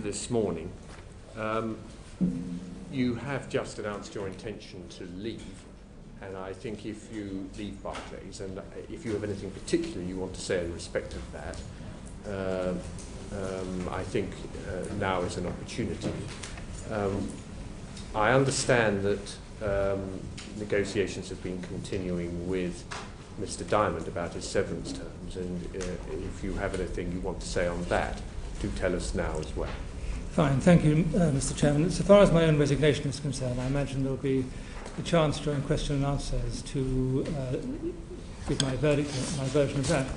This morning. You have just announced your intention to leave, and I think if you leave Barclays, and if you have anything particular you want to say in respect of that, I think now is an opportunity. I understand that negotiations have been continuing with Mr. Diamond about his severance terms, and if you have anything you want to say on that, do tell us now as well. Fine, thank you, Mr. Chairman. So far as my own resignation is concerned, I imagine there will be a chance during question and answers to give my verdict, my version of that.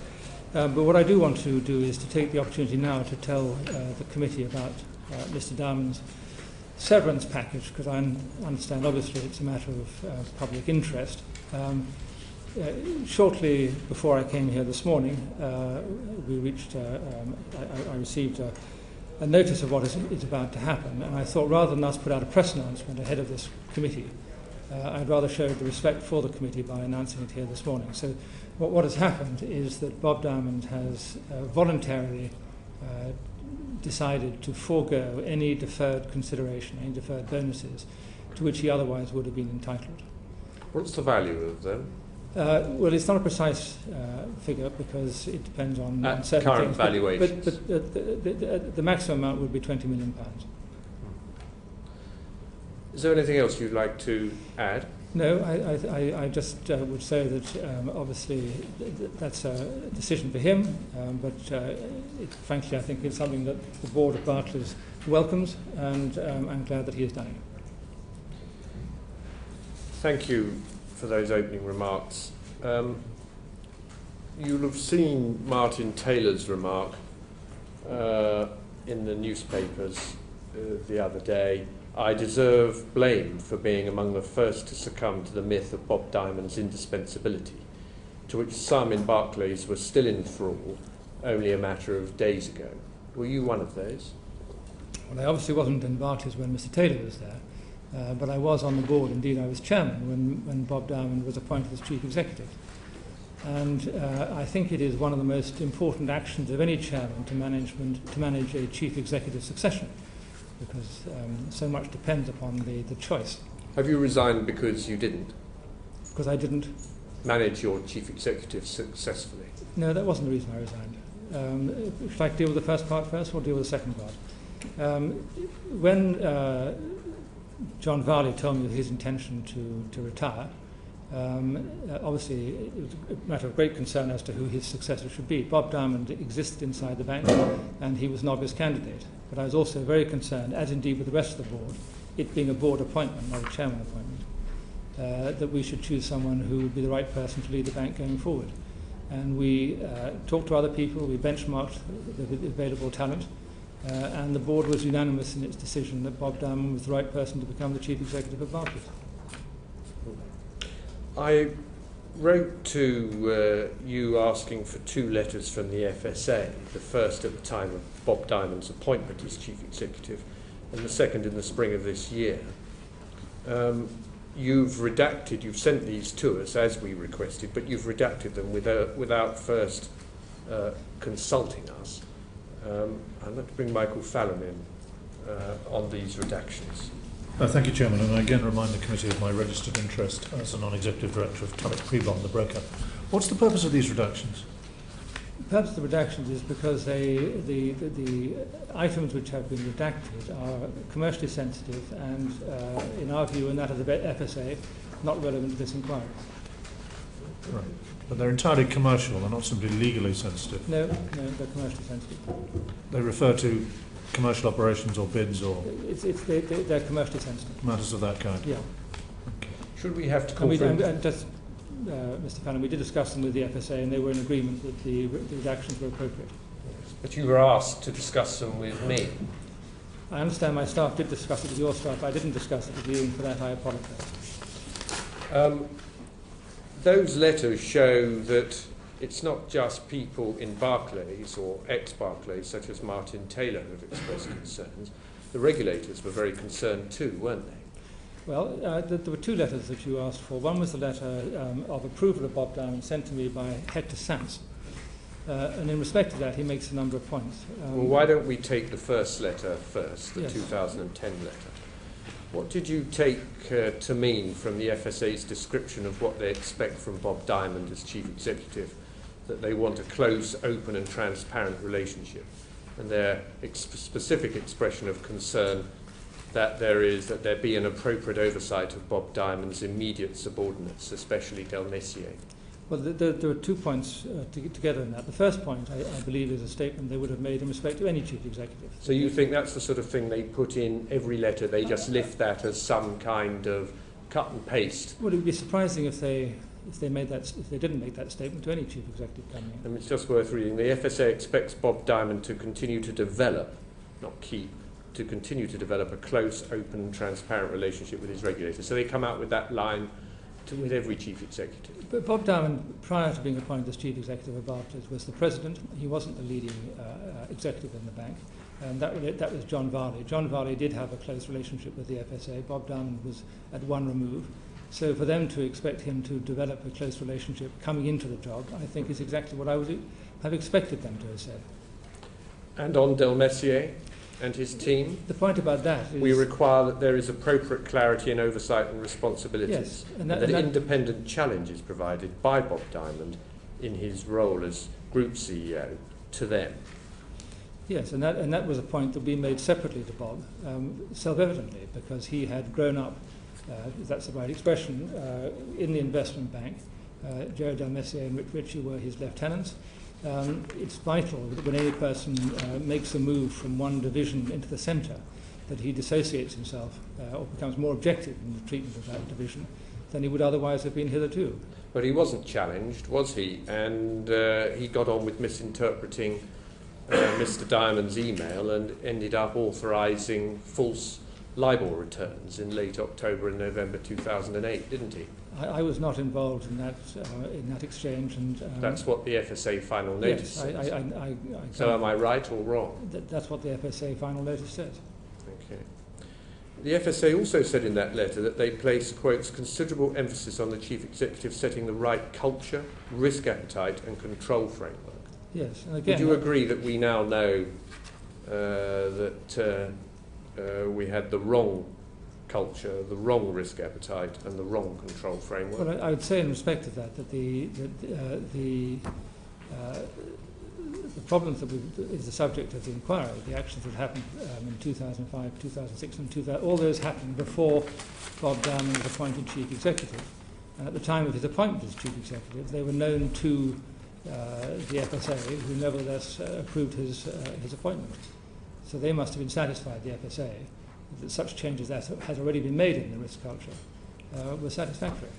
But what I do want to do is to take the opportunity now to tell the committee about Mr. Diamond's severance package, because I understand obviously it's a matter of public interest. Shortly before I came here this morning, I received a notice of what is about to happen, and I thought rather than us put out a press announcement ahead of this committee, I'd rather show the respect for the committee by announcing it here this morning. So what has happened is that Bob Diamond has voluntarily decided to forego any deferred consideration, any deferred bonuses to which he otherwise would have been entitled. What's the value of them? Well, it's not a precise figure because it depends on certain current things. valuations. But the maximum amount would be £20 million. Is there anything else you'd like to add? No, I just would say that obviously that's a decision for him, but frankly I think it's something that the board of Barclays welcomes, and I'm glad that he has done it. Thank you for those opening remarks. You'll have seen Martin Taylor's remark in the newspapers the other day. I deserve blame for being among the first to succumb to the myth of Bob Diamond's indispensability, to which some in Barclays were still in thrall only a matter of days ago. Were you one of those? Well, I obviously wasn't in Barclays when Mr. Taylor was there. But I was on the board, indeed I was chairman when Bob Diamond was appointed as chief executive. And I think it is one of the most important actions of any chairman to manage a chief executive succession, because so much depends upon the choice. Have you resigned because you didn't? Because I didn't manage your chief executive successfully? No, that wasn't the reason I resigned. Should I deal with the first part first or deal with the second part? When John Varley told me his intention to retire, obviously it was a matter of great concern as to who his successor should be. Bob Diamond existed inside the bank and he was an obvious candidate, but I was also very concerned, as indeed with the rest of the board, it being a board appointment, not a chairman appointment, that we should choose someone who would be the right person to lead the bank going forward. And we talked to other people, we benchmarked the available talent, and the board was unanimous in its decision that Bob Diamond was the right person to become the chief executive of Barclays. I wrote to you asking for 2 letters from the FSA, the first at the time of Bob Diamond's appointment as chief executive, and the second in the spring of this year. You've sent these to us as we requested, but you've redacted them without first consulting us. I'd like to bring Michael Fallon in on these redactions. Thank you, Chairman, and I again remind the committee of my registered interest as a non-executive director of Tulloch Prebon, the broker. What's the purpose of these redactions? The purpose of the redactions is because the items which have been redacted are commercially sensitive and, in our view, and that of the FSA, not relevant to this inquiry. Right. But they're entirely commercial, they're not simply legally sensitive. No, they're commercially sensitive. They refer to commercial operations or bids or... They're commercially sensitive. Matters of that kind? Yeah. Okay. Should we have to confirm... Mr. Fallon, we did discuss them with the FSA and they were in agreement that the redactions were appropriate. But you were asked to discuss them with me. I understand my staff did discuss it with your staff. I didn't discuss it with you, and for that I apologise. Those letters show that it's not just people in Barclays or ex-Barclays, such as Martin Taylor, who have expressed concerns. The regulators were very concerned too, weren't they? Well, there were 2 letters that you asked for. One was the letter of approval of Bob Diamond sent to me by Hector Sands, And in respect to that, he makes a number of points. Well, why don't we take the first letter first, the Yes. 2010 letter? What did you take to mean from the FSA's description of what they expect from Bob Diamond as Chief Executive, that they want a close, open and transparent relationship, and their specific expression of concern that there be an appropriate oversight of Bob Diamond's immediate subordinates, especially Del Messier? Well, there are 2 points together in that. The first point, I believe, is a statement they would have made in respect to any chief executive. So you think that's the sort of thing they put in every letter, they just lift that as some kind of cut and paste? Well, it would be surprising if they didn't make that statement to any chief executive coming in. And it's just worth reading. The FSA expects Bob Diamond to continue to develop, not keep, to continue to develop a close, open, transparent relationship with his regulators. So they come out with that line with every chief executive. But Bob Diamond, prior to being appointed as chief executive of Barclays, was the president. He wasn't the leading executive in the bank. And that was John Varley. John Varley did have a close relationship with the FSA. Bob Diamond was at one remove. So for them to expect him to develop a close relationship coming into the job, I think is exactly what I would have expected them to have said. And on Del Messier and his team, The point about that is... we require that there is appropriate clarity and oversight and responsibilities, Yes, and that independent challenge is provided by Bob Diamond in his role as Group CEO to them. Yes, and that was a point that we made separately to Bob, self-evidently, because he had grown up, if that's the right expression, in the investment bank. Jerry Del Messier and Rick Ritchie were his lieutenants. It's vital that when any person makes a move from one division into the centre, that he dissociates himself or becomes more objective in the treatment of that division than he would otherwise have been hitherto. But he wasn't challenged, was he? And he got on with misinterpreting Mr. Diamond's email and ended up authorising false LIBOR returns in late October and November 2008, didn't he? I was not involved in that exchange, and that's what the FSA final notice yes, says. So am I right or wrong? That's what the FSA final notice says. Okay. The FSA also said in that letter that they place, quotes, considerable emphasis on the chief executive setting the right culture, risk appetite and control framework. Yes, and again... Would you agree that we now know that we had the wrong culture, the wrong risk appetite and the wrong control framework? Well, I would say in respect of that the problems that is the subject of the inquiry, the actions that happened in 2005, 2006 and 2000, all those happened before Bob Diamond was appointed chief executive. And at the time of his appointment as chief executive, they were known to the FSA, who nevertheless approved his appointment. So they must have been satisfied, the FSA, that such changes as has already been made in the risk culture were satisfactory.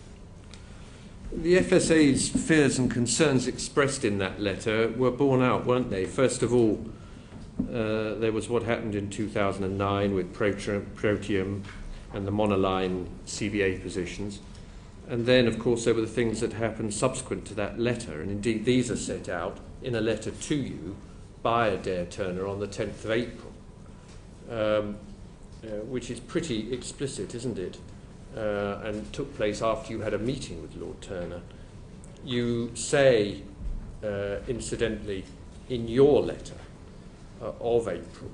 The FSA's fears and concerns expressed in that letter were borne out, weren't they? First of all, there was what happened in 2009 with Proteum and the monoline CBA positions. And then, of course, there were the things that happened subsequent to that letter. And indeed, these are set out in a letter to you by Adair Turner on the 10th of April, which is pretty explicit, isn't it? And took place after you had a meeting with Lord Turner. You say, incidentally, in your letter of April,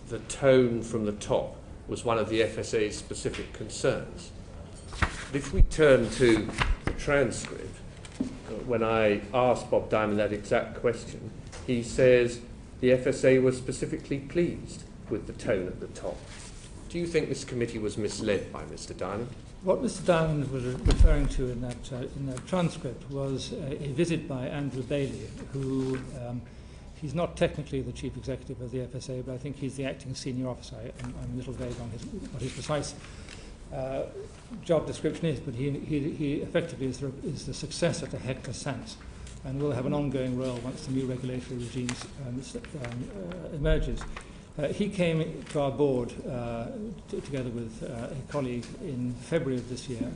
the tone from the top was one of the FSA's specific concerns. If we turn to the transcript, when I asked Bob Diamond that exact question, he says the FSA was specifically pleased with the tone at the top. Do you think this committee was misled by Mr. Diamond? What Mr. Diamond was referring to in that transcript was a visit by Andrew Bailey, who he's not technically the chief executive of the FSA, but I think he's the acting senior officer. I'm a little vague on what his precise job description is, but he effectively is the successor to Hector Sands, and will have an ongoing role once the new regulatory regime emerges. He came to our board together with a colleague in February of this year.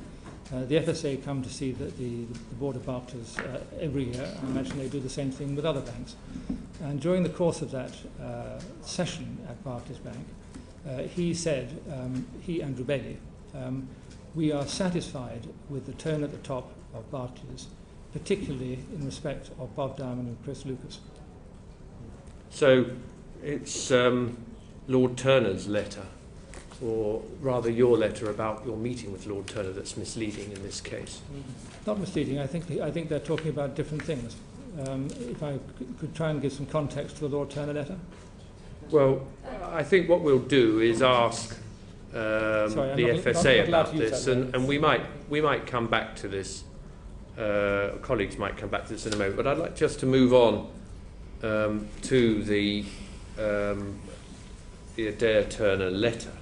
The FSA come to see that the board of Barclays every year. I imagine they do the same thing with other banks. And during the course of that session at Barclays Bank, he said, Andrew Bailey, we are satisfied with the tone at the top of Barclays particularly in respect of Bob Diamond and Chris Lucas. So it's Lord Turner's letter, or rather your letter about your meeting with Lord Turner, that's misleading in this case. Not misleading. I think they're talking about different things. If I could try and give some context to the Lord Turner letter. Well, I think what we'll do is ask the FSA about this, and we might come back to this. Colleagues might come back to this in a moment, but I'd like just to move on to the Adair Turner letter.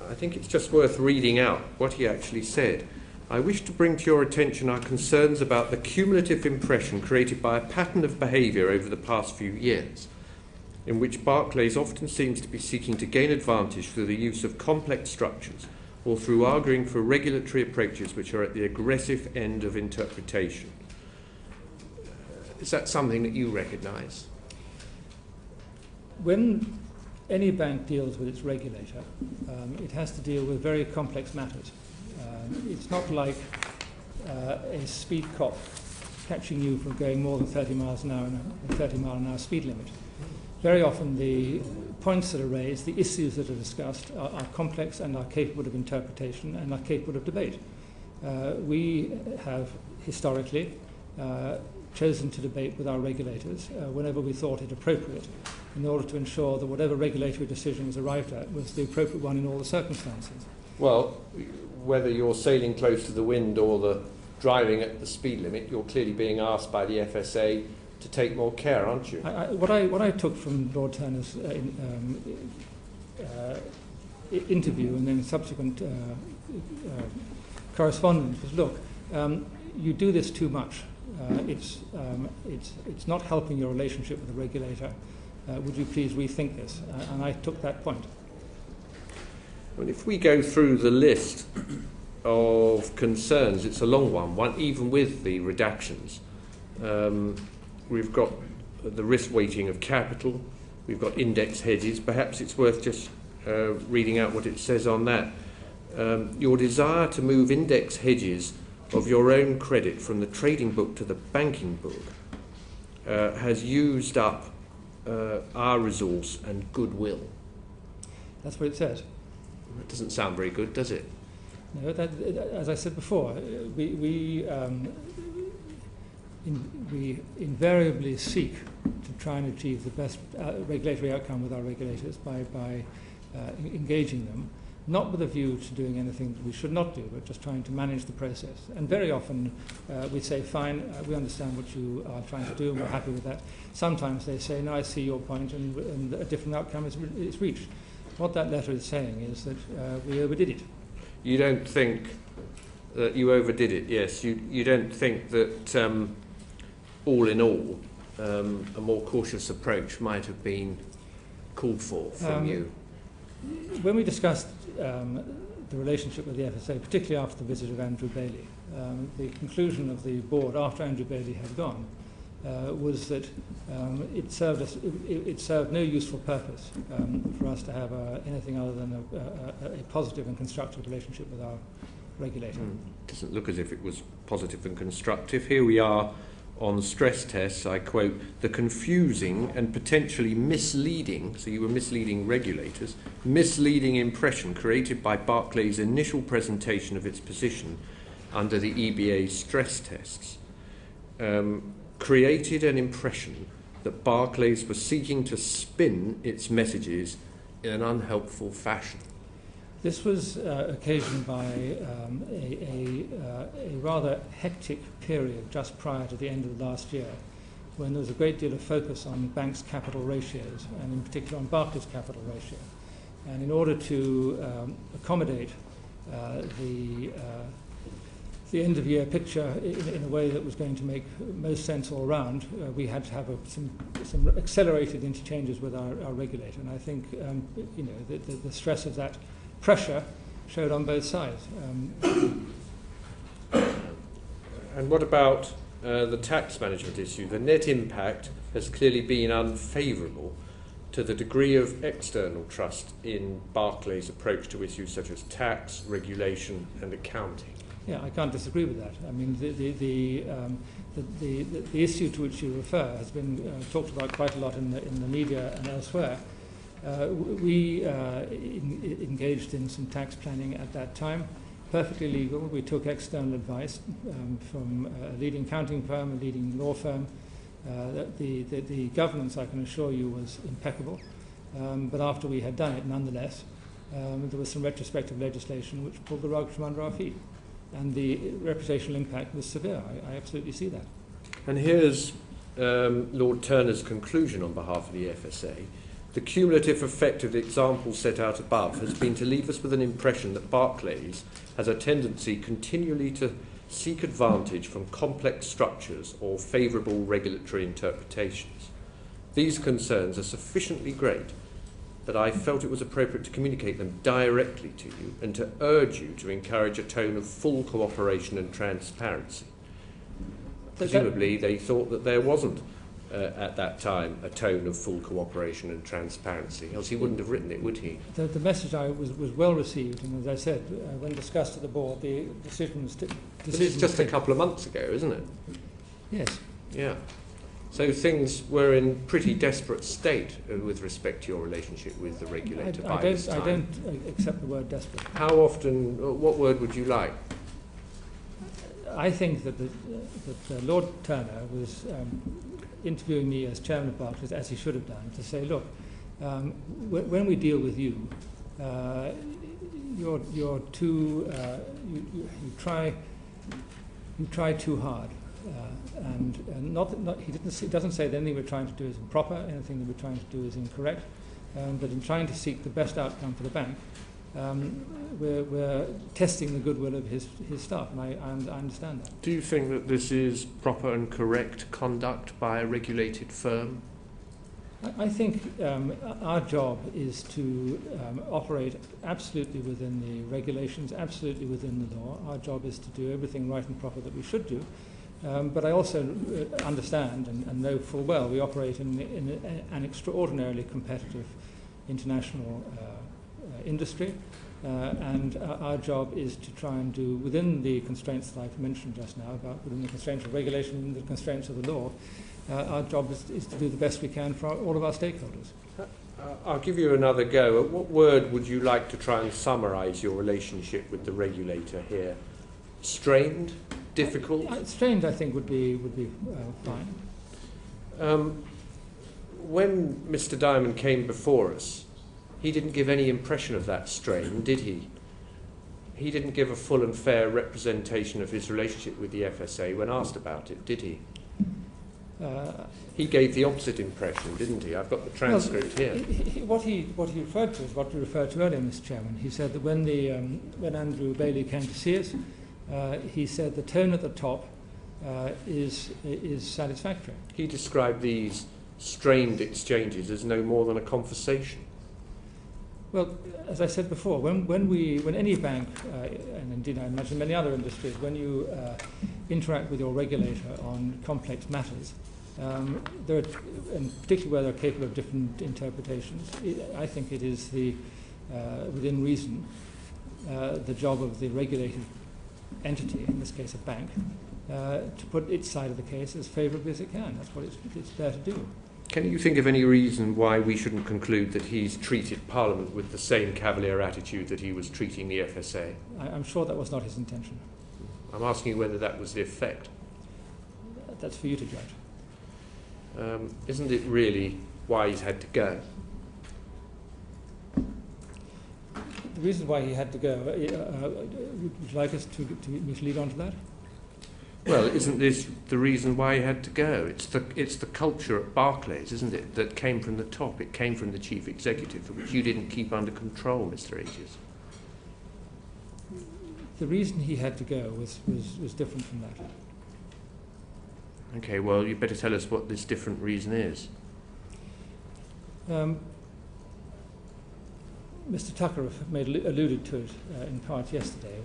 I think it's just worth reading out what he actually said. I wish to bring to your attention our concerns about the cumulative impression created by a pattern of behaviour over the past few years, in which Barclays often seems to be seeking to gain advantage through the use of complex structures or through arguing for regulatory approaches which are at the aggressive end of interpretation. Is that something that you recognise? When any bank deals with its regulator, it has to deal with very complex matters. It's not like a speed cop catching you from going more than 30 miles an hour and a 30-mile-an-hour speed limit. Very often the points that are raised, the issues that are discussed are complex and are capable of interpretation and are capable of debate. We have historically chosen to debate with our regulators whenever we thought it appropriate, in order to ensure that whatever regulatory decision was arrived at was the appropriate one in all the circumstances. Well, whether you're sailing close to the wind or the driving at the speed limit, you're clearly being asked by the FSA to take more care, aren't you? What I took from Lord Turner's interview and then subsequent correspondence was, look, you do this too much. It's not helping your relationship with the regulator. Would you please rethink this? And I took that point. Well, if we go through the list of concerns, it's a long one even with the redactions. We've got the risk weighting of capital, we've got index hedges. Perhaps it's worth just reading out what it says on that. Your desire to move index hedges of your own credit from the trading book to the banking book has used up our resource and goodwill. That's what it says. That doesn't sound very good, does it? No, as I said before, we invariably seek to try and achieve the best regulatory outcome with our regulators by engaging them, not with a view to doing anything that we should not do, but just trying to manage the process. And very often we say, fine, we understand what you are trying to do, and we're happy with that. Sometimes they say, no, I see your point, and a different outcome is reached. What that letter is saying is that we overdid it. You don't think that you overdid it, yes. You don't think that, all in all, a more cautious approach might have been called for from you? When we discussed the relationship with the FSA, particularly after the visit of Andrew Bailey, the conclusion of the board after Andrew Bailey had gone was that it served no useful purpose for us to have anything other than a positive and constructive relationship with our regulator. Doesn't look as if it was positive and constructive. Here we are on stress tests, I quote, the confusing and potentially misleading, so you were misleading regulators, misleading impression created by Barclays' initial presentation of its position under the EBA stress tests created an impression that Barclays was seeking to spin its messages in an unhelpful fashion. This was occasioned by a rather hectic period just prior to the end of last year, when there was a great deal of focus on banks' capital ratios, and in particular on Barclays' capital ratio. And in order to accommodate the end-of-year picture in a way that was going to make most sense all round, we had to have some accelerated interchanges with our regulator. And I think the stress of that pressure showed on both sides. And what about the tax management issue? The net impact has clearly been unfavourable to the degree of external trust in Barclays' approach to issues such as tax, regulation and accounting. Yeah, I can't disagree with that. I mean, the issue to which you refer has been talked about quite a lot in the media and elsewhere. We engaged in some tax planning at that time, perfectly legal. We took external advice from a leading accounting firm, a leading law firm. The governance, I can assure you, was impeccable. But after we had done it, nonetheless, there was some retrospective legislation which pulled the rug from under our feet. And the reputational impact was severe. I absolutely see that. And here's Lord Turner's conclusion on behalf of the FSA. The cumulative effect of the example set out above has been to leave us with an impression that Barclays has a tendency continually to seek advantage from complex structures or favourable regulatory interpretations. These concerns are sufficiently great that I felt it was appropriate to communicate them directly to you and to urge you to encourage a tone of full cooperation and transparency. Presumably they thought that there wasn't at that time a tone of full cooperation and transparency, else he wouldn't have written it, would he? The message was well received, and as I said, when discussed at the board, the decision was... This is just a couple of months ago, isn't it? Yes. Yeah. So things were in pretty desperate state with respect to your relationship with the regulator by this time. I don't accept the word desperate. How often, what word would you like? I think that Lord Turner was interviewing me as chairman of Barclays, as he should have done, to say, look, when we deal with you, you're too, you try too hard. And he doesn't say that anything we're trying to do is improper, anything that we're trying to do is incorrect, but in trying to seek the best outcome for the bank, we're testing the goodwill of his staff, and I understand that. Do you think that this is proper and correct conduct by a regulated firm? I think our job is to operate absolutely within the regulations, absolutely within the law. Our job is to do everything right and proper that we should do. But I also understand and know full well we operate in an extraordinarily competitive international industry, and our job is to try and do, within the constraints that I've mentioned just now, within the constraints of regulation and the constraints of the law, our job is to do the best we can for all of our stakeholders. I'll give you another go. What word would you like to try and summarise your relationship with the regulator here? Strained? Difficult? Strained, I think, would be fine. When Mr. Diamond came before us, he didn't give any impression of that strain, did he? He didn't give a full and fair representation of his relationship with the FSA when asked about it, did he? He gave the opposite impression, didn't he? I've got the transcript here. What he referred to is what we referred to earlier, Mr. Chairman. He said that when Andrew Bailey came to see us, he said the tone at the top is satisfactory. He described these strained exchanges as no more than a conversation. Well, as I said before, when any bank, and indeed I imagine many other industries, when you interact with your regulator on complex matters, and particularly where they're capable of different interpretations, I think it is within reason, the job of the regulated entity, in this case a bank, to put its side of the case as favourably as it can. That's what it's there to do. Can you think of any reason why we shouldn't conclude that he's treated Parliament with the same cavalier attitude that he was treating the FSA? I'm sure that was not his intention. I'm asking you whether that was the effect. That's for you to judge. Isn't it really why he's had to go? The reason why he had to go, would you like us to lead on to that? Well, isn't this the reason why he had to go? It's the culture at Barclays, isn't it, that came from the top. It came from the chief executive, which you didn't keep under control, Mr. Agius. The reason he had to go was different from that. Okay, well, you better tell us what this different reason is. Mr. Tucker alluded to it in part yesterday.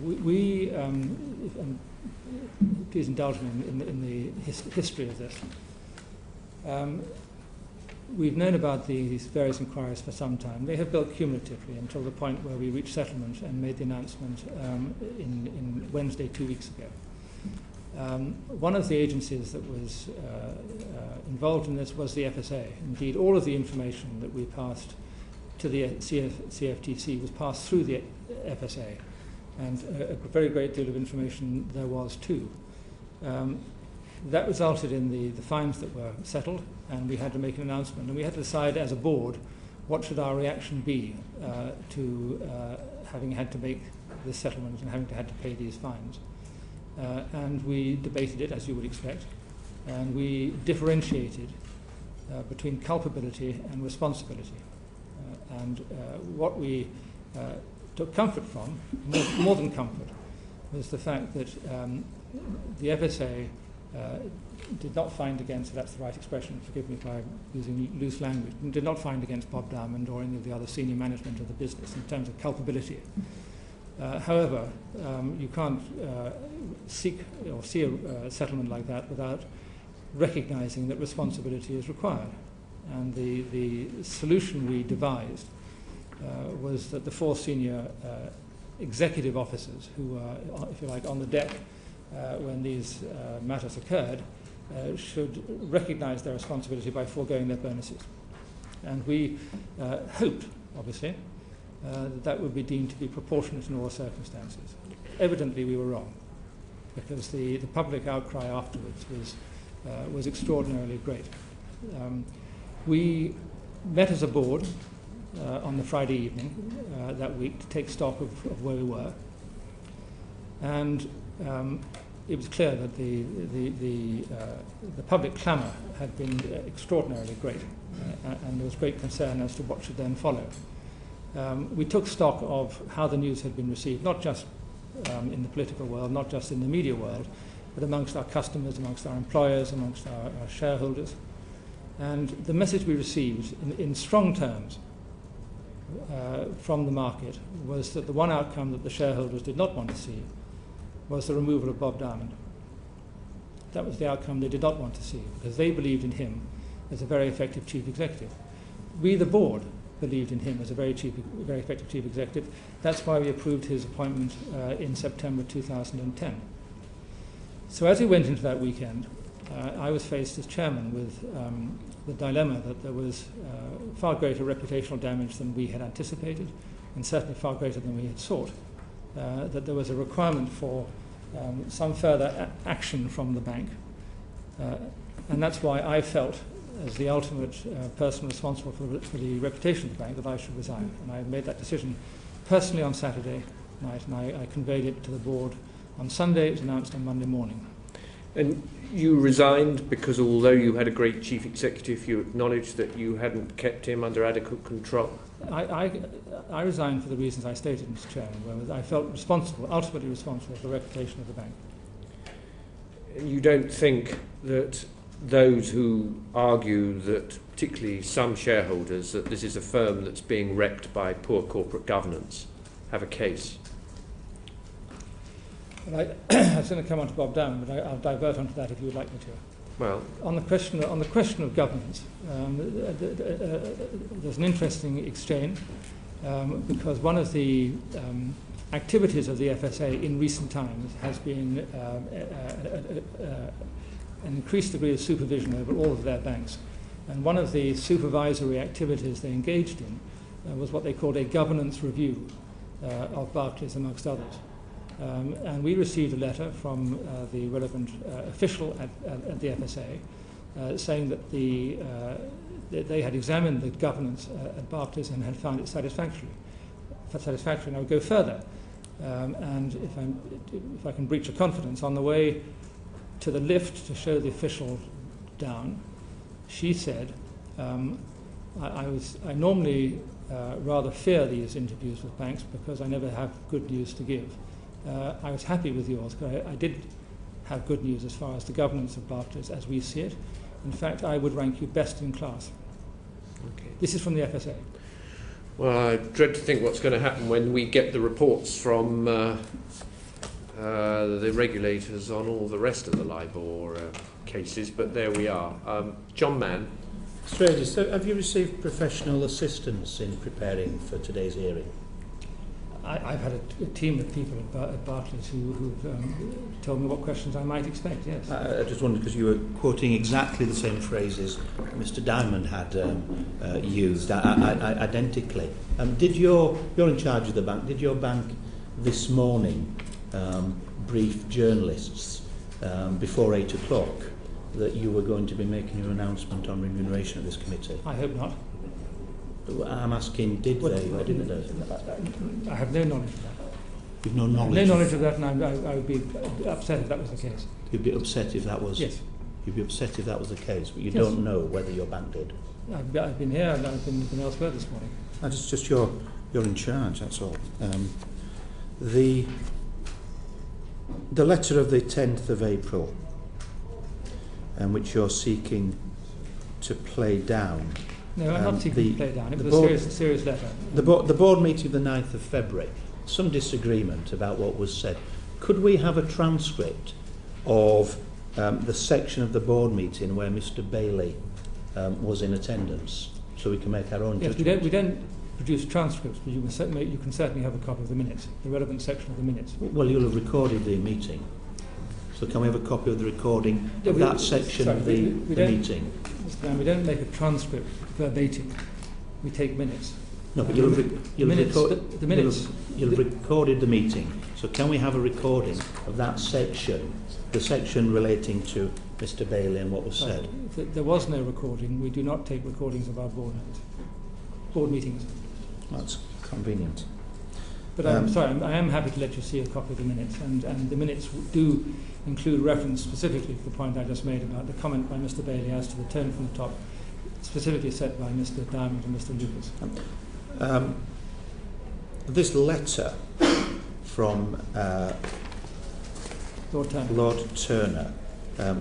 Please indulge me in the history of this. we've known about these various inquiries for some time. They have built cumulatively until the point where we reached settlement and made the announcement in Wednesday 2 weeks ago. One of the agencies that was involved in this was the FSA. Indeed, all of the information that we passed to the CFTC was passed through the FSA, and a very great deal of information there was too. That resulted in the fines that were settled, and we had to make an announcement, and we had to decide as a board what should our reaction be to having had to make this settlement and having had to pay these fines. And we debated it, as you would expect, and we differentiated between culpability and responsibility. What we took comfort from, more than comfort, was the fact that the FSA did not find against, if that's the right expression, forgive me if I'm using loose language, did not find against Bob Diamond or any of the other senior management of the business in terms of culpability. However, you can't seek or see a settlement like that without recognizing that responsibility is required. And the solution we devised was that the 4 senior executive officers who were, if you like, on the deck when these matters occurred should recognize their responsibility by foregoing their bonuses. And we hoped, obviously, that would be deemed to be proportionate in all circumstances. Evidently, we were wrong, because the public outcry afterwards was extraordinarily great. We met as a board on the Friday evening that week to take stock of where we were, and it was clear that the public clamour had been extraordinarily great, and there was great concern as to what should then follow. We took stock of how the news had been received, not just in the political world, not just in the media world, but amongst our customers, amongst our employers, amongst our shareholders. And the message we received in strong terms from the market was that the one outcome that the shareholders did not want to see was the removal of Bob Diamond. That was the outcome they did not want to see, because they believed in him as a very effective chief executive. We, the board, believed in him as a very effective chief executive. That's why we approved his appointment in September 2010. So as we went into that weekend, I was faced as chairman with the dilemma that there was far greater reputational damage than we had anticipated, and certainly far greater than we had sought. That there was a requirement for some further action from the bank. And that's why I felt, as the ultimate person responsible for the reputation of the bank, that I should resign. And I made that decision personally on Saturday night, and I conveyed it to the board on Sunday. It was announced on Monday morning. And you resigned because, although you had a great chief executive, you acknowledged that you hadn't kept him under adequate control? I resigned for the reasons I stated, Mr. Chairman, where I felt responsible, ultimately responsible for the reputation of the bank. You don't think that those who argue that, particularly some shareholders, that this is a firm that's being wrecked by poor corporate governance, have a case? Well, I was going to come on to Bob Diamond, but I'll divert onto that if you would like me to. Well, on the question of governance, there's an interesting exchange because one of the activities of the FSA in recent times has been an increased degree of supervision over all of their banks. And one of the supervisory activities they engaged in was what they called a governance review of Barclays, amongst others. And we received a letter from the relevant official at the FSA saying that they had examined the governance at Barclays and had found it satisfactory. And I would go further. And if I can breach a confidence, on the way to the lift to show the official down, she said, I normally rather fear these interviews with banks because I never have good news to give. I was happy with yours because I did have good news as far as the governance of Barclays as we see it. In fact, I would rank you best in class. okay. This is from the FSA. Well, I dread to think what's going to happen when we get the reports from the regulators on all the rest of the LIBOR cases, but there we are. John Mann. Mr. Agius, so have you received professional assistance in preparing for today's hearing? I've had a team of people at Barclays who've told me what questions I might expect, yes. I just wondered, because you were quoting exactly the same phrases Mr. Diamond had used, identically. You're in charge of the bank. Did your bank this morning brief journalists before 8 o'clock that you were going to be making your announcement on remuneration of this committee? I hope not. I'm asking, did they or didn't they? I have no knowledge of that. You've no knowledge? No knowledge of that, and I would be upset if that was the case. You'd be upset if that was? Yes. You'd be upset if that was the case, but you Yes. don't know whether your bank did? I've been here and I've been elsewhere this morning. It's just you're in charge, that's all. The letter of the 10th of April, which you're seeking to play down. No, I'm not seeking to play down. It was a serious letter. The board meeting of the 9th of February, some disagreement about what was said. Could we have a transcript of the section of the board meeting where Mr. Bailey was in attendance, so we can make our own Yes, judgment? we don't produce transcripts, but you can certainly have a copy of the minutes, the relevant section of the minutes. Well, you'll have recorded the meeting. So can we have a copy of the recording of that section of the meeting? Mr. Brown, we don't make a transcript verbatim. We take minutes. No, but you'll have recorded the meeting. So can we have a recording of that section, the section relating to Mr. Bailey and what was said? There was no recording. We do not take recordings of our board meetings. That's convenient. But I'm sorry, I am happy to let you see a copy of the minutes, and the minutes do include reference specifically to the point I just made about the comment by Mr. Bailey as to the tone from the top, specifically said by Mr. Diamond and Mr. Lucas. This letter from Lord Turner,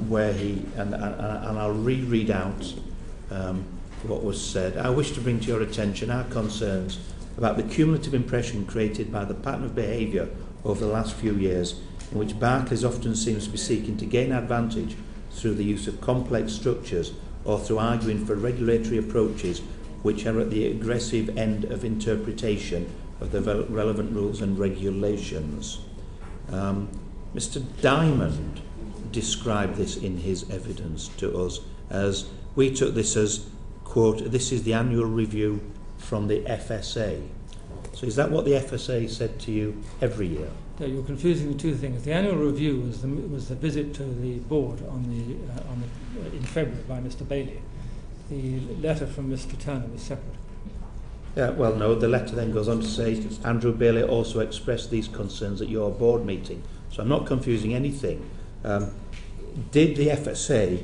where he, and I'll reread out what was said. I wish to bring to your attention our concerns about the cumulative impression created by the pattern of behaviour over the last few years, in which Barclays often seems to be seeking to gain advantage through the use of complex structures or through arguing for regulatory approaches which are at the aggressive end of interpretation of the relevant rules and regulations. Mr. Diamond described this in his evidence to us as, we took this as, quote, this is the annual review from the FSA. So is that what the FSA said to you every year? No, you're confusing the two things. The annual review was the visit to the board in February by Mr. Bailey. The letter from Mr. Turner was separate. Yeah, well, no, the letter then goes on to say Andrew Bailey also expressed these concerns at your board meeting. So I'm not confusing anything. Did the FSA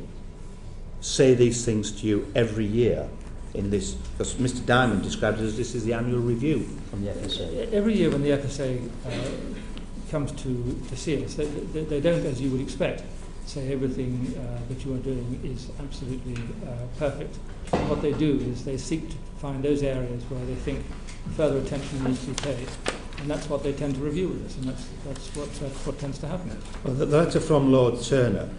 say these things to you every year in this? Because Mr. Diamond described it as this is the annual review from the FSA. Every year when the FSA comes to see us, they don't, as you would expect, say everything that you are doing is absolutely perfect. And what they do is they seek to find those areas where they think further attention needs to be paid, and that's what they tend to review with us, and that's what tends to happen. Well, the letter from Lord Turner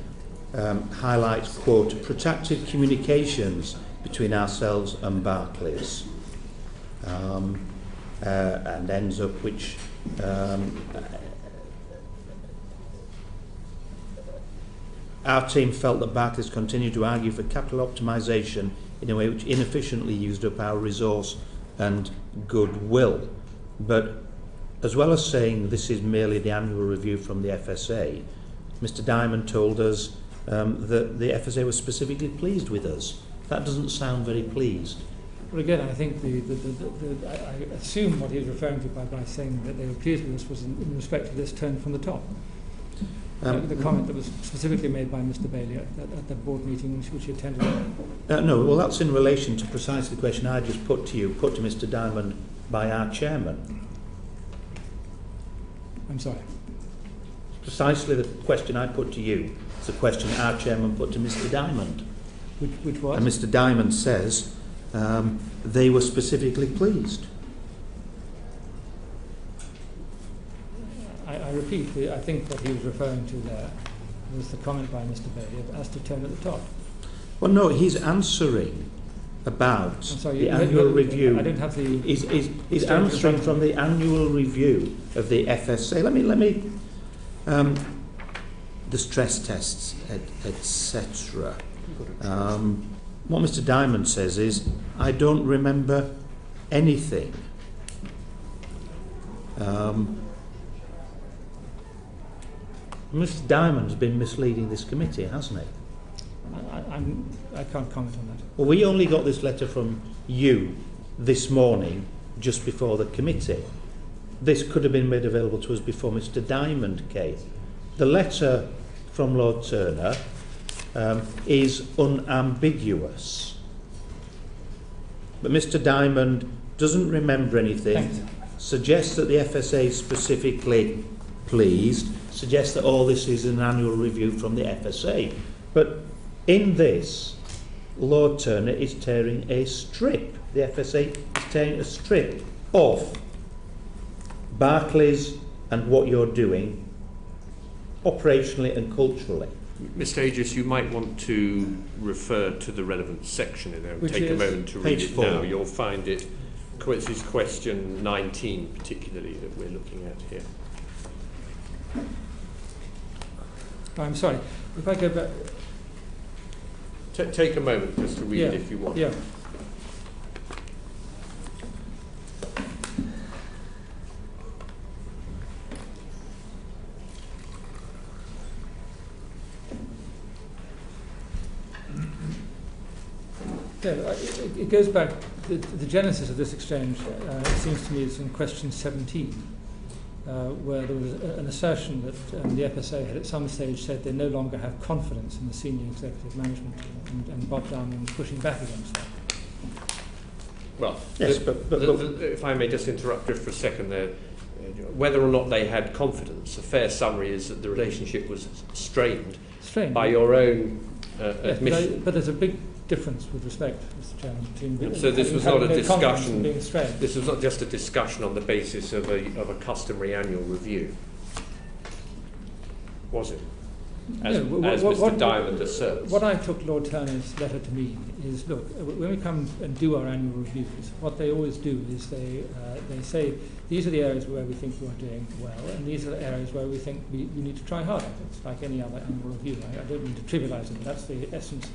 highlights, quote, protracted communications between ourselves and Barclays, and ends up which our team felt that Barclays continued to argue for capital optimisation in a way which inefficiently used up our resource and goodwill. But as well as saying this is merely the annual review from the FSA, Mr. Diamond told us that the FSA was specifically pleased with us. That doesn't sound very pleased. Well, again, I think I assume what he was referring to by saying that they were pleased with us was in respect to this turn from the top. The comment that was specifically made by Mr. Bailey at the board meeting which he attended. No, well, that's in relation to precisely the question I just put to you, put to Mr. Diamond by our chairman. I'm sorry. Precisely the question I put to you is the question our chairman put to Mr. Diamond. Which was? And Mr. Diamond says they were specifically pleased. I repeat, I think what he was referring to there was the comment by Mr. Bailey as to turn at the top. Well, no, he's answering about I'm sorry, the annual review. I don't have the... Is answering from the annual review of the FSA. Let me the stress tests, etc. What Mr. Diamond says is, I don't remember anything. Mr. Diamond's been misleading this committee, hasn't he? I can't comment on that. Well, we only got this letter from you this morning, just before the committee. This could have been made available to us before Mr. Diamond came. The letter from Lord Turner is unambiguous. But Mr. Diamond doesn't remember anything, suggests that the FSA is specifically pleased, suggests that all this is an annual review from the FSA. But in this, Lord Turner is tearing a strip. The FSA is tearing a strip off Barclays and what you're doing operationally and culturally. Mr. Agius, you might want to refer to the relevant section in there and take a moment to read it 4. now. You'll find it. This is question 19 particularly that we're looking at here. I'm sorry, if I go back... Take a moment just to read it if you want. Yeah. It goes back, the genesis of this exchange, it seems to me, is in question 17, where there was an assertion that the FSA had at some stage said they no longer have confidence in the senior executive management team, and Bob Diamond was pushing back against that. Well, yes, but if I may just interrupt just for a second there, whether or not they had confidence, a fair summary is that the relationship was strained. By your own admission. But there's a big difference with respect, Mr. Chairman. So this was not a discussion. This was not just a discussion on the basis of a customary annual review, was it? As Mr. Diamond asserts. What I took Lord Turner's letter to mean is, look, when we come and do our annual reviews, what they always do is they say these are the areas where we think you are doing well, and these are the areas where we think we need to try harder. It's like any other annual review. I don't mean to trivialise it, but that's the essence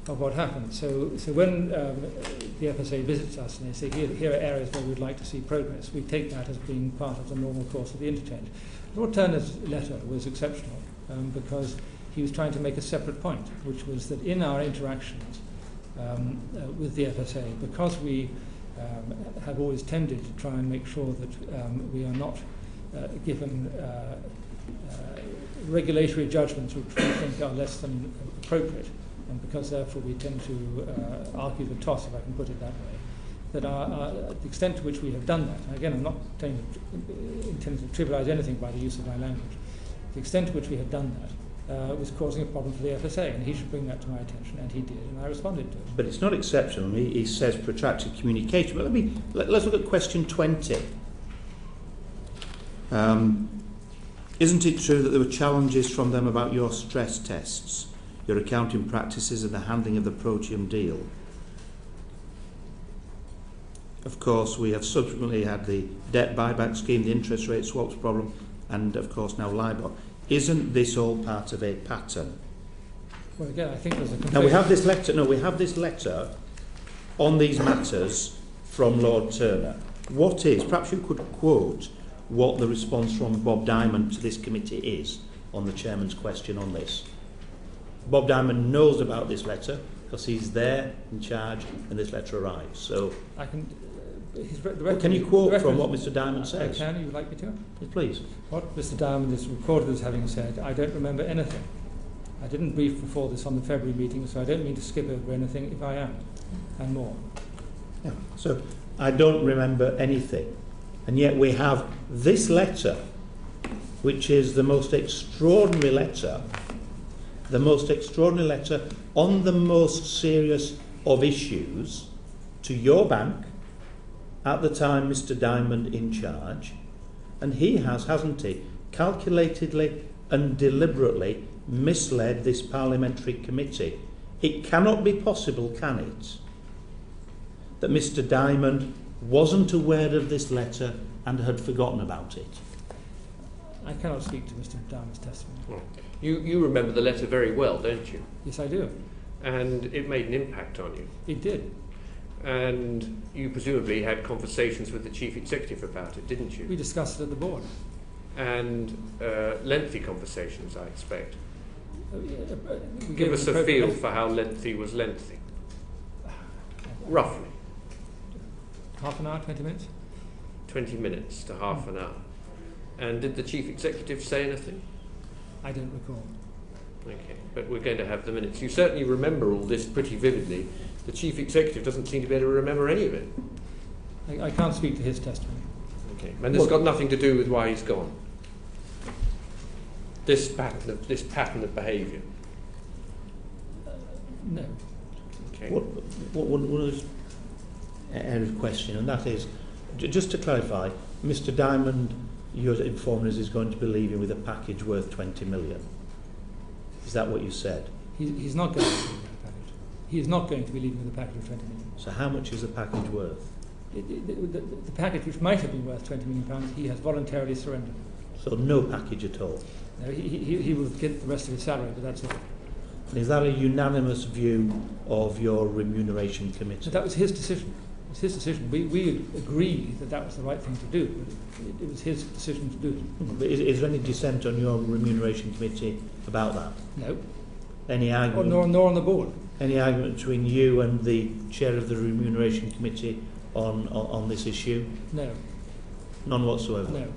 of what happens. So when the FSA visits us and they say here are areas where we'd like to see progress, we take that as being part of the normal course of the interchange. Lord Turner's letter was exceptional because he was trying to make a separate point, which was that in our interactions with the FSA, because we have always tended to try and make sure that we are not given regulatory judgments which we think are less than appropriate, and because therefore we tend to argue the toss, if I can put it that way, that the extent to which we have done that, and again I'm not intending to trivialise anything by the use of my language, the extent to which we have done that was causing a problem for the FSA, and he should bring that to my attention, and he did, and I responded to it. But it's not exceptional. He says protracted communication. But let's look at question 20. Isn't it true that there were challenges from them about your stress tests, your accounting practices, and the handling of the Proteum deal? Of course, we have subsequently had the debt buyback scheme, the interest rate swaps problem, and of course now LIBOR. Isn't this all part of a pattern? Well, again, I think there's a... Now we have this letter. No, we have this letter on these matters from Lord Turner. What is? Perhaps you could quote what the response from Bob Diamond to this committee is on the chairman's question on this. Bob Diamond knows about this letter because he's there in charge, and this letter arrives. So I can. Can you quote from what Mr. Diamond says? I can. You would like me to? Yes, please. What Mr. Diamond is recorded as having said, I don't remember anything. I didn't brief before this on the February meeting, so I don't mean to skip over anything if I am, and more. Yeah. So I don't remember anything. And yet we have this letter, which is the most extraordinary letter on the most serious of issues to your bank, at the time Mr. Diamond in charge, and he has, hasn't he, calculatedly and deliberately misled this parliamentary committee. It cannot be possible, can it, that Mr. Diamond wasn't aware of this letter and had forgotten about it? I cannot speak to Mr. Diamond's testimony. Well, you remember the letter very well, don't you? Yes, I do. And it made an impact on you. It did. And you presumably had conversations with the chief executive about it, didn't you? We discussed it at the board. And lengthy conversations, I expect. We Give gave us an a feel appropriate- for how lengthy was lengthy. Roughly. Half an hour, 20 minutes? 20 minutes to half an hour. And did the chief executive say anything? I don't recall. Okay, but we're going to have the minutes. You certainly remember all this pretty vividly. The chief executive doesn't seem to be able to remember any of it. I can't speak to his testimony. Okay, and this has got nothing to do with why he's gone. This pattern of behaviour. No. Okay. One other area of question, and that is, just to clarify, Mr. Diamond, you're informing us, is going to be leaving with a package worth 20 million. Is that what you said? He's not going to be leaving with a package. He is not going to be leaving with a package of 20 million. So how much is the package worth? The package, which might have been worth £20 million, he has voluntarily surrendered. So no package at all. No, he will get the rest of his salary, but that's it. And is that a unanimous view of your remuneration committee? So that was his decision. It was his decision. We agreed that that was the right thing to do, but it was his decision to do it. But is there any dissent on your remuneration committee about that? No. Any Or argument? nor on the board. Any argument between you and the chair of the remuneration committee on this issue? No. None whatsoever. No.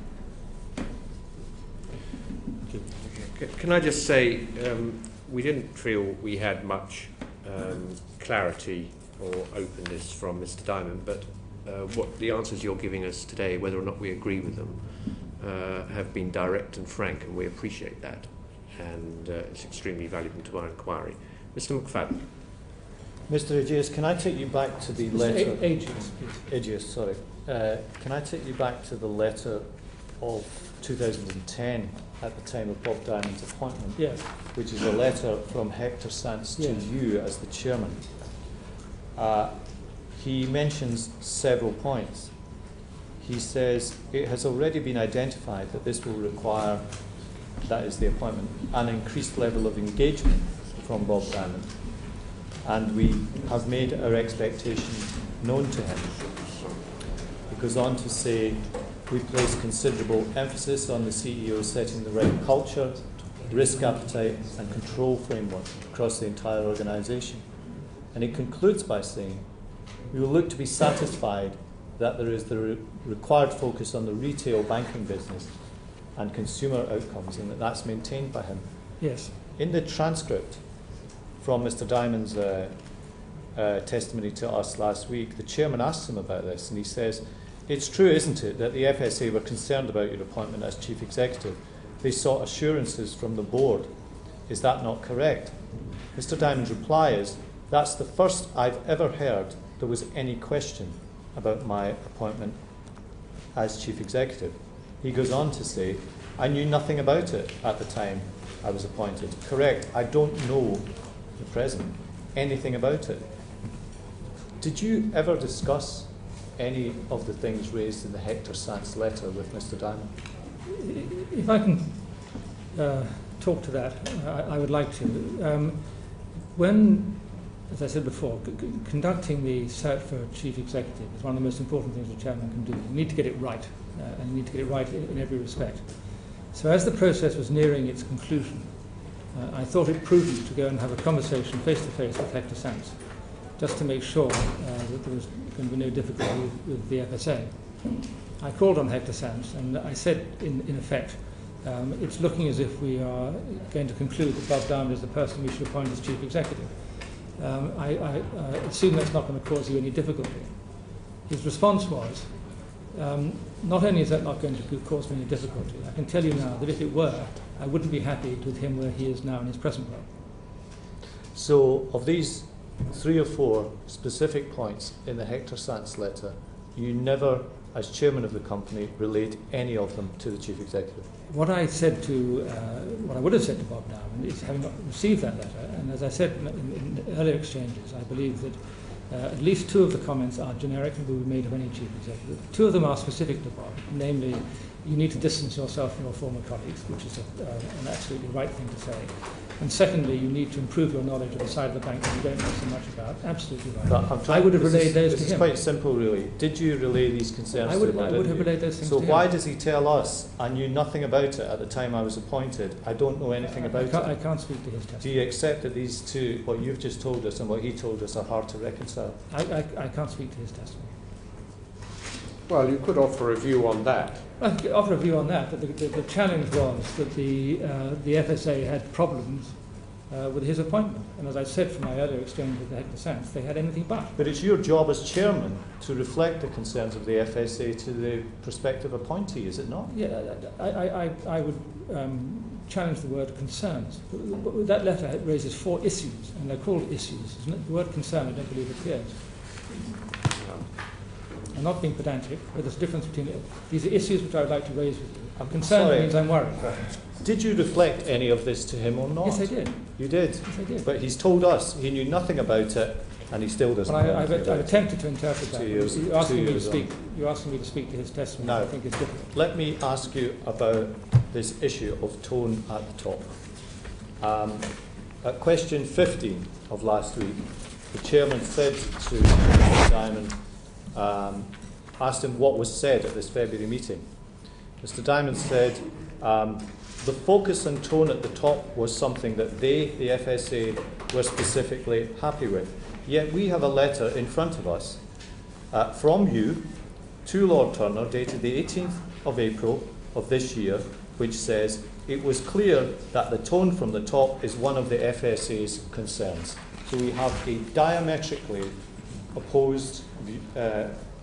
Can I just say, we didn't feel we had much clarity or openness from Mr. Diamond, but what the answers you're giving us today, whether or not we agree with them, have been direct and frank, and we appreciate that. And it's extremely valuable to our inquiry. Mr. McFadden. Mr. Agius, can I take you back to the letter? Agius, please. Agius, sorry. Can I take you back to the letter of 2010 at the time of Bob Diamond's appointment? Yes. Which is a letter from Hector Sands to Yes. you as the chairman. He mentions several points. He says it has already been identified that this will require, that is the appointment, an increased level of engagement from Bob Diamond. And we have made our expectations known to him. He goes on to say, we place considerable emphasis on the CEO setting the right culture, risk appetite and control framework across the entire organisation. And he concludes by saying, we will look to be satisfied that there is the required focus on the retail banking business and consumer outcomes, and that that's maintained by him. Yes. In the transcript from Mr. Diamond's testimony to us last week, the chairman asked him about this, and he says, it's true, isn't it, that the FSA were concerned about your appointment as chief executive. They sought assurances from the board. Is that not correct? Mr. Diamond's reply is, that's the first I've ever heard there was any question about my appointment as chief executive. He goes on to say, I knew nothing about it at the time I was appointed. Correct, I don't know, the present, anything about it. Did you ever discuss any of the things raised in the Hector Sands letter with Mr. Diamond? If I can talk to that, I would like to. When, as I said before, conducting the search for a chief executive is one of the most important things a chairman can do. You need to get it right, and you need to get it right in every respect. So as the process was nearing its conclusion, I thought it prudent to go and have a conversation face-to-face with Hector Sands, just to make sure that there was going to be no difficulty with the FSA. I called on Hector Sands and I said, in effect, it's looking as if we are going to conclude that Bob Diamond is the person we should appoint as chief executive. I assume that's not going to cause you any difficulty. His response was, not only is that not going to cause me any difficulty, I can tell you now that if it were, I wouldn't be happy with him where he is now in his present role. So, of these 3 or 4 specific points in the Hector Sands letter, you never, as chairman of the company, relate any of them to the chief executive? What I said to, what I would have said to Bob Diamond is, having not received that letter, and as I said in earlier exchanges, I believe that At least two of the comments are generic and will be made of any chief executive. Two of them are specific to Bob, namely, you need to distance yourself from your former colleagues, which is an absolutely right thing to say. And secondly, you need to improve your knowledge of the side of the bank that you don't know so much about. Absolutely right. I would have relayed those to him. This is quite simple, really. Did you relay these concerns to him? I would have relayed those things to him. So why does he tell us, I knew nothing about it at the time I was appointed, I don't know anything about it? I can't speak to his testimony. Do you accept that these two, what you've just told us and what he told us, are hard to reconcile? I can't speak to his testimony. Well, you could offer a view on that. I could offer a view on that, but the challenge was that the FSA had problems with his appointment. And as I said from my earlier exchange with the head of defence, they had anything but. But it's your job as chairman to reflect the concerns of the FSA to the prospective appointee, is it not? Yeah, I would challenge the word concerns. But that letter raises 4 issues, and they're called issues. The word concern, I don't believe, appears. I'm not being pedantic, but there's a difference between it. These are issues which I would like to raise with you. Concern means I'm worried. Did you reflect any of this to him or not? Yes, I did. You did? Yes, I did. But he's told us he knew nothing about it, and he still doesn't know I've anything about attempted to interpret that. 2 years, You're asking me to on. speak to his testimony. No. I think it's difficult. Let me ask you about this issue of tone at the top. At question 15 of last week, the chairman said to Mr. Diamond, asked him what was said at this February meeting. Mr. Diamond said, the focus and tone at the top was something that they, the FSA, were specifically happy with. Yet we have a letter in front of us from you to Lord Turner, dated the 18th of April of this year, which says, it was clear that the tone from the top is one of the FSA's concerns. So we have a diametrically opposed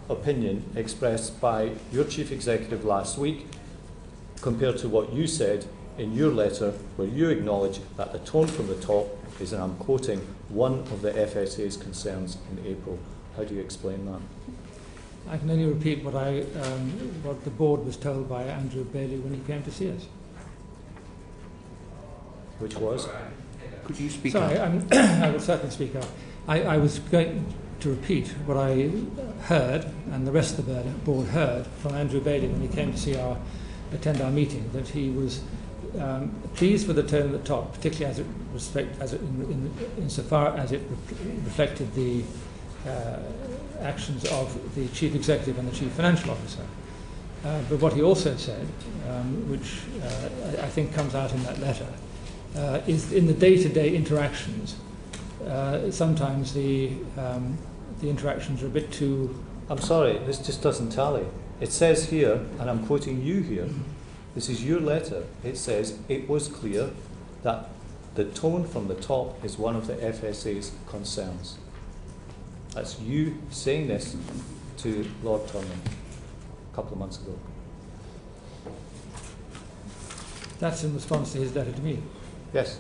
opinion expressed by your chief executive last week compared to what you said in your letter, where you acknowledge that the tone from the top is, and I'm quoting, one of the FSA's concerns in April. How do you explain that? I can only repeat what the board was told by Andrew Bailey when he came to see us. Which was? Could you speak Sorry, up? I will certainly speak up. I was going to repeat what I heard, and the rest of the board heard, from Andrew Bailey when he came to attend our meeting, that he was pleased with the tone at the top, particularly insofar as it reflected the actions of the chief executive and the chief financial officer. But what he also said, which I think comes out in that letter, is in the day-to-day interactions, sometimes the interactions are a bit too... I'm sorry, this just doesn't tally. It says here, and I'm quoting you here, this is your letter, it says, it was clear that the tone from the top is one of the FSA's concerns. That's you saying this to Lord Turner a couple of months ago. That's in response to his letter to me. Yes.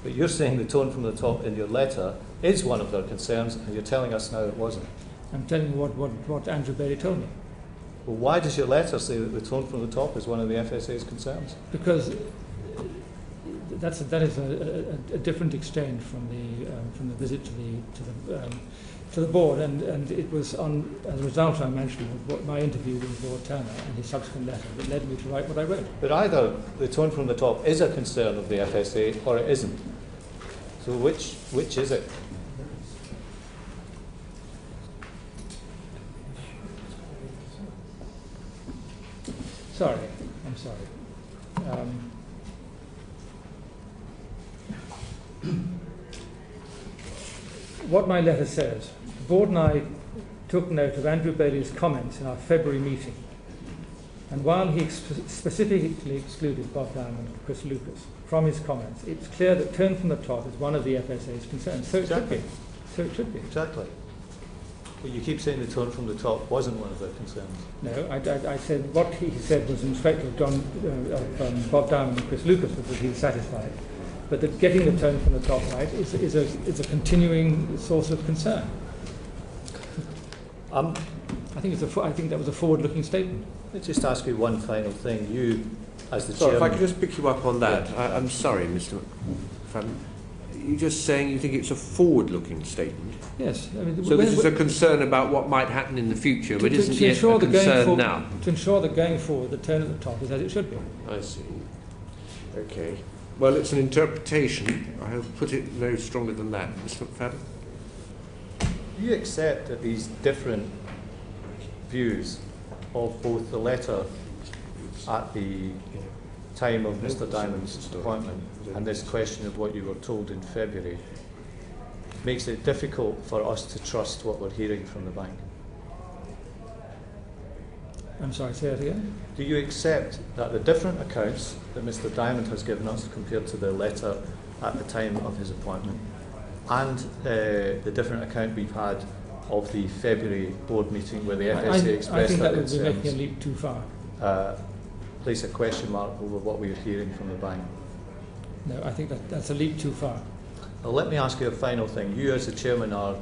But you're saying the tone from the top in your letter is one of their concerns, and you're telling us now it wasn't. I'm telling you what Andrew Bailey told me. Well, why does your letter say that the tone from the top is one of the FSA's concerns? Because that is a different exchange from the visit to the board, and it was as a result, I mentioned, of my interview with Lord Turner and his subsequent letter that led me to write what I wrote. But either the tone from the top is a concern of the FSA or it isn't. So which is it? Sorry, I'm sorry. What my letter says, the board and I took note of Andrew Bailey's comments in our February meeting, and while he specifically excluded Bob Diamond and Chris Lucas from his comments, it's clear that tone from the top is one of the FSA's concerns. So it should be. So it should be. Exactly. But you keep saying the tone from the top wasn't one of their concerns. No, I said what he said was in respect of Bob Diamond and Chris Lucas was that he was satisfied, but that getting the tone from the top right is a continuing source of concern. I think that was a forward-looking statement. Let me just ask you one final thing. You, as the Sorry, chairman... if I could just pick you up on that. I'm sorry, Mr. you're just saying you think it's a forward-looking statement. Yes. I mean, So this is a concern about what might happen in the future, but isn't yet a concern now. To ensure that going forward, the tone at the top is as it should be. I see. Okay. Well, it's an interpretation. I have put it no stronger than that. Mr. McFadden? Do you accept that these different views of both the letter at the time of Mr. Diamond's appointment and this question of what you were told in February makes it difficult for us to trust what we're hearing from the bank? I'm sorry, say it again? Do you accept that the different accounts that Mr. Diamond has given us compared to the letter at the time of his appointment and the different account we've had of the February board meeting where the FSA expressed I think that would its be making a leap too far. place a question mark over what we're hearing from the bank? No, I think that's a leap too far. Well, let me ask you a final thing. You as the chairman are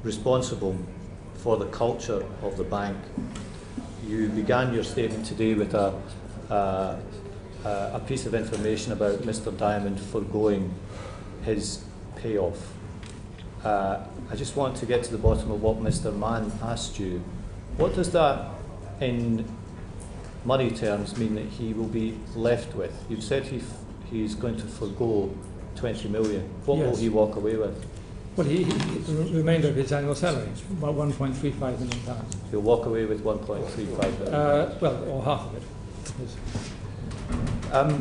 responsible for the culture of the bank. You began your statement today with a piece of information about Mr. Diamond foregoing his payoff. I just want to get to the bottom of what Mr. Mann asked you. What does that, in money terms, mean that he will be left with? You've said he's going to forego 20 million. What will he walk away with? Well, the remainder of his annual salary, about £1.35 million. He'll walk away with 1.35 million. Well, or half of it.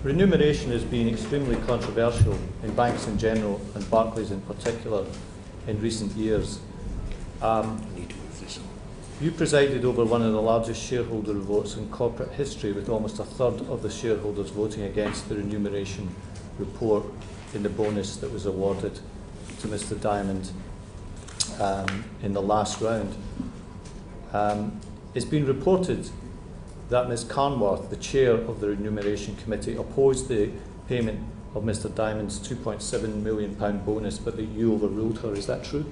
Remuneration has been extremely controversial in banks in general and Barclays in particular in recent years. You presided over one of the largest shareholder votes in corporate history, with almost a third of the shareholders voting against the remuneration report in the bonus that was awarded to Mr. Diamond in the last round. It's been reported that Ms. Carnworth, the chair of the Remuneration Committee, opposed the payment of Mr. Diamond's £2.7 million bonus, but that you overruled her. Is that true?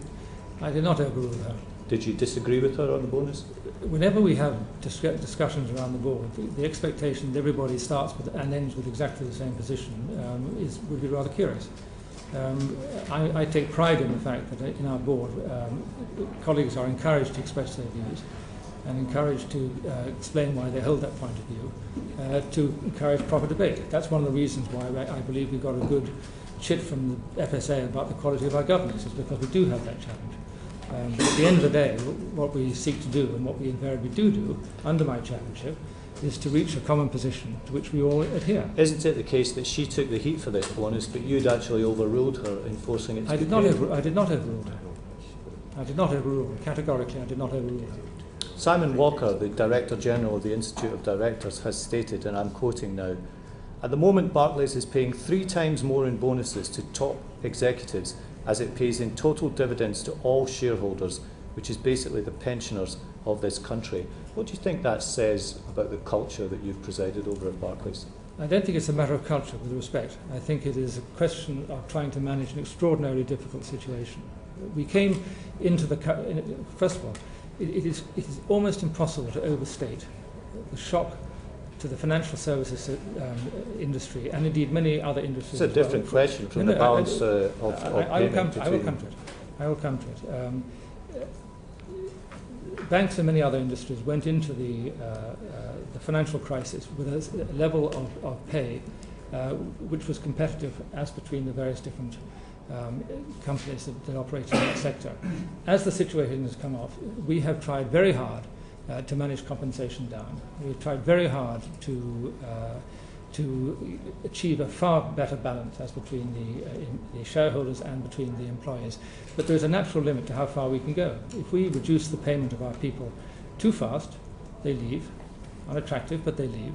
I did not overrule her. Did you disagree with her on the bonus? Whenever we have discussions around the board, the expectation that everybody starts with and ends with exactly the same position would be rather curious. I take pride in the fact that in our board, colleagues are encouraged to express their views and encouraged to explain why they hold that point of view, to encourage proper debate. That's one of the reasons why I believe we got a good chit from the FSA about the quality of our governance, is because we do have that challenge. But at the end of the day, what we seek to do, and what we invariably do under my chairmanship, is to reach a common position to which we all adhere. Isn't it the case that she took the heat for this bonus, but you'd actually overruled her in forcing it to I be did not paid? overrule her. I did not overrule her. Categorically, I did not overrule her. Simon Walker, the Director General of the Institute of Directors, has stated, and I'm quoting now, "At the moment, Barclays is paying 3 times more in bonuses to top executives as it pays in total dividends to all shareholders, which is basically the pensioners of this country." What do you think that says about the culture that you've presided over at Barclays? I don't think it's a matter of culture, with respect. I think it is a question of trying to manage an extraordinarily difficult situation. We came into first of all, it is almost impossible to overstate the shock to the financial services industry, and indeed many other industries. It's a different question from the balance of payment. I will come to it. Banks and many other industries went into the financial crisis with a level of pay which was competitive as between the various different companies that operate in that sector. As the situation has come off, we have tried very hard to manage compensation down. We've tried very hard to achieve a far better balance as between the shareholders and between the employees. But there's a natural limit to how far we can go. If we reduce the payment of our people too fast, they leave. Unattractive, but they leave.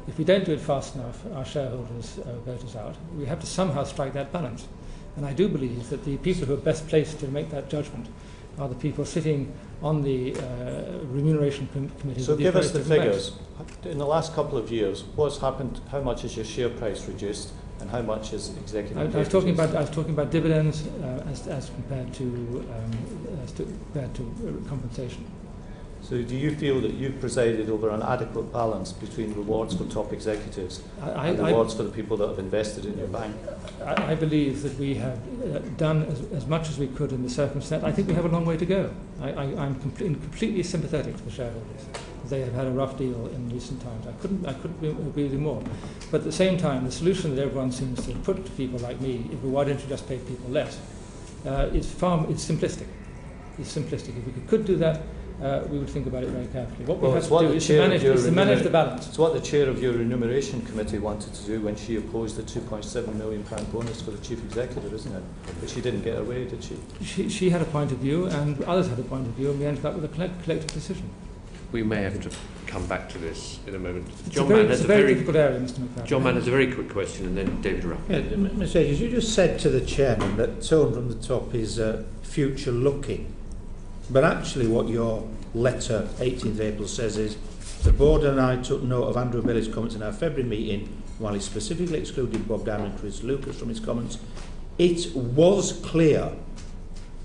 If we don't do it fast enough, our shareholders vote us out. We have to somehow strike that balance. And I do believe that the people who are best placed to make that judgment are the people sitting on the remuneration committee. So give us the figures. In the last couple of years, what's happened? How much has your share price reduced, and how much is executive pay I was talking about dividends as compared to compensation. So do you feel that you've presided over an adequate balance between rewards for top executives and rewards for the people that have invested in your bank? I believe that we have done as much as we could in the circumstance. I think we have a long way to go. I'm completely sympathetic to the shareholders. They have had a rough deal in recent times. I couldn't agree with you more. But at the same time, the solution that everyone seems to put to people like me, why don't you just pay people less, it's simplistic. It's simplistic. If we could do that, we would think about it very carefully. What we have to do is to manage the balance. It's what the chair of your remuneration committee wanted to do when she opposed the £2.7 million bonus for the chief executive, isn't it? But she didn't get her way, did she? She had a point of view, and others had a point of view, and we ended up with a collective decision. We may have to come back to this in a moment. It's a very difficult area, Mr. McFadden. John Mann has a very quick question, and then David Ruff. Yeah, Mr. Agius, you just said to the chairman that tone from the top is future-looking. But actually what your letter, 18th April, says is, the board and I took note of Andrew Bailey's comments in our February meeting. While he specifically excluded Bob Diamond and Chris Lucas from his comments, it was clear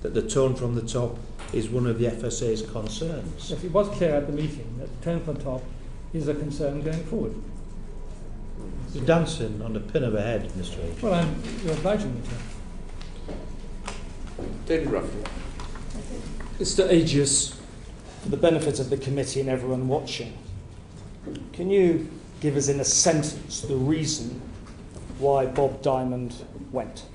that the tone from the top is one of the FSA's concerns. Yes, it was clear at the meeting that the tone from the top is a concern going forward. You're dancing on the pin of a head, Mr. Agius. Well, you're obliging me to. David Ruff. Mr. Agius, for the benefit of the committee and everyone watching, can you give us in a sentence the reason why Bob Diamond went?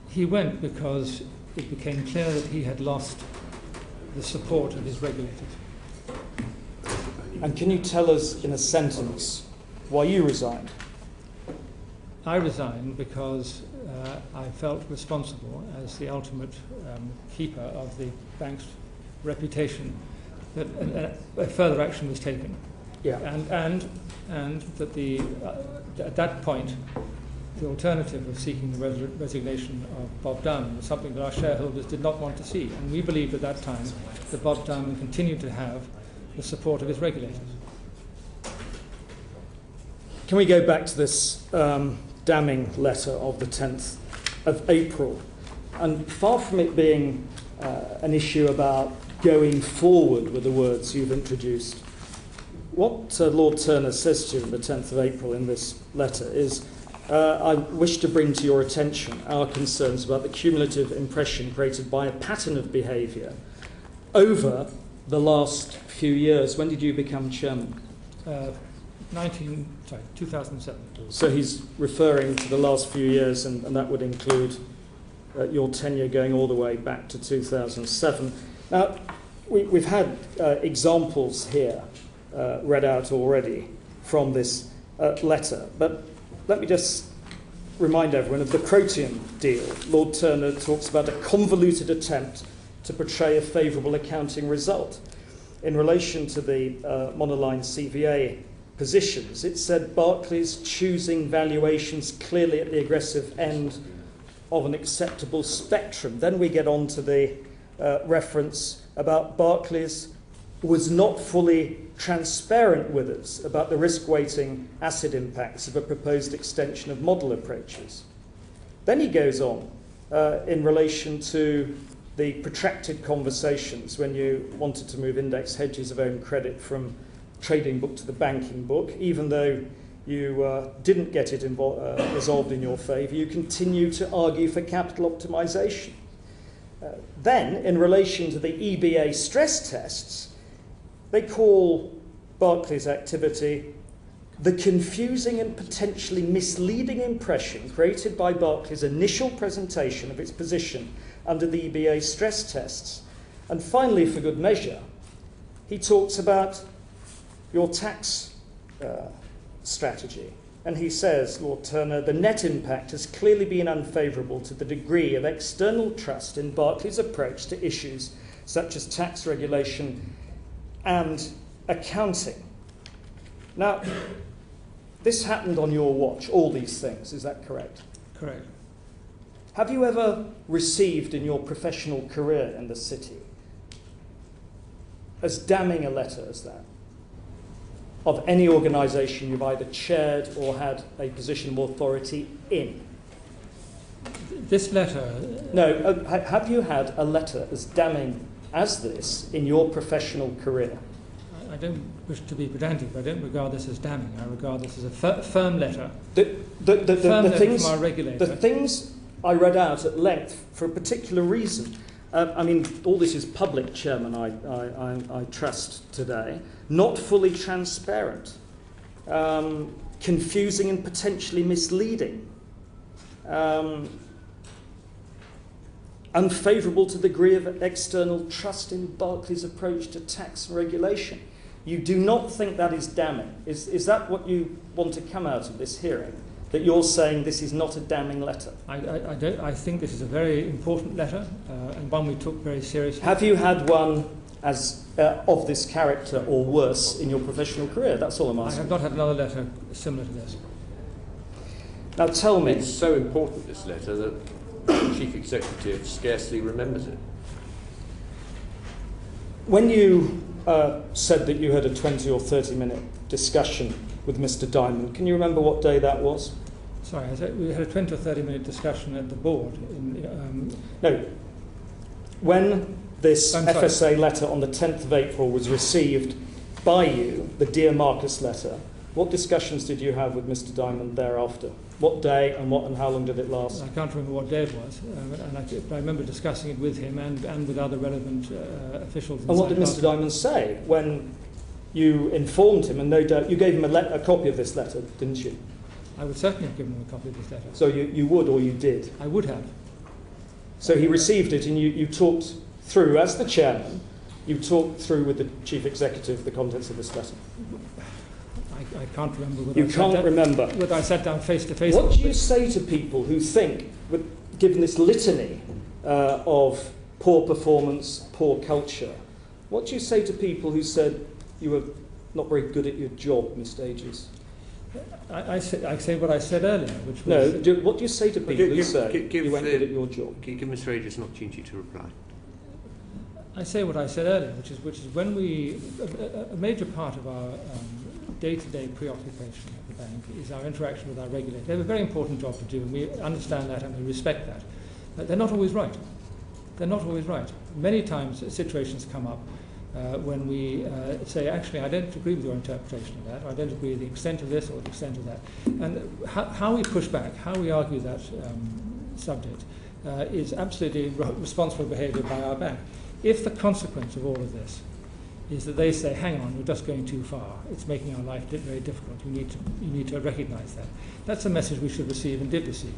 He went because it became clear that he had lost the support of his regulators. And can you tell us in a sentence why you resigned? I resigned because I felt responsible as the ultimate keeper of the bank's reputation that a further action was taken. Yeah. And that at that point, the alternative of seeking the resignation of Bob Diamond was something that our shareholders did not want to see. And we believed at that time that Bob Diamond continued to have the support of his regulators. Can we go back to this damning letter of the 10th of April? And far from it being an issue about going forward with the words you've introduced, what Lord Turner says to you on the 10th of April in this letter is, I wish to bring to your attention our concerns about the cumulative impression created by a pattern of behaviour over the last few years. When did you become chairman? 2007. So he's referring to the last few years, and that would include your tenure going all the way back to 2007. Now, we've had examples here read out already from this letter, but let me just remind everyone of the Crotian deal. Lord Turner talks about a convoluted attempt to portray a favourable accounting result. In relation to the monoline CVA positions, it said Barclays choosing valuations clearly at the aggressive end of an acceptable spectrum. Then we get on to the reference about Barclays was not fully transparent with us about the risk-weighting asset impacts of a proposed extension of model approaches. Then he goes on in relation to the protracted conversations when you wanted to move index hedges of own credit from trading book to the banking book. Even though you didn't get it resolved in your favour, you continue to argue for capital optimisation. Then, in relation to the EBA stress tests, they call Barclays' activity the confusing and potentially misleading impression created by Barclays' initial presentation of its position under the EBA stress tests. And finally, for good measure, he talks about your tax strategy. And he says, Lord Turner, the net impact has clearly been unfavourable to the degree of external trust in Barclays' approach to issues such as tax regulation and accounting. Now, this happened on your watch, all these things, is that correct? Correct. Have you ever received in your professional career in the city as damning a letter as that of any organisation you've either chaired or had a position of authority in? This letter... No, have you had a letter as damning as this in your professional career? I don't wish to be pedantic, but I don't regard this as damning. I regard this as a firm letter. The things, from our regulator. the things I read out at length for a particular reason. I mean, all this is public, Chairman, I trust today. Not fully transparent. Confusing and potentially misleading. Unfavourable to the degree of external trust in Barclays' approach to tax and regulation. You do not think that is damning. Is that what you want to come out of this hearing? That you're saying this is not a damning letter? I think this is a very important letter and one we took very seriously. Have you had one as of this character or worse in your professional career? That's all I'm I asking. have not had another letter similar to this. Now tell me. It's so important, this letter, that the Chief Executive scarcely remembers it. When you said that you had a 20 or 30 minute discussion with Mr. Diamond, can you remember what day that was? Sorry, I said we had a 20 or 30 minute discussion at the board. No. When this I'm sorry. FSA letter on the 10th of April was received by you, the Dear Marcus letter, what discussions did you have with Mr. Diamond thereafter? What day and how long did it last? I can't remember what day it was, but I remember discussing it with him and with other relevant officials. And what did Mr. Diamond say when you informed him, and no doubt you gave him a copy of this letter, didn't you? I would certainly have given him a copy of this letter. So you would, or you did? I would have. So he received it, and you talked through, as the chairman, you talked through with the chief executive the contents of this letter. I can't remember whether You can't remember. whether I sat down face to face. What do you say to people who think, given this litany of poor performance, poor culture, what do you say to people who said you were not very good at your job, Mr. Agius? I say what I said earlier, which was... No, what do you say to people who say you weren't good at your job? Give Mr. Agius an opportunity to reply. I say what I said earlier, which is when we... A major part of our day-to-day preoccupation at the bank is our interaction with our regulator. They have a very important job to do, and we understand that and we respect that. But they're not always right. They're not always right. Many times situations come up when we say, actually, I don't agree with your interpretation of that, or I don't agree with the extent of this or the extent of that. And how we push back, how we argue that subject is absolutely responsible behaviour by our bank. If the consequence of all of this is that they say, hang on, you're just going too far, it's making our life very difficult, you need to recognise that. That's a message we should receive and did receive.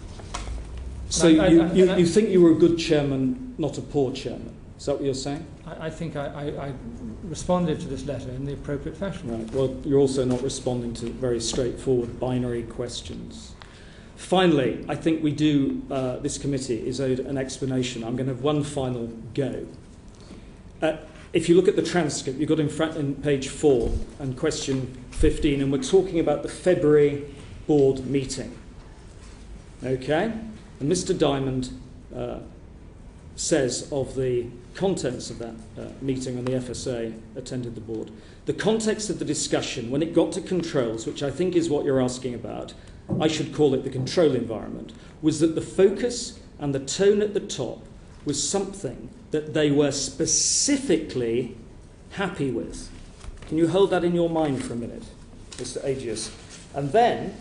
So you think you were a good chairman, not a poor chairman? Is that what you're saying? I think I responded to this letter in the appropriate fashion. Right. Well, you're also not responding to very straightforward binary questions. Finally, I think we do, this committee is owed an explanation. I'm going to have one final go. If you look at the transcript, you've got in front in page 4 and question 15, and we're talking about the February board meeting. Okay? And Mr. Diamond says of the contents of that meeting when the FSA attended the board, the context of the discussion, when it got to controls, which I think is what you're asking about, I should call it the control environment, was that the focus and the tone at the top was something that they were specifically happy with. Can you hold that in your mind for a minute, Mr. Agius? And then,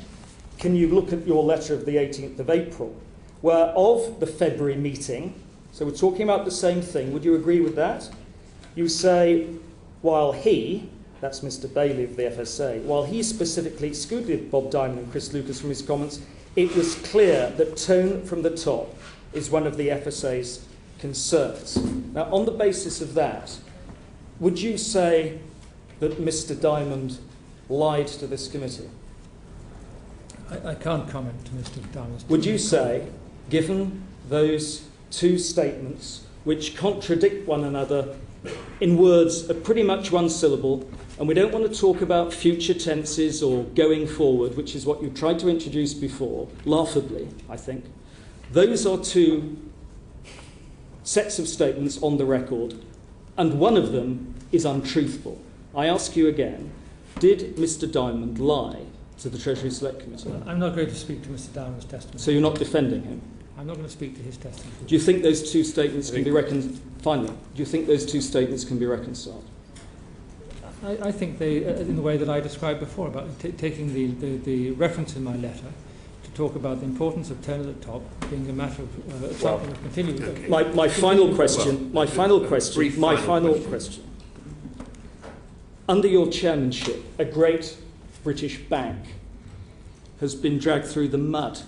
can you look at your letter of the 18th of April, where of the February meeting, so we're talking about the same thing, would you agree with that? You say, while he, that's Mr. Bailey of the FSA, while he specifically excluded Bob Diamond and Chris Lucas from his comments, it was clear that tone from the top is one of the FSA's concerns. Now, on the basis of that, would you say that Mr. Diamond lied to this committee? I can't comment to Mr. Diamond's... Would you say, given those two statements, which contradict one another in words of pretty much one syllable, and we don't want to talk about future tenses or going forward, which is what you tried to introduce before, laughably, I think, those are two sets of statements on the record, and one of them is untruthful. I ask you again, did Mr. Diamond lie to the Treasury Select Committee? I'm not going to speak to Mr. Diamond's testimony. So you're not defending him? I'm not going to speak to his testimony. Do you think those two statements can be finally, do you think those two statements can be reconciled? I think they, in the way that I described before, about taking the reference in my letter to talk about the importance of tone at the top being a matter of something of continuing. Okay. My final question. Under your chairmanship, a great British bank has been dragged through the mud.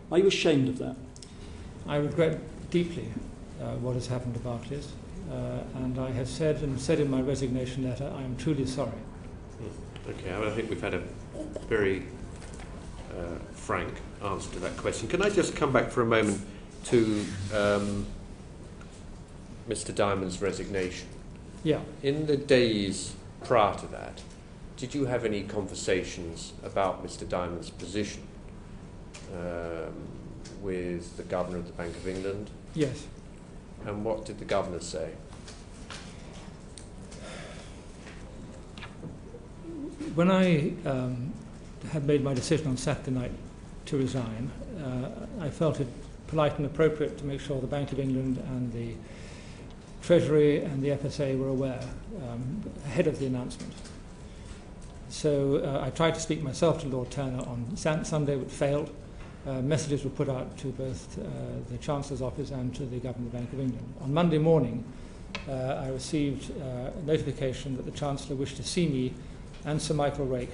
Are you ashamed of that? I regret deeply what has happened to Barclays, and I have said in my resignation letter, I am truly sorry. Okay, I think we've had a very frank answer to that question. Can I just come back for a moment to Mr. Diamond's resignation? Yeah. In the days prior to that, did you have any conversations about Mr. Diamond's position with the Governor of the Bank of England? Yes. And what did the Governor say? When I had made my decision on Saturday night to resign, I felt it polite and appropriate to make sure the Bank of England and the Treasury and the FSA were aware ahead of the announcement. So I tried to speak myself to Lord Turner on Sunday, but failed. Messages were put out to both the Chancellor's office and to the Governor of the Bank of England. On Monday morning, I received a notification that the Chancellor wished to see me and Sir Michael Rake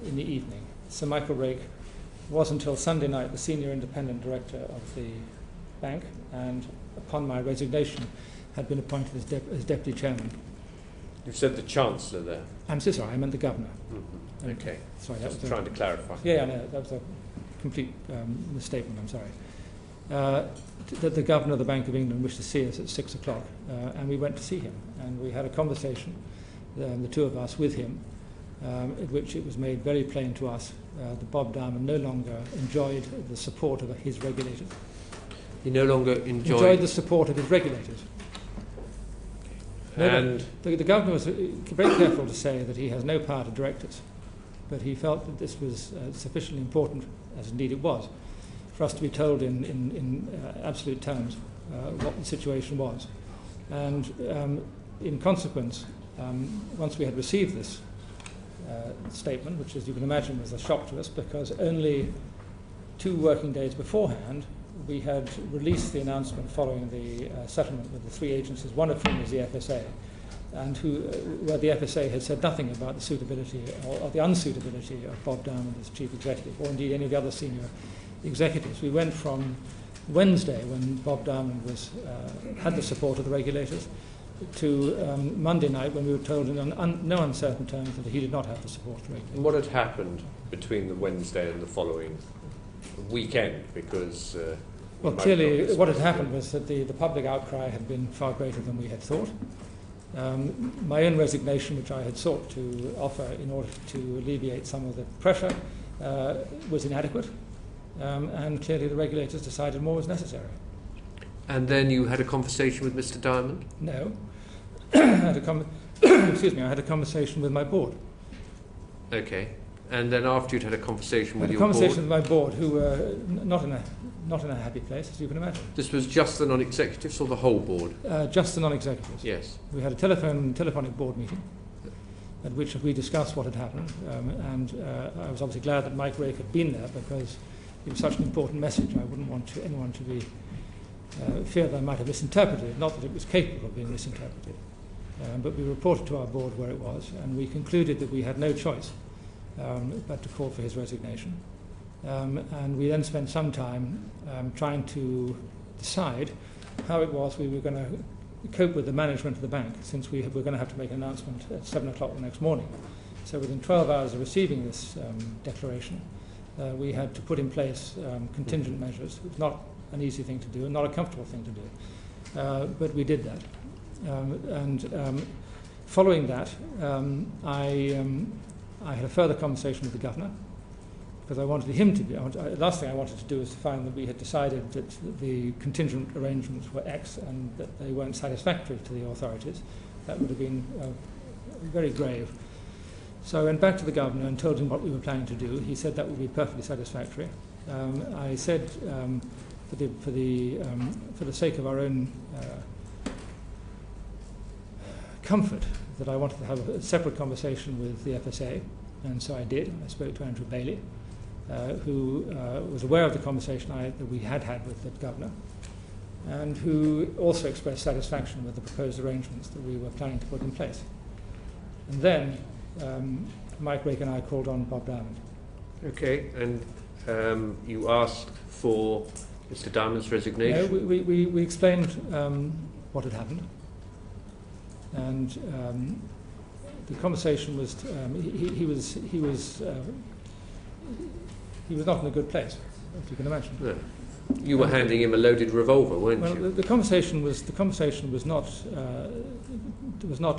in the evening. Sir Michael Rake was until Sunday night the Senior Independent Director of the bank, and upon my resignation had been appointed as Deputy Chairman. You said the Chancellor there. I'm so sorry, I meant the Governor. Mm-hmm. Okay. Sorry, that Just was trying to clarify. Yeah, no, that was a complete misstatement, I'm sorry. That the Governor of the Bank of England wished to see us at 6 o'clock, and we went to see him, and we had a conversation, the two of us, with him, in which it was made very plain to us that Bob Diamond no longer enjoyed the support of his regulators. He no longer enjoyed the support of his regulators. And the Governor was very careful to say that he has no power to direct us, but he felt that this was sufficiently important, as indeed it was, for us to be told in absolute terms what the situation was. And in consequence, once we had received this statement, which, as you can imagine, was a shock to us, because only 2 working days beforehand we had released the announcement following the settlement with the 3 agencies, one of whom was the FSA, and where the FSA had said nothing about the suitability or the unsuitability of Bob Diamond as Chief Executive, or indeed any of the other senior executives. We went from Wednesday, when Bob Diamond had the support of the regulators, to Monday night, when we were told in no uncertain terms that he did not have the support of the regulators. what had happened between the Wednesday and the following weekend? Because well, clearly what had happened was that the public outcry had been far greater than we had thought. My own resignation, which I had sought to offer in order to alleviate some of the pressure, was inadequate, and clearly the regulators decided more was necessary. And then you had a conversation with Mr. Diamond? No. I had a conversation with my board. Okay. And then after you'd had a conversation with your conversation board? with my board, who were not in a happy place, as you can imagine. This was just the non-executives or the whole board? Just the non-executives. Yes. We had a telephonic board meeting at which we discussed what had happened, and I was obviously glad that Mike Rake had been there, because it was such an important message. I wouldn't want anyone to be feared that I might have misinterpreted it, not that it was capable of being misinterpreted. But we reported to our board where it was, and we concluded that we had no choice but to call for his resignation. And we then spent some time trying to decide how it was we were going to cope with the management of the bank, since we were going to have to make an announcement at 7 o'clock the next morning. So within 12 hours of receiving this declaration, we had to put in place contingent measures. It was not an easy thing to do and not a comfortable thing to do, but we did that. Following that, I had a further conversation with the Governor, because I wanted him to be. Last thing I wanted to do was to find that we had decided that the contingent arrangements were X and that they weren't satisfactory to the authorities. That would have been very grave. So I went back to the Governor and told him what we were planning to do. He said that would be perfectly satisfactory. I said, for the sake of our own comfort, that I wanted to have a separate conversation with the FSA, and so I did. I spoke to Andrew Bailey, who was aware of the conversation that we had with the Governor, and who also expressed satisfaction with the proposed arrangements that we were planning to put in place. And then Mike Rake and I called on Bob Diamond. Okay, and you asked for Mr. Diamond's resignation? No, we explained what had happened, and the conversation was he was not in a good place, if you can imagine. No. You were handing him a loaded revolver, weren't you? Well, the conversation was not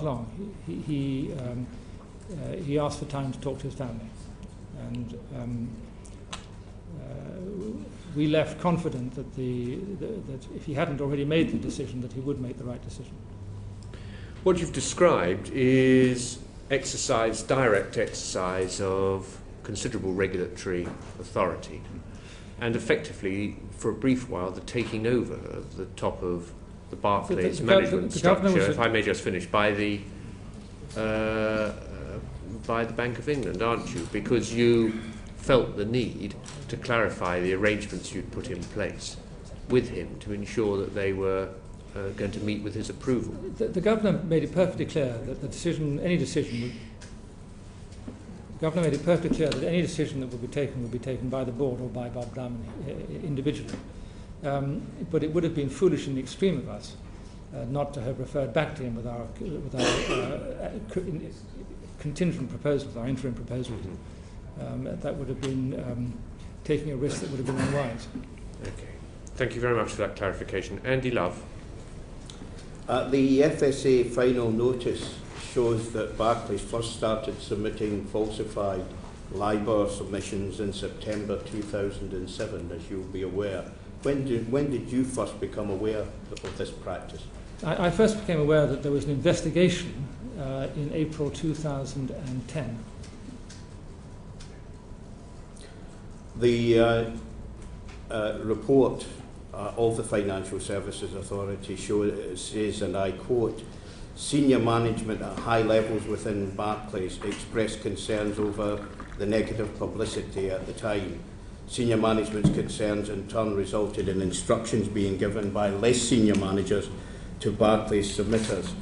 long. He asked for time to talk to his family, and we left confident that that if he hadn't already made the decision, that he would make the right decision. What you've described is direct exercise of considerable regulatory authority, and effectively, for a brief while, the taking over of the top of the Barclays management structure, if I may just finish, by the Bank of England, aren't you? Because you felt the need to clarify the arrangements you'd put in place with him to ensure that they were going to meet with his approval. The Governor made it perfectly clear that any decision that would be taken by the board or by Bob Diamond individually. But it would have been foolish in the extreme of us not to have referred back to him with our contingent proposals, our interim proposals. That would have been taking a risk that would have been unwise. Okay. Thank you very much for that clarification. Andy Love. The FSA final notice shows that Barclays first started submitting falsified LIBOR submissions in September 2007, as you'll be aware. When did you first become aware of this practice? I first became aware that there was an investigation in April 2010. The report of the Financial Services Authority says, and I quote, "Senior management at high levels within Barclays expressed concerns over the negative publicity at the time. Senior management's concerns in turn resulted in instructions being given by less senior managers to Barclays submitters."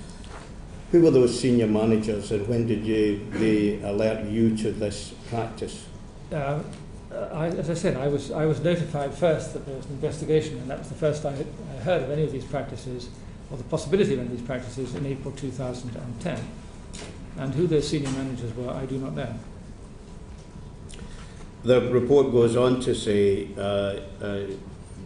Who were those senior managers, and when did they alert you to this practice? As I said, I was notified first that there was an investigation, and that was the first I heard of any of these practices, or the possibility of any of these practices, in April 2010. And who those senior managers were, I do not know. The report goes on to say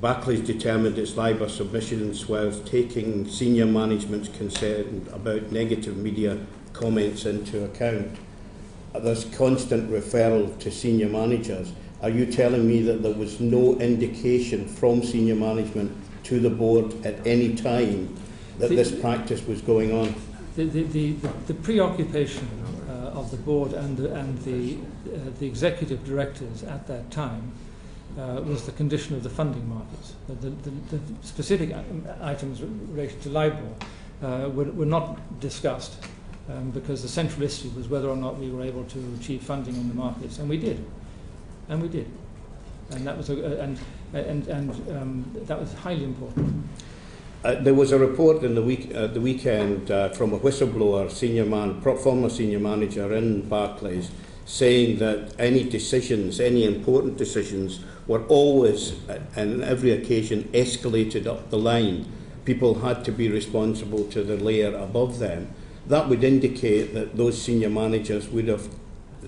Barclays determined its LIBOR submissions whilst taking senior management's concern about negative media comments into account. There's constant referral to senior managers. Are you telling me that there was no indication from senior management to the board at any time that this practice was going on? The preoccupation of the board and the executive directors at that time was the condition of the funding markets. The specific items related to LIBOR were not discussed because the central issue was whether or not we were able to achieve funding in the markets, and we did. And that was that was highly important. There was a report in the weekend from a whistleblower, former senior manager in Barclays, saying that any important decisions, were always, on every occasion, escalated up the line. People had to be responsible to the layer above them. That would indicate that those senior managers would have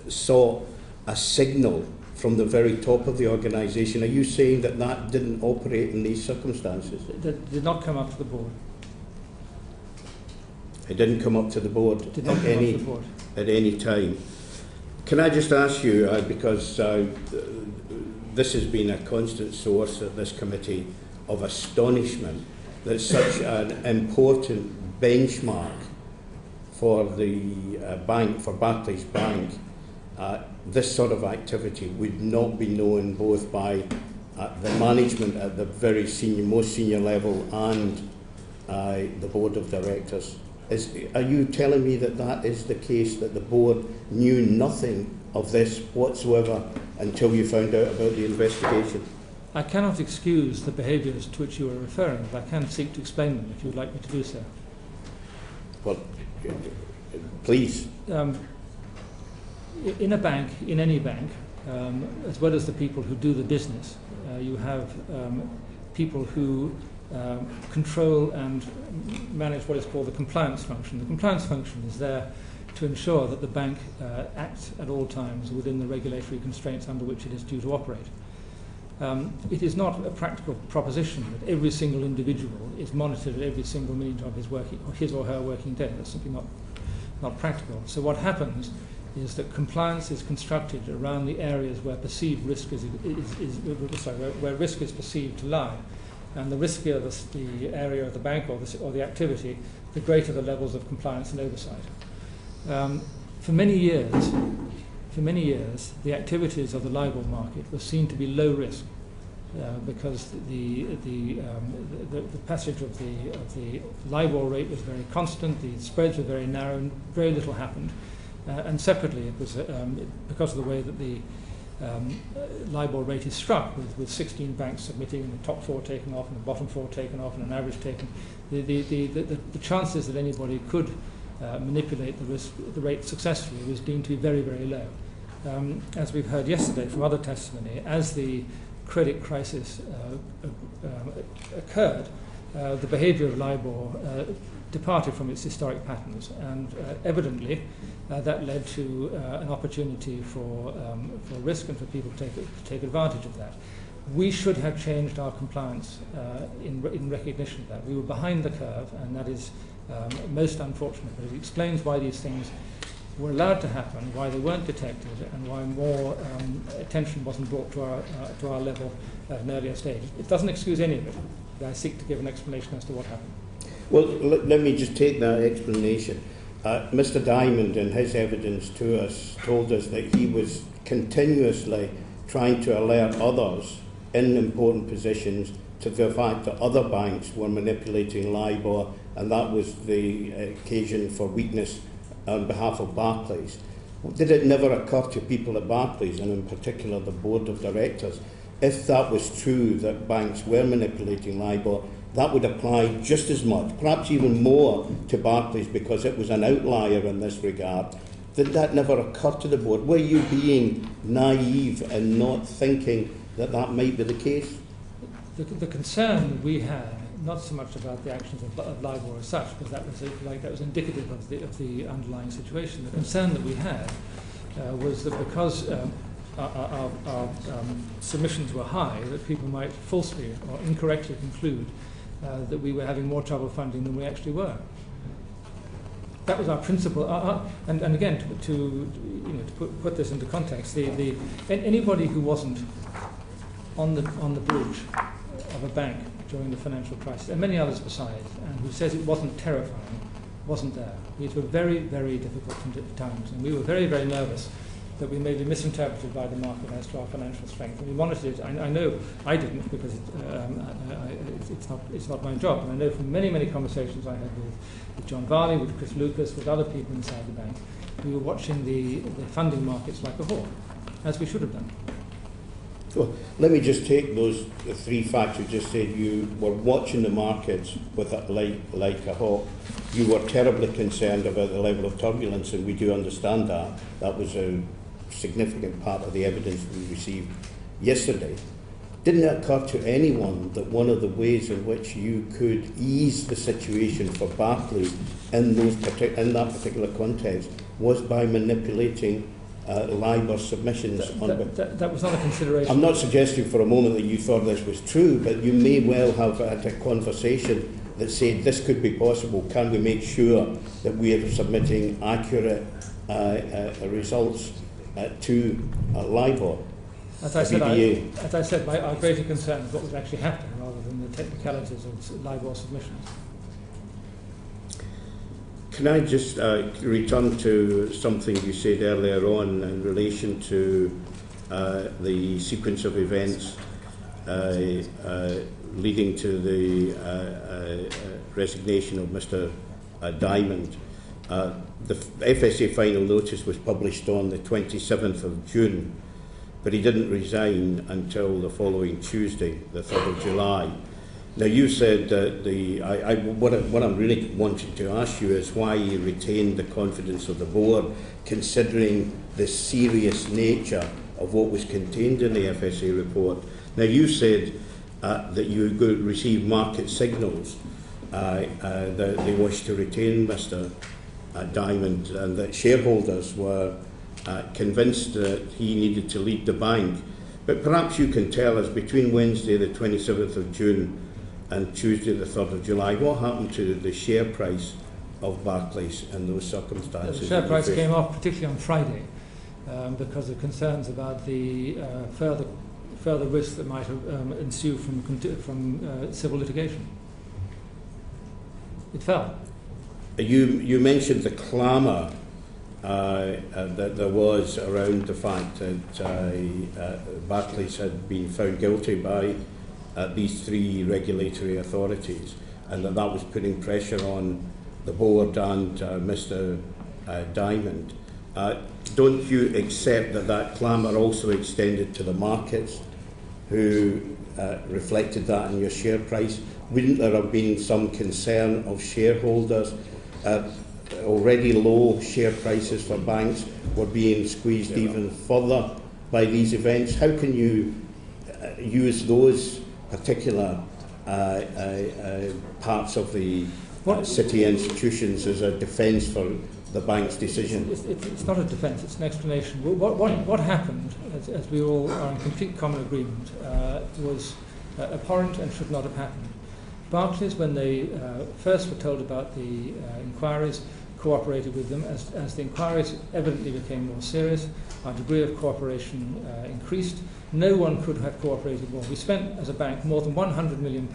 sought a signal from the very top of the organisation. Are you saying that that didn't operate in these circumstances? That did not come up to the board. It didn't come up to the board at any time. Can I just ask you, because this has been a constant source at this committee of astonishment, that such an important benchmark for the bank, for Barclays Bank, this sort of activity would not be known both by at the management at the very most senior level and the board of directors. Are you telling me that that is the case, that the board knew nothing of this whatsoever until you found out about the investigation? I cannot excuse the behaviours to which you are referring, but I can seek to explain them if you would like me to do so. Well, please. In a bank, in any bank, as well as the people who do the business, you have people who control and manage what is called the compliance function. The compliance function is there to ensure that the bank acts at all times within the regulatory constraints under which it is due to operate. It is not a practical proposition that every single individual is monitored at every single minute of his or her working day. That's simply not practical. So what happens is that compliance is constructed around the areas where perceived risk where risk is perceived to lie. And the riskier the area of the bank or the activity, the greater the levels of compliance and oversight. For many years, the activities of the LIBOR market were seen to be low risk because the passage of the LIBOR rate was very constant, the spreads were very narrow, and very little happened. And separately, it was because of the way that the LIBOR rate is struck, with 16 banks submitting, and the top 4 taken off, and the bottom 4 taken off, and an average taken. The chances that anybody could manipulate the rate successfully was deemed to be very, very low. As we've heard yesterday from other testimony, as the credit crisis occurred, the behaviour of LIBOR departed from its historic patterns, and evidently that led to an opportunity for risk and for people to take advantage of that. We should have changed our compliance in recognition of that. We were behind the curve, and that is most unfortunate, but it explains why these things were allowed to happen, why they weren't detected, and why more attention wasn't brought to our level at an earlier stage. It doesn't excuse any of it, but I seek to give an explanation as to what happened. Well, let me just take that explanation. Mr. Diamond, in his evidence to us, told us that he was continuously trying to alert others in important positions to the fact that other banks were manipulating LIBOR, and that was the occasion for weakness on behalf of Barclays. Did it never occur to people at Barclays, and in particular the board of directors, if that was true, that banks were manipulating LIBOR, that would apply just as much, perhaps even more, to Barclays because it was an outlier in this regard? Did that never occur to the board? Were you being naive and not thinking that that might be the case? The concern we had, not so much about the actions of LIBOR as such, because that was indicative of the underlying situation. The concern that we had was that because our submissions were high, that people might falsely or incorrectly conclude that we were having more trouble funding than we actually were. That was our principle. And again, to put this into context, anybody who wasn't on the bridge of a bank during the financial crisis, and many others besides, and who says it wasn't terrifying, wasn't there. These were very, very difficult times, and we were very, very nervous that we may be misinterpreted by the market as to our financial strength. And we monitored it. I know I didn't, because it's not my job. And I know from many, many conversations I had with John Varley, with Chris Lucas, with other people inside the bank, we were watching the funding markets like a hawk, as we should have done. Well, let me just take those three facts you just said. You were watching the markets with like a hawk. You were terribly concerned about the level of turbulence, and we do understand that. That was a significant part of the evidence we received yesterday. Didn't it occur to anyone that one of the ways in which you could ease the situation for Barclays in that particular context was by manipulating LIBOR submissions? That was not a consideration. I'm not suggesting for a moment that you thought this was true, but you may well have had a conversation that said this could be possible. Can we make sure that we are submitting accurate results to LIBOR? As I said, our greater concern is what was actually happening rather than the technicalities of LIBOR submissions. Can I just return to something you said earlier on in relation to the sequence of events? leading to the resignation of Mr. Diamond. The FSA final notice was published on the 27th of June, but he didn't resign until the following Tuesday, the 3rd of July. Now, you said that what I'm really wanting to ask you is why you retained the confidence of the board, considering the serious nature of what was contained in the FSA report. Now, you said that you received market signals that they wished to retain Mr. Diamond, and that shareholders were convinced that he needed to lead the bank. But perhaps you can tell us, between Wednesday the 27th of June and Tuesday the 3rd of July, what happened to the share price of Barclays in those circumstances? The share price came off, particularly on Friday, because of concerns about the further risks that might ensue from civil litigation. It fell. You mentioned the clamour that there was around the fact that Barclays had been found guilty by these three regulatory authorities, and that was putting pressure on the board and Mr. Diamond. Don't you accept that clamour also extended to the markets, who reflected that in your share price? Wouldn't there have been some concern of shareholders? Already low share prices for banks were being squeezed even further by these events. How can you use those particular parts of the city institutions as a defence for the bank's decision? It's not a defence, it's an explanation. What happened, as we all are in complete common agreement, was abhorrent and should not have happened. Barclays, when they first were told about the inquiries, cooperated with them. As the inquiries evidently became more serious, our degree of cooperation increased. No one could have cooperated more. We spent, as a bank, more than £100 million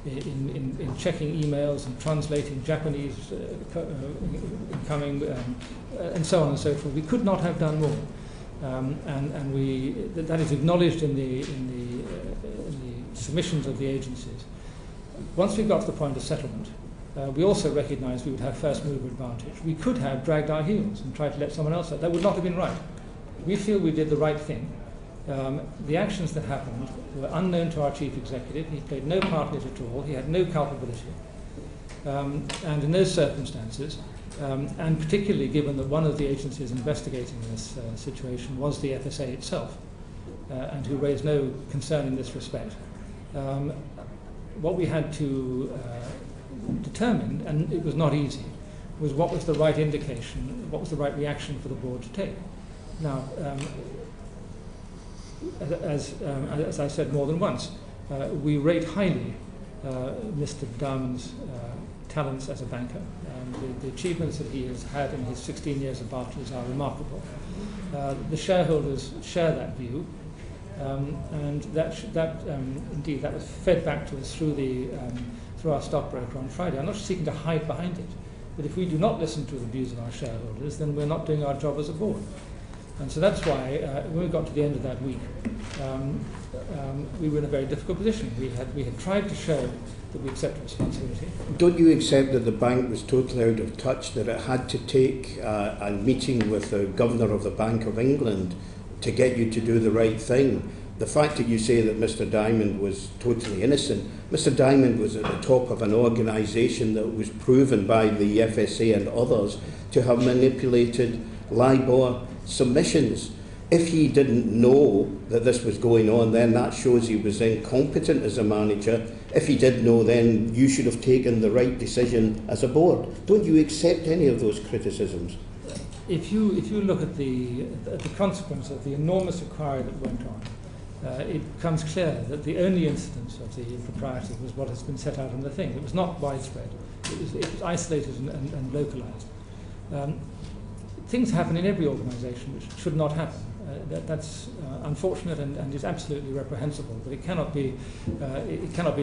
in checking emails and translating Japanese incoming and so on and so forth. We could not have done more, and that is acknowledged in the submissions of the agencies. Once we got to the point of settlement, we also recognised we would have first mover advantage. We could have dragged our heels and tried to let someone else out. That would not have been right. We feel we did the right thing. The actions that happened were unknown to our chief executive. He played no part in it at all. He had no culpability. And in those circumstances, and particularly given that one of the agencies investigating this situation was the FSA itself, and who raised no concern in this respect, what we had to determine, and it was not easy, was what was the right indication, what was the right reaction for the board to take. Now, as I said more than once, we rate highly Mr. Diamond's talents as a banker. The achievements that he has had in his 16 years of Barclays are remarkable. The shareholders share that view, and indeed that was fed back to us through our stockbroker on Friday. I'm not seeking to hide behind it, but if we do not listen to the views of our shareholders, then we're not doing our job as a board. And so that's why, when we got to the end of that week, we were in a very difficult position. We had tried to show that we accept responsibility. Don't you accept that the bank was totally out of touch, that it had to take a meeting with the Governor of the Bank of England to get you to do the right thing? The fact that you say that Mr. Diamond was totally innocent, Mr. Diamond was at the top of an organisation that was proven by the FSA and others to have manipulated LIBOR submissions. If he didn't know that this was going on, then that shows he was incompetent as a manager. If he did know, then you should have taken the right decision as a board. Don't you accept any of those criticisms? If you look at the consequence of the enormous inquiry that went on, it becomes clear that the only incidence of the impropriety was what has been set out in the thing. It was not widespread. It was isolated and localised. things happen in every organisation which should not happen. That's unfortunate and is absolutely reprehensible, but it cannot be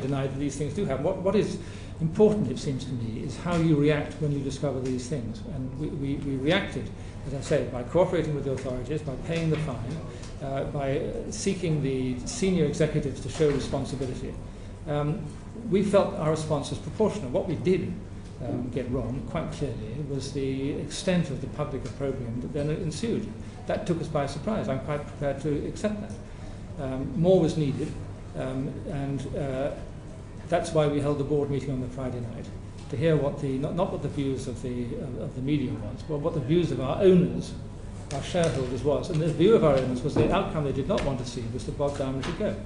denied that these things do happen. What is important, it seems to me, is how you react when you discover these things. And we reacted, as I say, by cooperating with the authorities, by paying the fine, by seeking the senior executives to show responsibility. We felt our response was proportionate. What we did get wrong, quite clearly, was the extent of the public opprobrium that then ensued. That took us by surprise. I'm quite prepared to accept that. More was needed, and that's why we held the board meeting on the Friday night, to hear what the not what the views of the media was, but what the views of our owners, our shareholders was. And the view of our owners was the outcome they did not want to see was that Bob Diamond should go.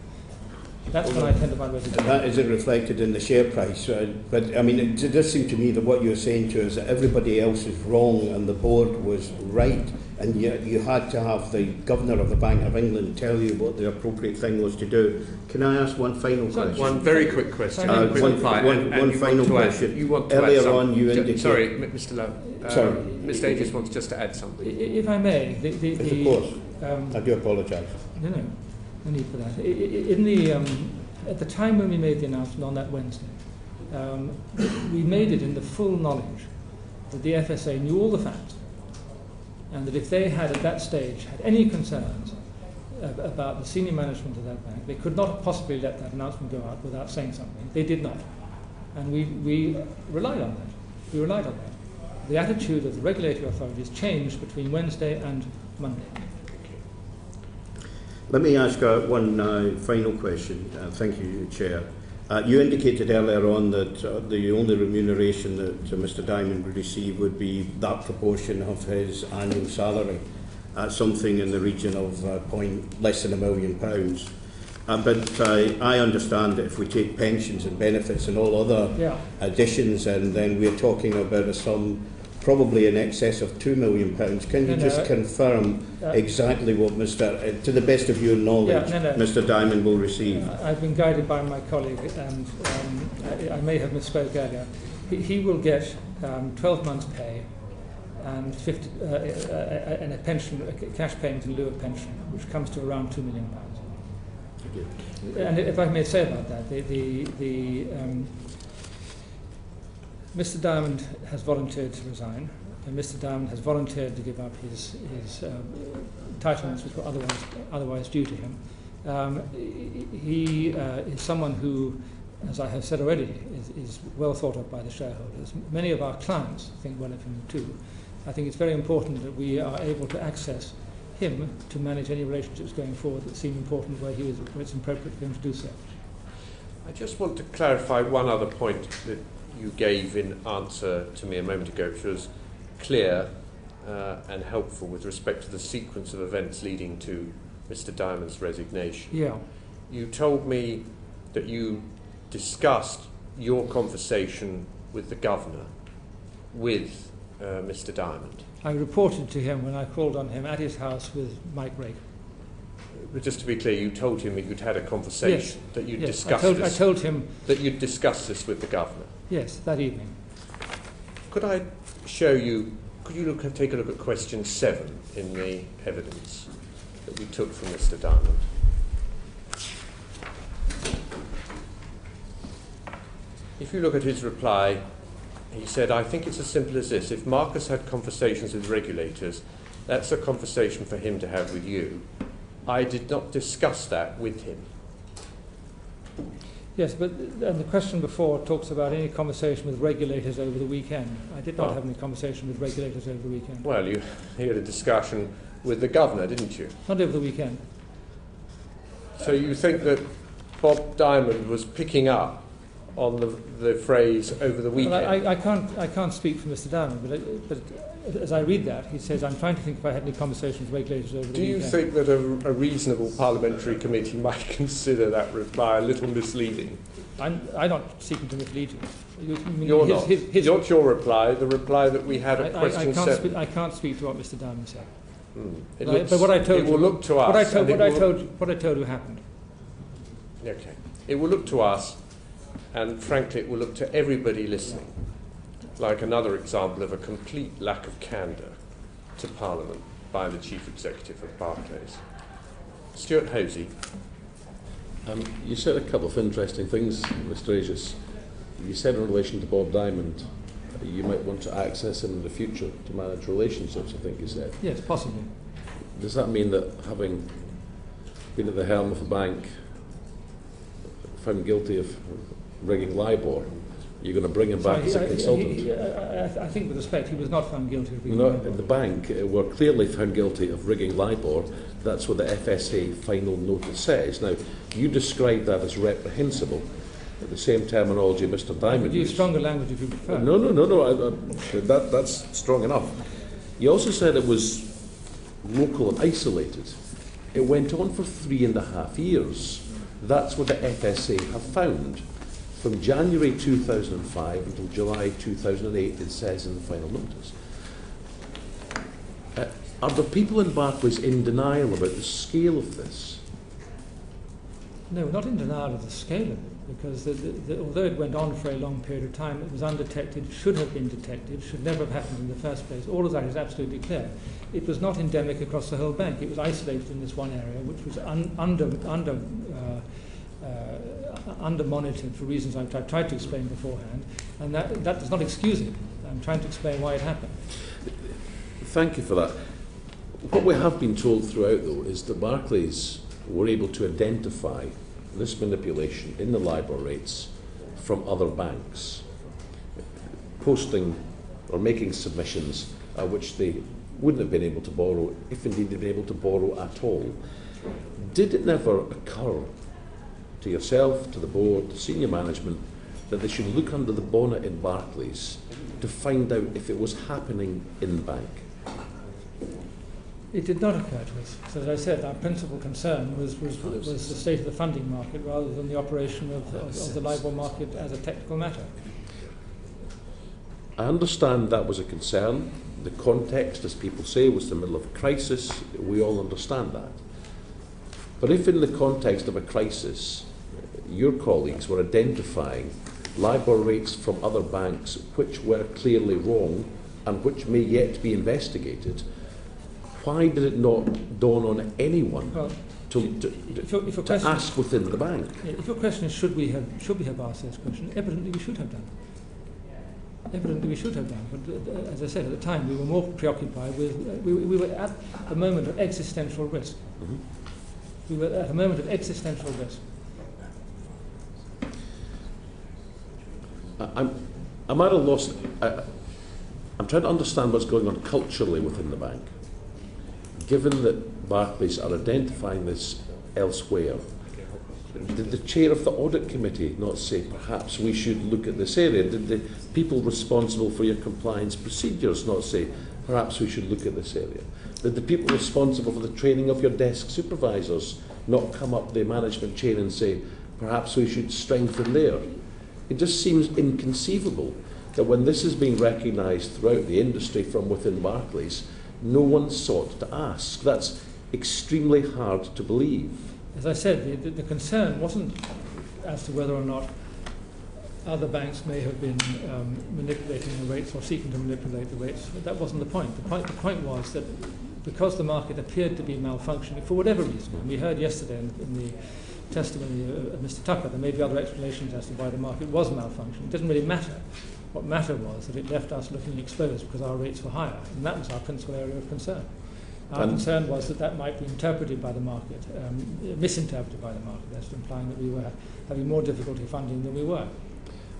That's when I tender my resignation. That isn't reflected in the share price. But I mean, it does seem to me that what you're saying to us is that everybody else is wrong and the board was right, and yet you had to have the Governor of the Bank of England tell you what the appropriate thing was to do. Can I ask one final question? One very quick question. One final question. You want to Earlier add something. on, you indicated. Sorry, Mr. Love. Sorry. Mr. Agius wants just to add something. If I may, Yes, of course. I do apologise. No need for that. At the time when we made the announcement on that Wednesday, we made it in the full knowledge that the FSA knew all the facts, and that if they had at that stage had any concerns about the senior management of that bank, they could not have possibly let that announcement go out without saying something. They did not, and we relied on that. We relied on that. The attitude of the regulatory authorities changed between Wednesday and Monday. Let me ask one final question. Thank you, Chair. You indicated earlier on that the only remuneration that Mr. Diamond would receive would be that proportion of his annual salary, something in the region of less than £1 million. But I understand that if we take pensions and benefits and all other additions, and then we're talking about a sum probably in excess of £2 million. Can you just confirm exactly what to the best of your knowledge, Mr. Diamond will receive? I've been guided by my colleague, and I may have misspoke earlier. He will get 12 months' pay and a pension, a cash payment in lieu of pension, which comes to around £2 million. And if I may say about that, Mr. Diamond has volunteered to resign, and Mr. Diamond has volunteered to give up his entitlements which were otherwise due to him. He is someone who, as I have said already, is well thought of by the shareholders. Many of our clients think well of him too. I think it's very important that we are able to access him to manage any relationships going forward that seem important where it's appropriate for him to do so. I just want to clarify one other point that you gave in answer to me a moment ago, which was clear and helpful with respect to the sequence of events leading to Mr. Diamond's resignation. Yeah. You told me that you discussed your conversation with the Governor with Mr. Diamond. I reported to him when I called on him at his house with Mike Rake. But just to be clear, you told him that you'd had a conversation, that you'd discussed I this. told him that you'd discussed this with the Governor. Yes, that evening. Could I show you? Could you take a look at question 7 in the evidence that we took from Mr. Diamond? If you look at his reply, he said, "I think it's as simple as this. If Marcus had conversations with regulators, that's a conversation for him to have with you. I did not discuss that with him." Yes, but and the question before talks about any conversation with regulators over the weekend. I did not have any conversation with regulators over the weekend. Well, you had a discussion with the Governor, didn't you? Not over the weekend. So you think that Bob Diamond was picking up on the phrase over the weekend? Well, I can't speak for Mr. Diamond, but as I read that, he says, "I'm trying to think if I had any conversations with regulators over the weekend." Do you think that a reasonable parliamentary committee might consider that reply a little misleading? I'm not seeking to mislead you. You're not. Not your reply, the reply that we had at question 7. I can't speak to what Mr. Diamond said. But what I told you, it will look to us. What I told you happened. Okay. It will look to us, and frankly, it will look to everybody listening like another example of a complete lack of candour to Parliament by the Chief Executive of Barclays. Stuart Hosey. You said a couple of interesting things, Mr. Agius. You said in relation to Bob Diamond, you might want to access him in the future to manage relationships, I think you said. Yes, possibly. Does that mean that, having been at the helm of a bank found guilty of rigging LIBOR, you're going to bring him back as a consultant? I think, with respect, he was not found guilty of rigging No, LIBOR. the bank were clearly found guilty of rigging LIBOR. That's what the FSA final notice says. Now, you describe that as reprehensible. The same terminology Mr. Diamond Would use used. stronger language if you prefer. No. That's strong enough. You also said it was local and isolated. It went on for 3.5 years. That's what the FSA have found. From January 2005 until July 2008, it says in the final notice. Are the people in Barclays in denial about the scale of this? No, we're not in denial of the scale of it, because although it went on for a long period of time, it was undetected, should have been detected, should never have happened in the first place. All of that is absolutely clear. It was not endemic across the whole bank. It was isolated in this one area, which was under monitored for reasons I've tried to explain beforehand, and that does not excuse it. I'm trying to explain why it happened. Thank you for that. What we have been told throughout, though, is that Barclays were able to identify this manipulation in the LIBOR rates from other banks, posting or making submissions which they wouldn't have been able to borrow, if indeed they'd been able to borrow at all. Did it never occur to yourself, to the board, to senior management, that they should look under the bonnet in Barclays to find out if it was happening in the bank? It did not occur to us. So, as I said, our principal concern was the state of the funding market rather than the operation of the LIBOR market as a technical matter. I understand that was a concern. The context, as people say, was the middle of a crisis. We all understand that. But if in the context of a crisis, your colleagues were identifying LIBOR rates from other banks which were clearly wrong and which may yet be investigated, why did it not dawn on anyone to ask within the bank? If your question is should we have asked this question, evidently we should have done. Evidently we should have done. But as I said, at the time we were more preoccupied with we were at a moment of existential risk. Mm-hmm. We were at a moment of existential risk. I'm at a loss. I'm trying to understand what's going on culturally within the bank. Given that Barclays are identifying this elsewhere, did the chair of the audit committee not say perhaps we should look at this area? Did the people responsible for your compliance procedures not say perhaps we should look at this area? Did the people responsible for the training of your desk supervisors not come up the management chain and say perhaps we should strengthen there? It just seems inconceivable that when this is being recognised throughout the industry from within Barclays, no one sought to ask. That's extremely hard to believe. As I said, the concern wasn't as to whether or not other banks may have been manipulating the rates or seeking to manipulate the rates. That wasn't the point. The point was that because the market appeared to be malfunctioning for whatever reason, and we heard yesterday in the testimony of Mr. Tucker, there may be other explanations as to why the market was malfunctioning. It doesn't really matter. What mattered was that it left us looking exposed because our rates were higher, and that was our principal area of concern. Our concern was that might be interpreted by the market, misinterpreted by the market, as implying that we were having more difficulty funding than we were.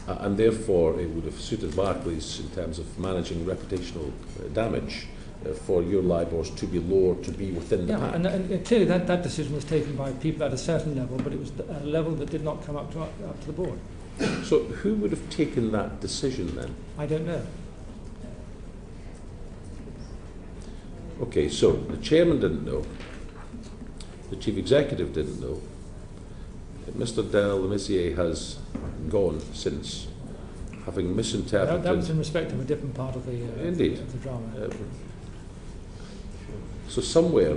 And therefore, it would have suited Barclays in terms of managing reputational damage for your LIBORs to be lower, to be within the pack. And clearly that decision was taken by people at a certain level, but it was a level that did not come up to the board. So who would have taken that decision then? I don't know. Okay, so the chairman didn't know, the chief executive didn't know, Mr. Del Maizière has gone since, having misinterpreted. That was in respect of a different part of the Indeed. Of the drama. So somewhere,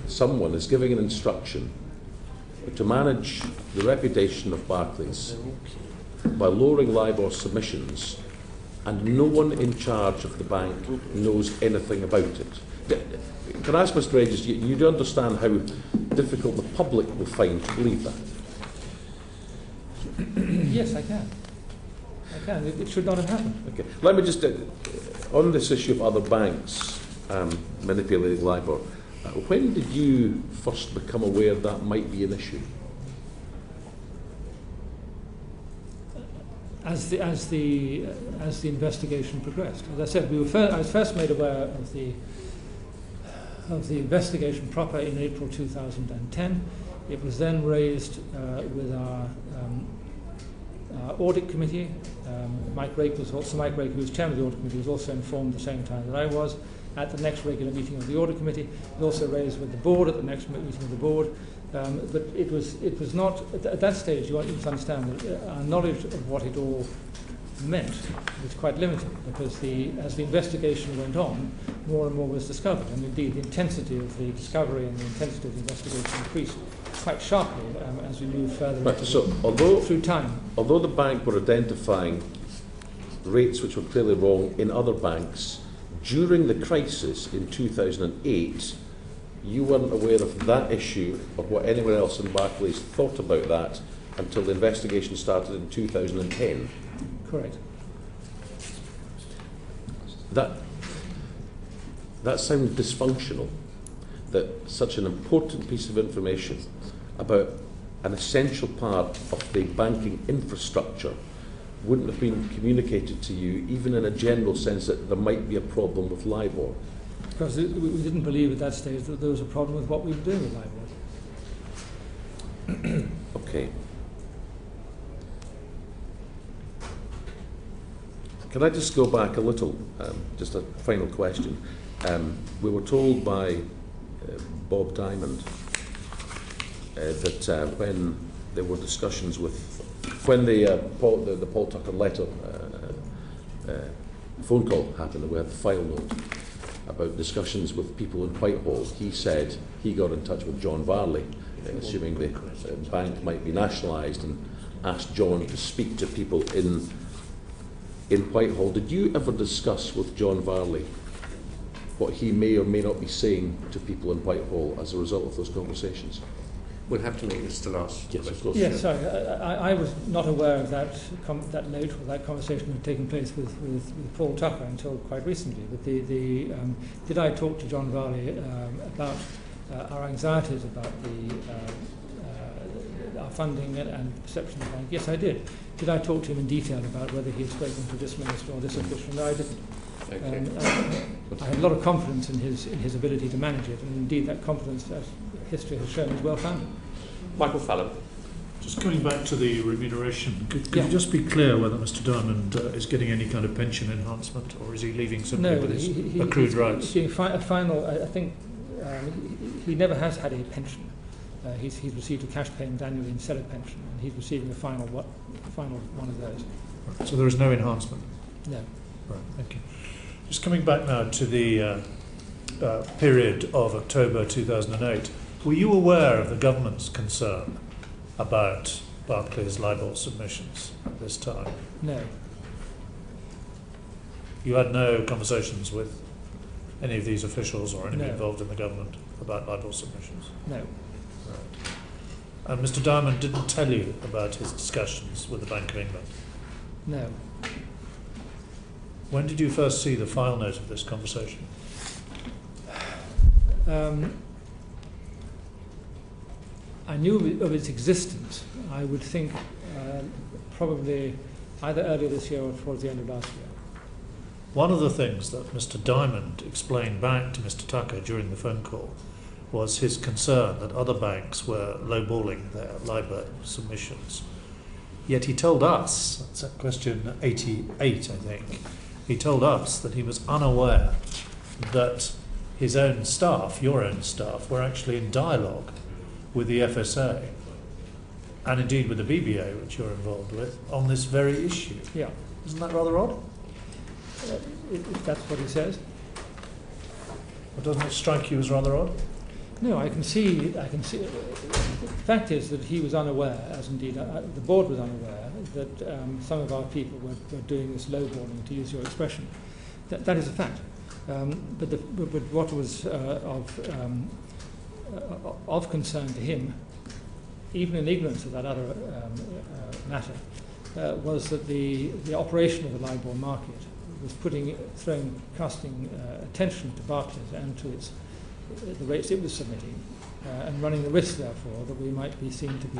someone is giving an instruction to manage the reputation of Barclays by lowering LIBOR submissions and no one in charge of the bank knows anything about it. Can I ask Mr. Agius, you do understand how difficult the public will find to believe that? Yes, I can. I can. It should not have happened. Okay. Let me just, on this issue of other banks manipulating LIBOR, when did you first become aware that might be an issue? As the investigation progressed. As I said, I was first made aware of the investigation proper in April 2010. It was then raised with our audit committee. Mike Rake, who was chairman of the audit committee, was also informed at the same time that I was. At the next regular meeting of the audit committee, it was also raised with the board at the next meeting of the board. But it was not at that stage. You need to understand that our knowledge of what it all meant was quite limited, because as the investigation went on, more and more was discovered, and indeed the intensity of the discovery and the intensity of the investigation increased quite sharply as we moved further through time. Although the bank were identifying rates which were clearly wrong in other banks, during the crisis in 2008, you weren't aware of that issue or what anyone else in Barclays thought about that until the investigation started in 2010. Correct. That sounds dysfunctional, that such an important piece of information about an essential part of the banking infrastructure wouldn't have been communicated to you, even in a general sense that there might be a problem with LIBOR. Because we didn't believe at that stage that there was a problem with what we were doing with LIBOR. Okay. Can I just go back a little, just a final question. We were told by Bob Diamond that when there were discussions when the Paul Tucker letter phone call happened, and we had the file note about discussions with people in Whitehall, he said he got in touch with John Varley, assuming the bank might be nationalised, and asked John to speak to people in Whitehall. Did you ever discuss with John Varley what he may or may not be saying to people in Whitehall as a result of those conversations? We'll have to make this the last. Yes, of course. Yes, sorry. I was not aware of that note or that conversation had taken place with Paul Tucker until quite recently. But did I talk to John Varley about our anxieties about our funding and perception of the bank? Yes, I did. Did I talk to him in detail about whether he had spoken to this minister or this official? No, I didn't. Okay. I had a lot of confidence in his ability to manage it, and indeed that confidence, as history has shown, is well founded. Michael Fallon. Just coming back to the remuneration, could you just be clear whether Mr. Diamond is getting any kind of pension enhancement, or is he leaving simply with his accrued rights? He's a final. I think he never has had a pension. He's received a cash payment annually instead of pension, and he's receiving the final one of those. Right, so there is no enhancement? No. Right, thank you. Just coming back now to the period of October 2008, were you aware of the government's concern about Barclays LIBOR submissions at this time? No. You had no conversations with any of these officials or anybody No. involved in the government about LIBOR submissions? No. Right. And Mr. Diamond didn't tell you about his discussions with the Bank of England? No. When did you first see the file note of this conversation? I knew of its existence. I would think probably either earlier this year or towards the end of last year. One of the things that Mr. Diamond explained back to Mr. Tucker during the phone call was his concern that other banks were lowballing their LIBOR submissions. Yet he told us, that's at question 88 I think, he told us that he was unaware that his own staff, your own staff, were actually in dialogue with the FSA and indeed with the BBA, which you're involved with, on this very issue. Yeah. Isn't that rather odd? If that's what he says. Or doesn't it strike you as rather odd? No, I can see. The fact is that he was unaware, as indeed the board was unaware, that some of our people were doing this lowballing, to use your expression. That is a fact. But what was of concern to him, even in ignorance of that other matter, was that the operation of the LIBOR market was casting attention to Barclays and to the rates it was submitting, and running the risk, therefore, that we might be seen to be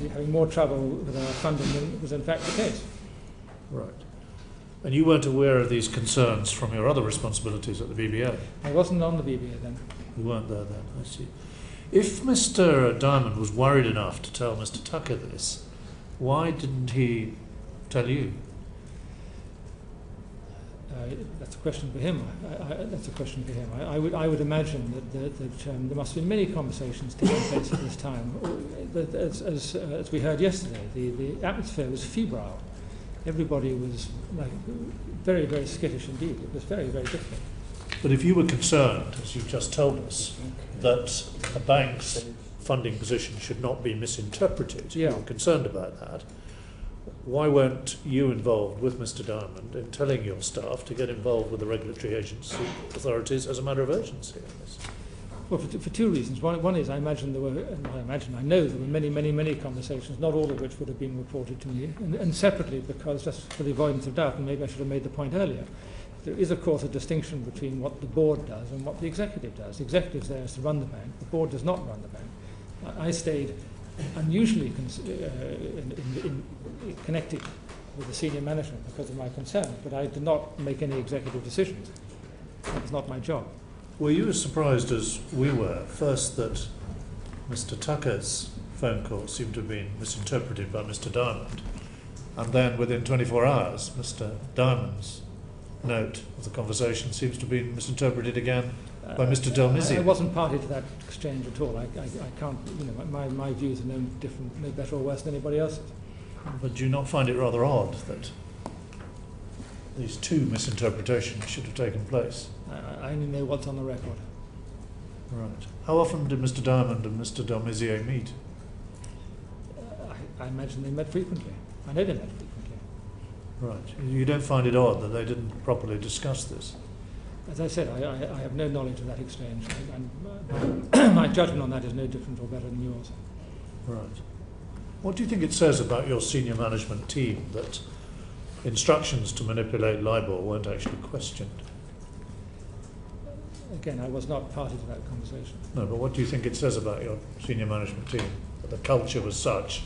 having more trouble with our funding than was in fact the case. Right. And you weren't aware of these concerns from your other responsibilities at the BBA? I wasn't on the BBA then. You weren't there then, I see. If Mr. Diamond was worried enough to tell Mr. Tucker this, why didn't he tell you? That's a question for him. That's a question for him. I would imagine that there must have been many conversations taking place at this time. But as we heard yesterday, the atmosphere was febrile. Everybody was very, very skittish indeed. It was very, very difficult. But if you were concerned, as you just told us, that a bank's funding position should not be misinterpreted, you were concerned about that, why weren't you involved with Mr. Diamond in telling your staff to get involved with the regulatory agency authorities as a matter of urgency in this? Well, for two reasons. One is I know there were many conversations, not all of which would have been reported to me, and separately, because just for the avoidance of doubt, and maybe I should have made the point earlier, there is, of course, a distinction between what the board does and what the executive does. The executive's there is to run the bank. The board does not run the bank. I stayed unusually connected with the senior management because of my concern, but I did not make any executive decisions. That was not my job. Were you as surprised as we were, first that Mr. Tucker's phone call seemed to have been misinterpreted by Mr. Diamond, and then within 24 hours, Mr. Diamond's note of the conversation seems to have been misinterpreted again by Mr. Delmizzi? I wasn't party to that exchange at all. I can't, my views are no different, no better or worse than anybody else's. But do you not find it rather odd that these two misinterpretations should have taken place? I only know what's on the record. Right. How often did Mr. Diamond and Mr. Delmizzi meet? I imagine they met frequently. I know they met frequently. Right. You don't find it odd that they didn't properly discuss this? As I said, I have no knowledge of that exchange, and my judgment on that is no different or better than yours. Right. What do you think it says about your senior management team that instructions to manipulate LIBOR weren't actually questioned? Again, I was not party to that conversation. No, but what do you think it says about your senior management team? That the culture was such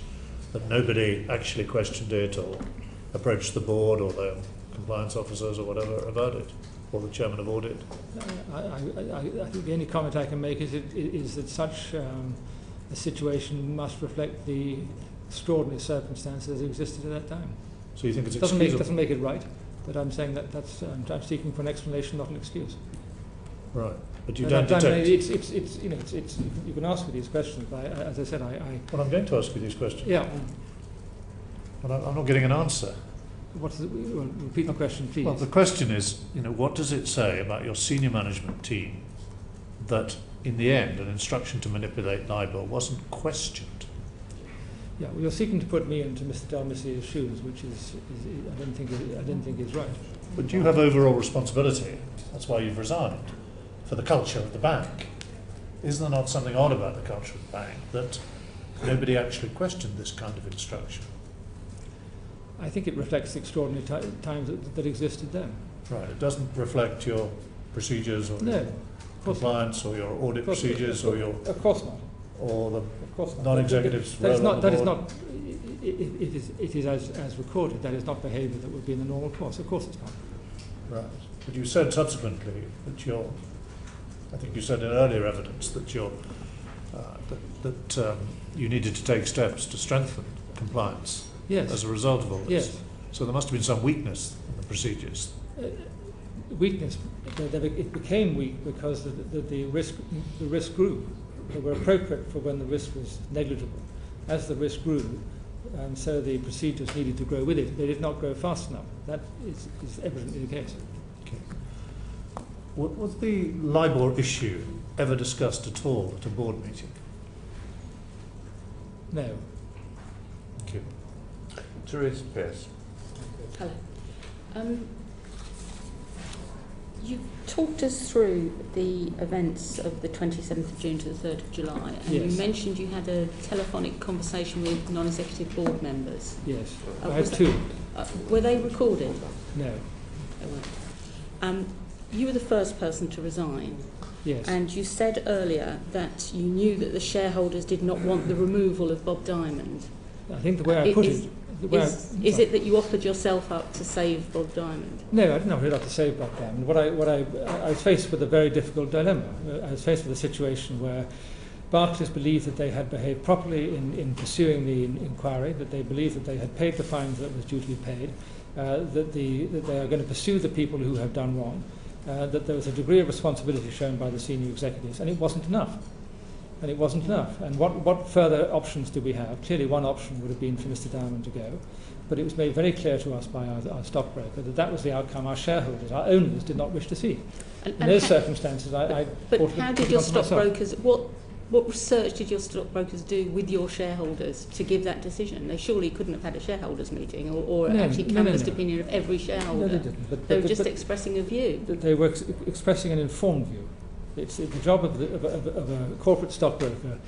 that nobody actually questioned it or approached the board or the compliance officers or whatever about it, or the chairman of audit? I think the only comment I can make is that such a situation must reflect the extraordinary circumstances that existed at that time. So you think it's excusable? Doesn't make it right, but I'm saying that's I'm seeking for an explanation, not an excuse. Right, but you don't detect. You can ask me these questions, but as I said, Well, I'm going to ask you these questions. Yeah. But I'm not getting an answer. Repeat the question, please. Well, the question is, what does it say about your senior management team that, in the end, an instruction to manipulate LIBOR wasn't questioned? Yeah, well, you're seeking to put me into Mr. Delmissi's shoes, which is I don't think is right. But you have overall responsibility. That's why you've resigned, for the culture of the bank. Isn't there not something odd about the culture of the bank that nobody actually questioned this kind of instruction? I think it reflects the extraordinary times that existed then. Right. It doesn't reflect your procedures or your compliance or your audit procedures or your... Of course not. Or the of course not. non-executives... That is not... It is as recorded. That is not behaviour that would be in the normal course. Of course it's not. Right. But you said subsequently that I think you said in earlier evidence that you needed to take steps to strengthen compliance. Yes. As a result of all this. Yes. So there must have been some weakness in the procedures. Weakness. It became weak because the risk grew. They were appropriate for when the risk was negligible. As the risk grew, so the procedures needed to grow with it. They did not grow fast enough. That is evidently the case. Okay. Was the LIBOR issue ever discussed at all at a board meeting? No. Thank you. Theresa Pearce. Hello. You talked us through the events of the 27th of June to the 3rd of July, and Yes. you mentioned you had a telephonic conversation with non-executive board members. Yes. I Was had two. Were they recorded? No. They weren't. You were the first person to resign, Yes. and you said earlier that you knew that the shareholders did not want the removal of Bob Diamond. I think the way I put Is- it... the way Is it that you offered yourself up to save Bob Diamond? No, I didn't offer it up to save Bob Diamond. I was faced with a very difficult dilemma. I was faced with a situation where Barclays believed that they had behaved properly in pursuing the inquiry, that they believed that they had paid the fines that was due to be paid, that they are going to pursue the people who have done wrong, that there was a degree of responsibility shown by the senior executives, and it wasn't enough. And what further options do we have? Clearly one option would have been for Mr. Diamond to go, but it was made very clear to us by our stockbroker that that was the outcome our shareholders, our owners, did not wish to see. In those circumstances, I But bought how it did your onto myself. stockbrokers, what research did your stockbrokers do with your shareholders to give that decision? They surely couldn't have had a shareholders meeting or actually canvassed opinion of every shareholder. No, they didn't. They were just expressing a view. They were expressing an informed view. It's the job of a corporate stockbroker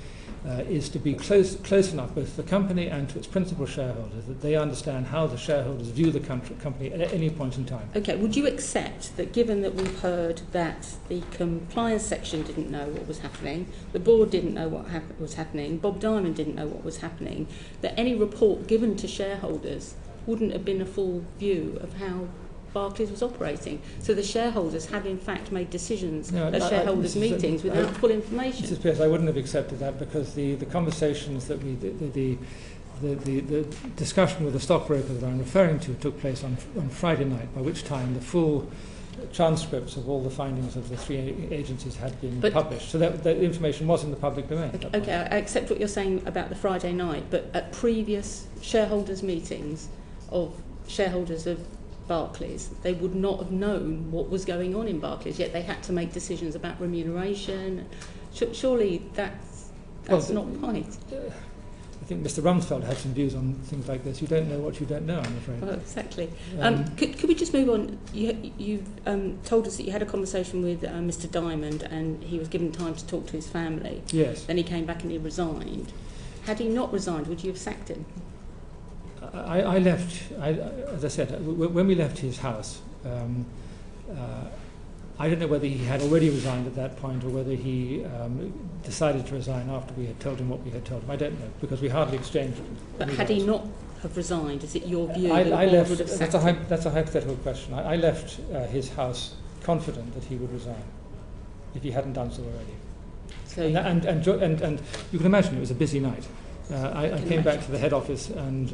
is to be close enough both to the company and to its principal shareholders that they understand how the shareholders view the company at any point in time. Okay, would you accept that given that we've heard that the compliance section didn't know what was happening, the board didn't know what was happening, Bob Diamond didn't know what was happening, that any report given to shareholders wouldn't have been a full view of how Barclays was operating? So the shareholders have in fact made decisions at shareholders' meetings without full information. Mrs. Pearce, I wouldn't have accepted that because the conversations that the discussion with the stockbroker that I'm referring to took place on Friday night, by which time the full transcripts of all the findings of the three agencies had been published. So that information was in the public domain. Okay, I accept what you're saying about the Friday night, but at previous shareholders' meetings of shareholders of Barclays, they would not have known what was going on in Barclays, yet they had to make decisions about remuneration. Surely that's not right. I think Mr. Rumsfeld had some views on things like this. You don't know what you don't know, I'm afraid. Well, exactly. Could we just move on? You told us that you had a conversation with Mr. Diamond and he was given time to talk to his family. Yes. Then he came back and he resigned. Had he not resigned, would you have sacked him? I left, as I said, when we left his house, I don't know whether he had already resigned at that point or whether he decided to resign after we had told him what we had told him. I don't know, because we hardly exchanged. But had he not have resigned, is it your view that the I board left, would have sacked him? that's a hypothetical question. I left his house confident that he would resign if he hadn't done so already. So And you can imagine it was a busy night. I came back to the head office and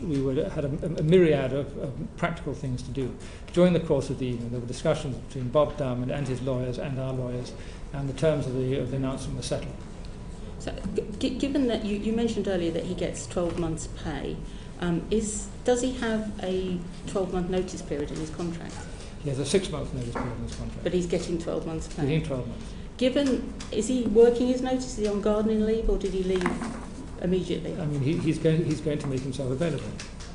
we had a myriad of practical things to do. During the course of the evening, there were discussions between Bob Diamond and his lawyers and our lawyers, and the terms of the announcement were settled. So, given that you mentioned earlier that he gets 12 months' pay, does he have a 12-month notice period in his contract? He has a 6-month notice period in his contract. But he's getting 12 months' pay. Within 12 months. Is he working his notice? Is he on gardening leave, or did he leave immediately? I mean, he's going to make himself available.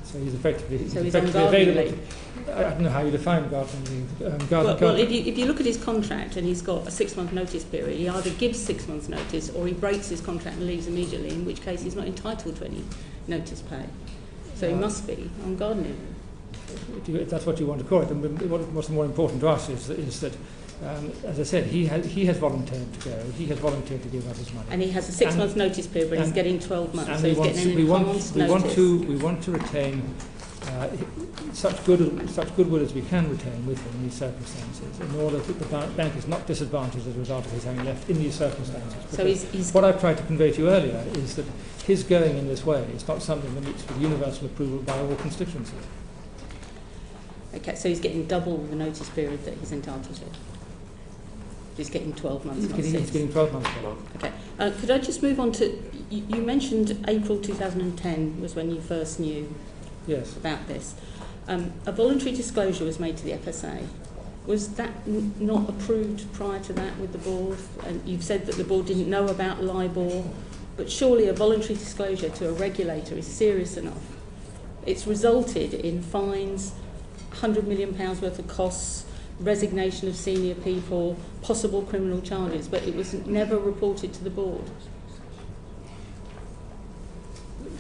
So he's effectively on gardening leave. I don't know how you define gardening leave. Well, if you look at his contract and he's got a 6-month notice period, he either gives 6 months' notice or he breaks his contract and leaves immediately, in which case he's not entitled to any notice pay. So he must be on gardening leave. If that's what you want to call it, then what's more important to us is that, as I said, he has volunteered to go. He has volunteered to give up his money. And he has a 6-month notice period, but he's getting 12 months, so he's getting an we enhanced notice. We want to retain such goodwill as we can retain with him in these circumstances, in order that the bank is not disadvantaged as a result of his having left in these circumstances. So he's what I've tried to convey to you earlier is that his going in this way is not something that meets with universal approval by all constituencies. Okay, so he's getting double the notice period that he's entitled to. He's getting 12 months, not 6. He's getting 12 months. Okay. Could I just move on to, you mentioned April 2010 was when you first knew Yes. about this. A voluntary disclosure was made to the FSA. Was that not approved prior to that with the board? And you've said that the board didn't know about LIBOR, but surely a voluntary disclosure to a regulator is serious enough. It's resulted in fines, £100 million worth of costs, resignation of senior people, possible criminal charges, but it was never reported to the board.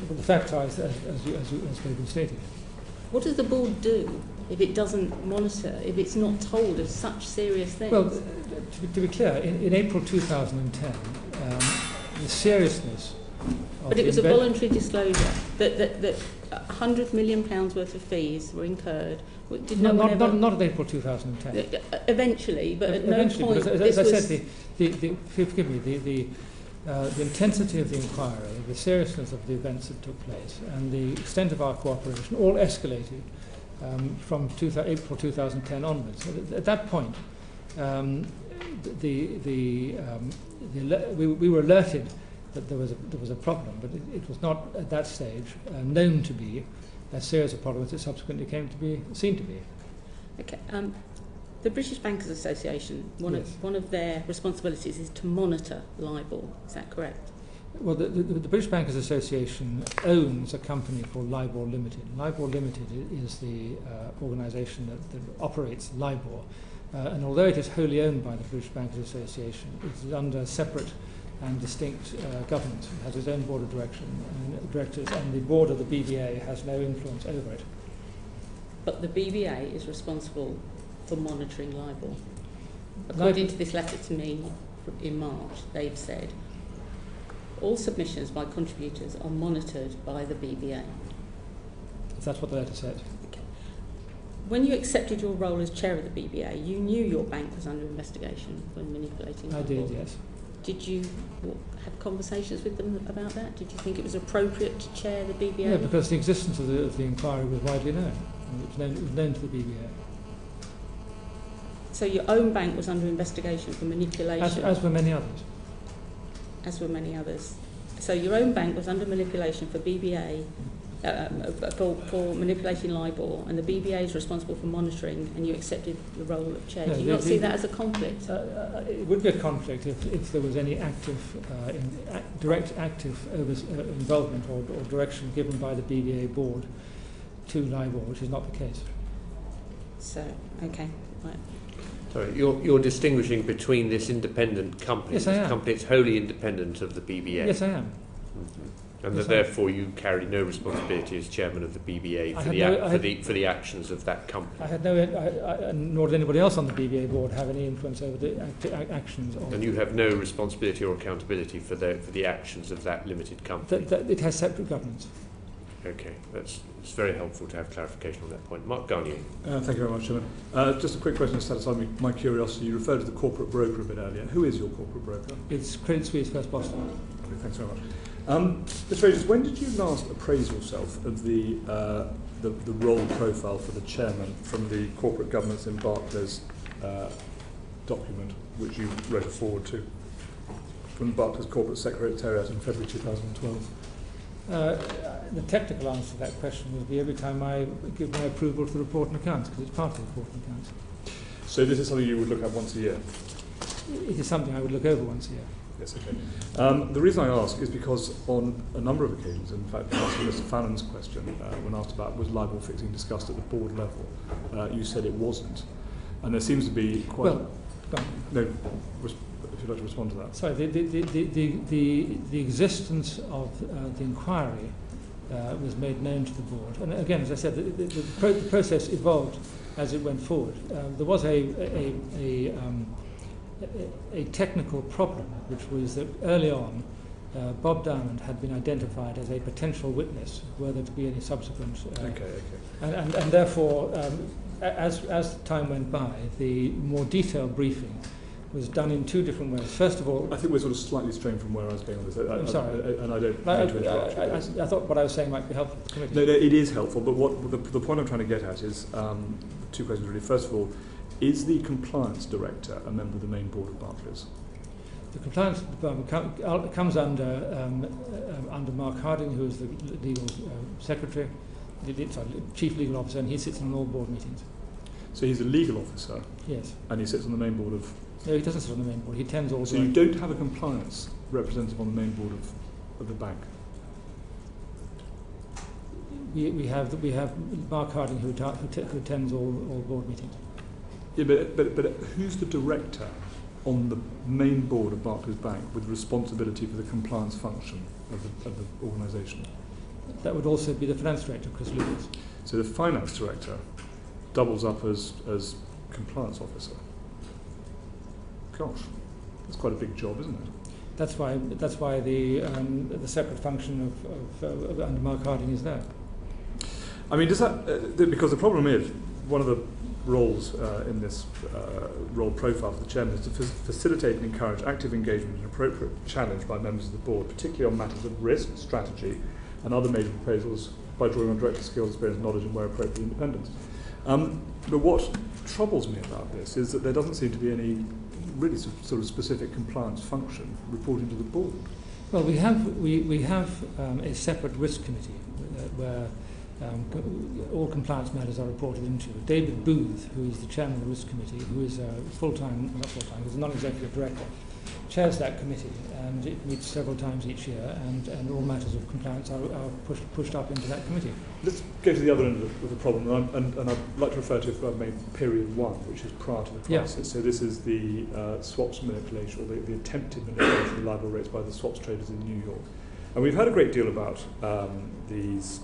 But the facts are, as we've been stated. What does the board do if it doesn't monitor, if it's not told of such serious things? Well, to be clear, in April 2010, the seriousness of but it was a voluntary disclosure that £100 million worth of fees were incurred. Did no one ever... Not in April 2010. Eventually, but at Eventually, no point. As I said, forgive me, the intensity of the inquiry, the seriousness of the events that took place, and the extent of our cooperation all escalated from April 2010 onwards. At that point, we were alerted that there was a problem, but it was not at that stage known to be as serious a problem as it subsequently came to be seen to be. Okay. The British Bankers Association, one of their responsibilities is to monitor LIBOR. Is that correct? Well, the British Bankers Association owns a company called LIBOR Limited. LIBOR Limited is the organisation that operates LIBOR. And although it is wholly owned by the British Bankers Association, it is under separate and distinct governance. It has its own board of directors, and the board of the BBA has no influence over it. But the BBA is responsible for monitoring LIBOR. According to this letter to me in March, they've said all submissions by contributors are monitored by the BBA. That's what the letter said. Okay. When you accepted your role as chair of the BBA, you knew your bank was under investigation for manipulating LIBOR. I did, yes. Did you have conversations with them about that? Did you think it was appropriate to chair the BBA? Yeah, because the existence of the inquiry was widely known. It was known to the BBA. So your own bank was under investigation for manipulation? As were many others. As were many others. So your own bank was under manipulation for BBA, for manipulating LIBOR, and the BBA is responsible for monitoring, and you accepted the role of chair. Do you not see that as a conflict? It would be a conflict if there was any direct active involvement or direction given by the BBA board to LIBOR, which is not the case. So, okay, right. Sorry, you're distinguishing between this independent company, yes, I am. Company that's wholly independent of the BBA. Yes, I am. Mm-hmm. And that therefore you carry no responsibility as chairman of the BBA for the actions of that company. I had nor did anybody else on the BBA board have any influence over the actions. And you have no responsibility or accountability for the actions of that limited company. It has separate governance. Okay, it's very helpful to have clarification on that point. Mark Garnier. Thank you very much, Chairman. Just a quick question to satisfy my curiosity. You referred to the corporate broker a bit earlier. Who is your corporate broker? It's Credit Suisse First Boston. Okay, thanks very much. Mr. Agius, when did you last appraise yourself of the role profile for the chairman from the corporate governance in Barclays document, which you wrote a forward to, from Barclays Corporate Secretariat in February 2012? The technical answer to that question would be every time I give my approval to the report and accounts, because it's part of the report and accounts. So this is something you would look at once a year? It is something I would look over once a year. Yes, okay. The reason I ask is because on a number of occasions, in fact, answering Mr. Fannon's question, when asked about was LIBOR fixing discussed at the board level, you said it wasn't. And there seems to be quite... Well, no, if you'd like to respond to that. Sorry, the existence of the inquiry was made known to the board. And again, as I said, the process evolved as it went forward. There was a technical problem, which was that early on, Bob Diamond had been identified as a potential witness, were there to be any subsequent... And therefore, as time went by, the more detailed briefing was done in two different ways. First of all... I think we're sort of slightly straying from where I was going on this. I'm sorry. And I don't mean to interrupt you. I thought what I was saying might be helpful to the committee. No, it is helpful, but what the point I'm trying to get at is two questions really. First of all, is the compliance director a member of the main board of Barclays? The compliance department comes under Mark Harding, who is the legal secretary, chief legal officer, and he sits in all board meetings. So he's a legal officer, Yes. and he sits on the main board of... No, he doesn't sit on the main board. He tends all So the you don't have a compliance representative on the main board of the bank? We have Mark Harding who attends all board meetings. Yeah, but who's the director on the main board of Barclays Bank with responsibility for the compliance function of the organisation? That would also be the finance director, Chris Lucas. So the finance director doubles up as compliance officer. Gosh, that's quite a big job, isn't it? That's why the separate function of under Mark Harding is there. I mean, does that because the problem is one of the roles in this role profile for the chairman is to facilitate and encourage active engagement and appropriate challenge by members of the board, particularly on matters of risk, strategy, and other major proposals by drawing on director skills, experience, knowledge, and where appropriate, independence. But what troubles me about this is that there doesn't seem to be any really sort of specific compliance function reporting to the board. Well, we have a separate risk committee where all compliance matters are reported into. David Booth, who is the chairman of the risk committee, who is he's a non-executive director, chairs that committee, and it meets several times each year, and all matters of compliance are pushed up into that committee. Let's go to the other end of the problem, and I'd like to refer to, if I've made period 1, which is prior to the crisis. Yeah. So this is the swaps manipulation, or the attempted manipulation of LIBOR rates by the swaps traders in New York. And we've heard a great deal about these,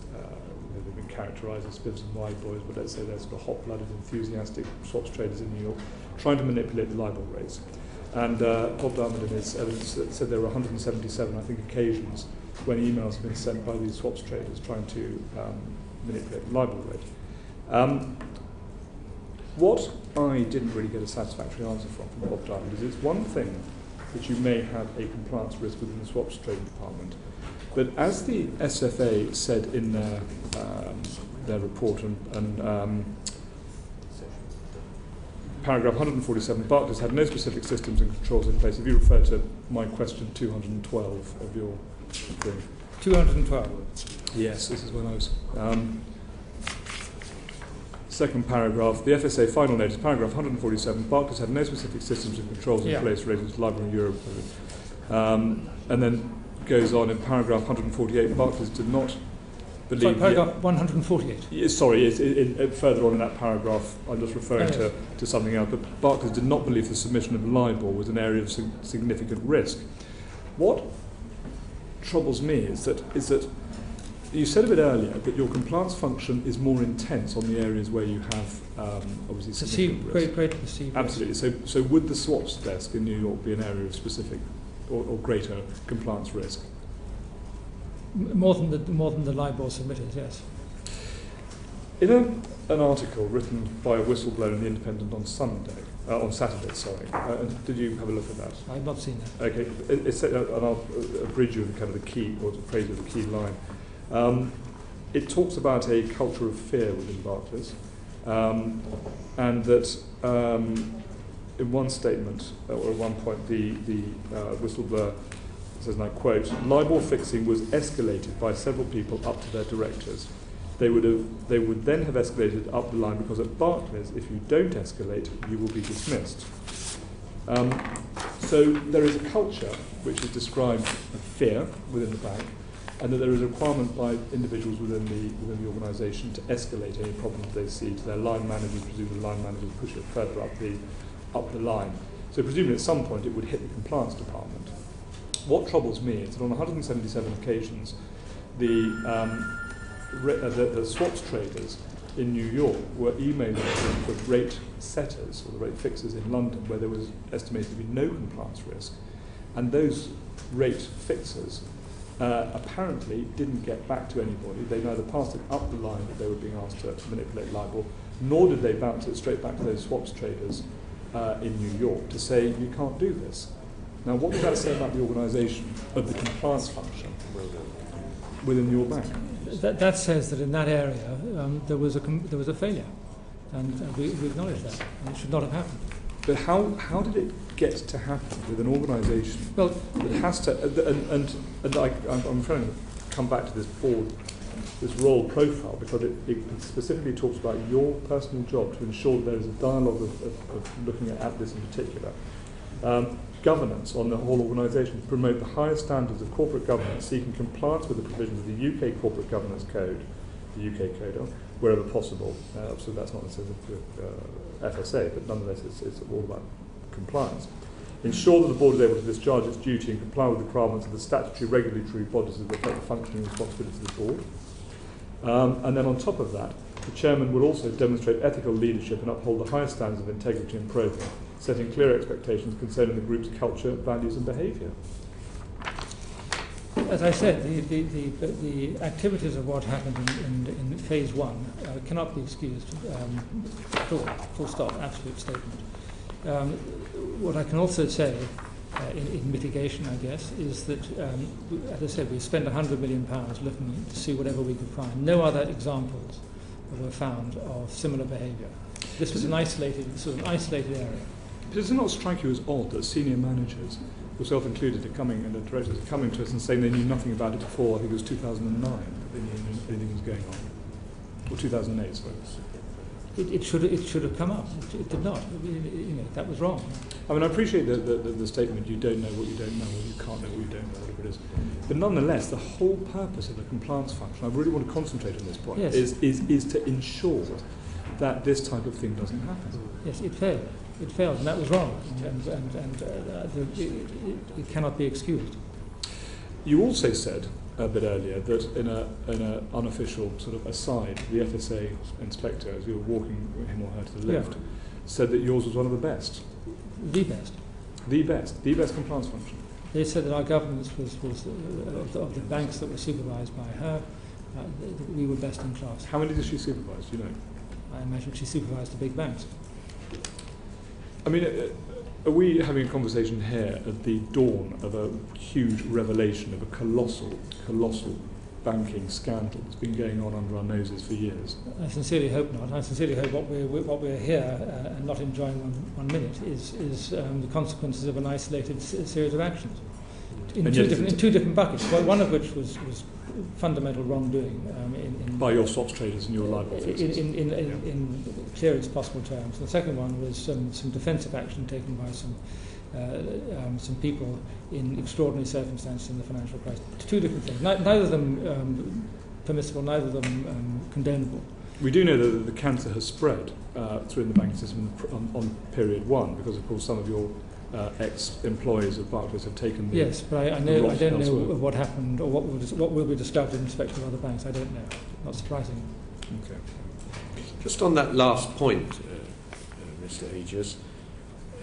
they've been characterised as spivs and wide boys, but let's say they're sort of hot-blooded, enthusiastic swaps traders in New York, trying to manipulate the LIBOR rates. And Bob Diamond in his evidence said there were 177, I think, occasions when emails have been sent by these swaps traders trying to manipulate the LIBOR rate. What I didn't really get a satisfactory answer from Bob Diamond is it's one thing that you may have a compliance risk within the swaps trading department, but as the SFA said in their report and paragraph 147, Barclays had no specific systems and controls in place. If you refer to my question 212 of your thing. 212? Yes, this is when I was... second paragraph, the FSA final notice, paragraph 147, Barclays had no specific systems and controls in place related to LIBOR in Europe. And then goes on in paragraph 148, Barclays did not believe... Sorry, paragraph 148? Sorry, further on in that paragraph, I'm just referring to something else, but Barclays did not believe the submission of LIBOR was an area of significant risk. What troubles me is that you said a bit earlier that your compliance function is more intense on the areas where you have obviously significant risk. Great perceived. Absolutely. So would the swaps desk in New York be an area of specific or greater compliance risk? More than the LIBOR submitters, yes. In an article written by a whistleblower in The Independent on Saturday, did you have a look at that? I've not seen that. Okay, and I'll abridge you with kind of the key, or the phrase of the key line. It talks about a culture of fear within Barclays, and that in one statement, or at one point, the whistleblower says, and I quote, LIBOR fixing was escalated by several people up to their directors. They would then have escalated up the line because at Barclays, if you don't escalate, you will be dismissed. So there is a culture which is described of fear within the bank, and that there is a requirement by individuals within the organisation to escalate any problems they see to their line managers. Presumably the line managers push it further up the line. So presumably at some point it would hit the compliance department. What troubles me is that on 177 occasions, the swaps traders in New York were emailing the rate setters or the rate fixers in London, where there was estimated to be no compliance risk, and those rate fixers apparently didn't get back to anybody. They neither passed it up the line that they were being asked to manipulate LIBOR, nor did they bounce it straight back to those swaps traders in New York to say, you can't do this. Now, what does that say about the organisation of the compliance function within your bank? That says that in that area there was a failure, and we acknowledge that, and it should not have happened. But how did it get to happen with an organisation that has to? And I'm trying to come back to this board this role profile, because it specifically talks about your personal job to ensure that there is a dialogue of looking at this in particular. Governance on the whole organisation, to promote the highest standards of corporate governance, seeking compliance with the provisions of the UK Corporate Governance Code, the UK Code, wherever possible. So that's not necessarily FSA, but nonetheless it's all about compliance. Ensure that the board is able to discharge its duty and comply with the requirements of the statutory regulatory bodies that reflect the functioning and responsibilities of the board. And then on top of that, the chairman will also demonstrate ethical leadership and uphold the highest standards of integrity and profile, setting clear expectations concerning the group's culture, values and behaviour. As I said, the activities of what happened in phase one cannot be excused. Full stop, absolute statement. What I can also say in mitigation, I guess, is that, as I said, we spent £100 million looking to see whatever we could find. No other examples were found of similar behaviour. This was an isolated area. Does it not strike you as odd that senior managers, yourself included, are coming to us and saying they knew nothing about it before? I think it was 2009 that they knew anything was going on, or 2008, sorry. It should have come up. It did not. That was wrong. I mean, I appreciate the statement, you don't know what you don't know, or you can't know what you don't know, whatever it is. But nonetheless, the whole purpose of the compliance function, I really want to concentrate on this point, yes, is to ensure that this type of thing doesn't happen. Yes, it failed. It failed, and that was wrong, and it cannot be excused. You also said a bit earlier that in an unofficial sort of aside, the FSA inspector, as you were walking him or her to the left, said that yours was one of the best. The best. The best compliance function. They said that our governance was of the banks that were supervised by her, we were best in class. How many did she supervise, do you know? I imagine she supervised the big banks. I mean, are we having a conversation here at the dawn of a huge revelation of a colossal banking scandal that's been going on under our noses for years? I sincerely hope not. I sincerely hope what we're here and not enjoying one minute is the consequences of an isolated series of actions in two different buckets. One of which was fundamental wrongdoing by your swaps traders and your LIBOR fixers. In clearest possible terms. The second one was some defensive action taken by some people in extraordinary circumstances in the financial crisis. Two different things. Neither of them permissible, neither of them condonable. We do know that the cancer has spread through the banking system on period one, because of course some of your ex-employees of Barclays have taken the... Yes, but I don't know of what happened or what will be discovered in respect of other banks. I don't know. Not surprising. Okay. Just on that last point, Mr. Agius,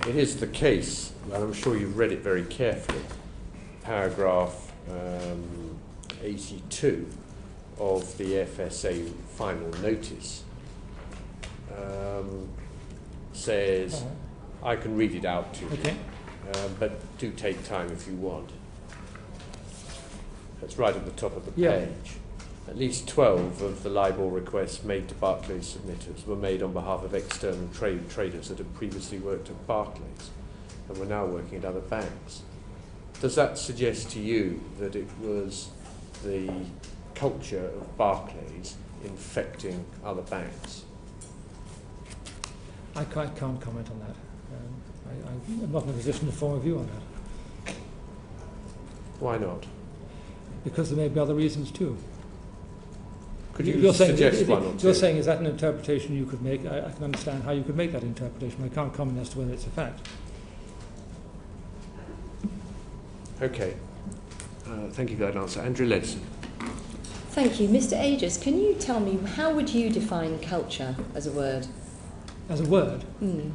it is the case, and I'm sure you've read it very carefully, paragraph 82 of the FSA final notice says, I can read it out to you, but do take time if you want. That's right at the top of the page. At least 12 of the LIBOR requests made to Barclays submitters were made on behalf of external traders that had previously worked at Barclays and were now working at other banks. Does that suggest to you that it was the culture of Barclays infecting other banks? I can't comment on that. I'm not in a position to form a view on that. Why not? Because there may be other reasons too. Could you suggest one or two? You're saying, is that an interpretation you could make? I can understand how you could make that interpretation. I can't comment as to whether it's a fact. Okay. Thank you for that answer. Andrew Ledson. Thank you. Mr. Agius, can you tell me, how would you define culture as a word? As a word? In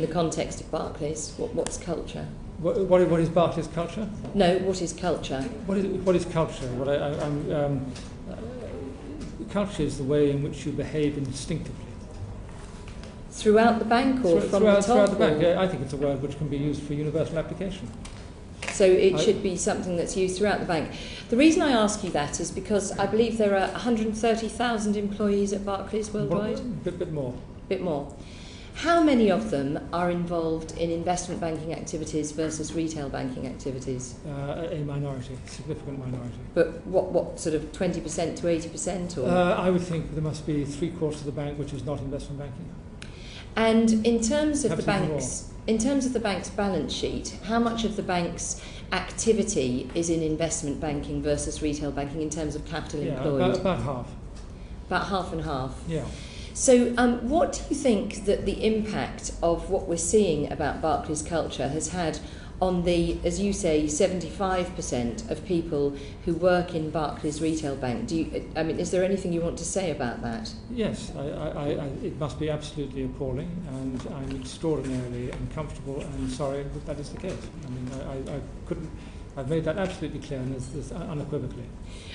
the context of Barclays, what's culture? What is Barclays' culture? No, what is culture? What is culture? Culture is the way in which you behave instinctively. Throughout the bank or from the top? Throughout the bank. I think it's a word which can be used for universal application. So it should be something that's used throughout the bank. The reason I ask you that is because I believe there are 130,000 employees at Barclays worldwide. A bit more. Bit more. How many of them are involved in investment banking activities versus retail banking activities? A minority, significant minority. But what sort of 20% to 80%? Or? I would think there must be 3/4 of the bank which is not investment banking. And in terms of the Perhaps even bank's, in terms of the bank's balance sheet, how much of the bank's activity is in investment banking versus retail banking in terms of capital employed? About half. About half and half. Yeah. So what do you think that the impact of what we're seeing about Barclays culture has had on the, as you say, 75% of people who work in Barclays Retail Bank? Is there anything you want to say about that? Yes, it must be absolutely appalling, and I'm extraordinarily uncomfortable and sorry that is the case. I've made that absolutely clear and there's unequivocally.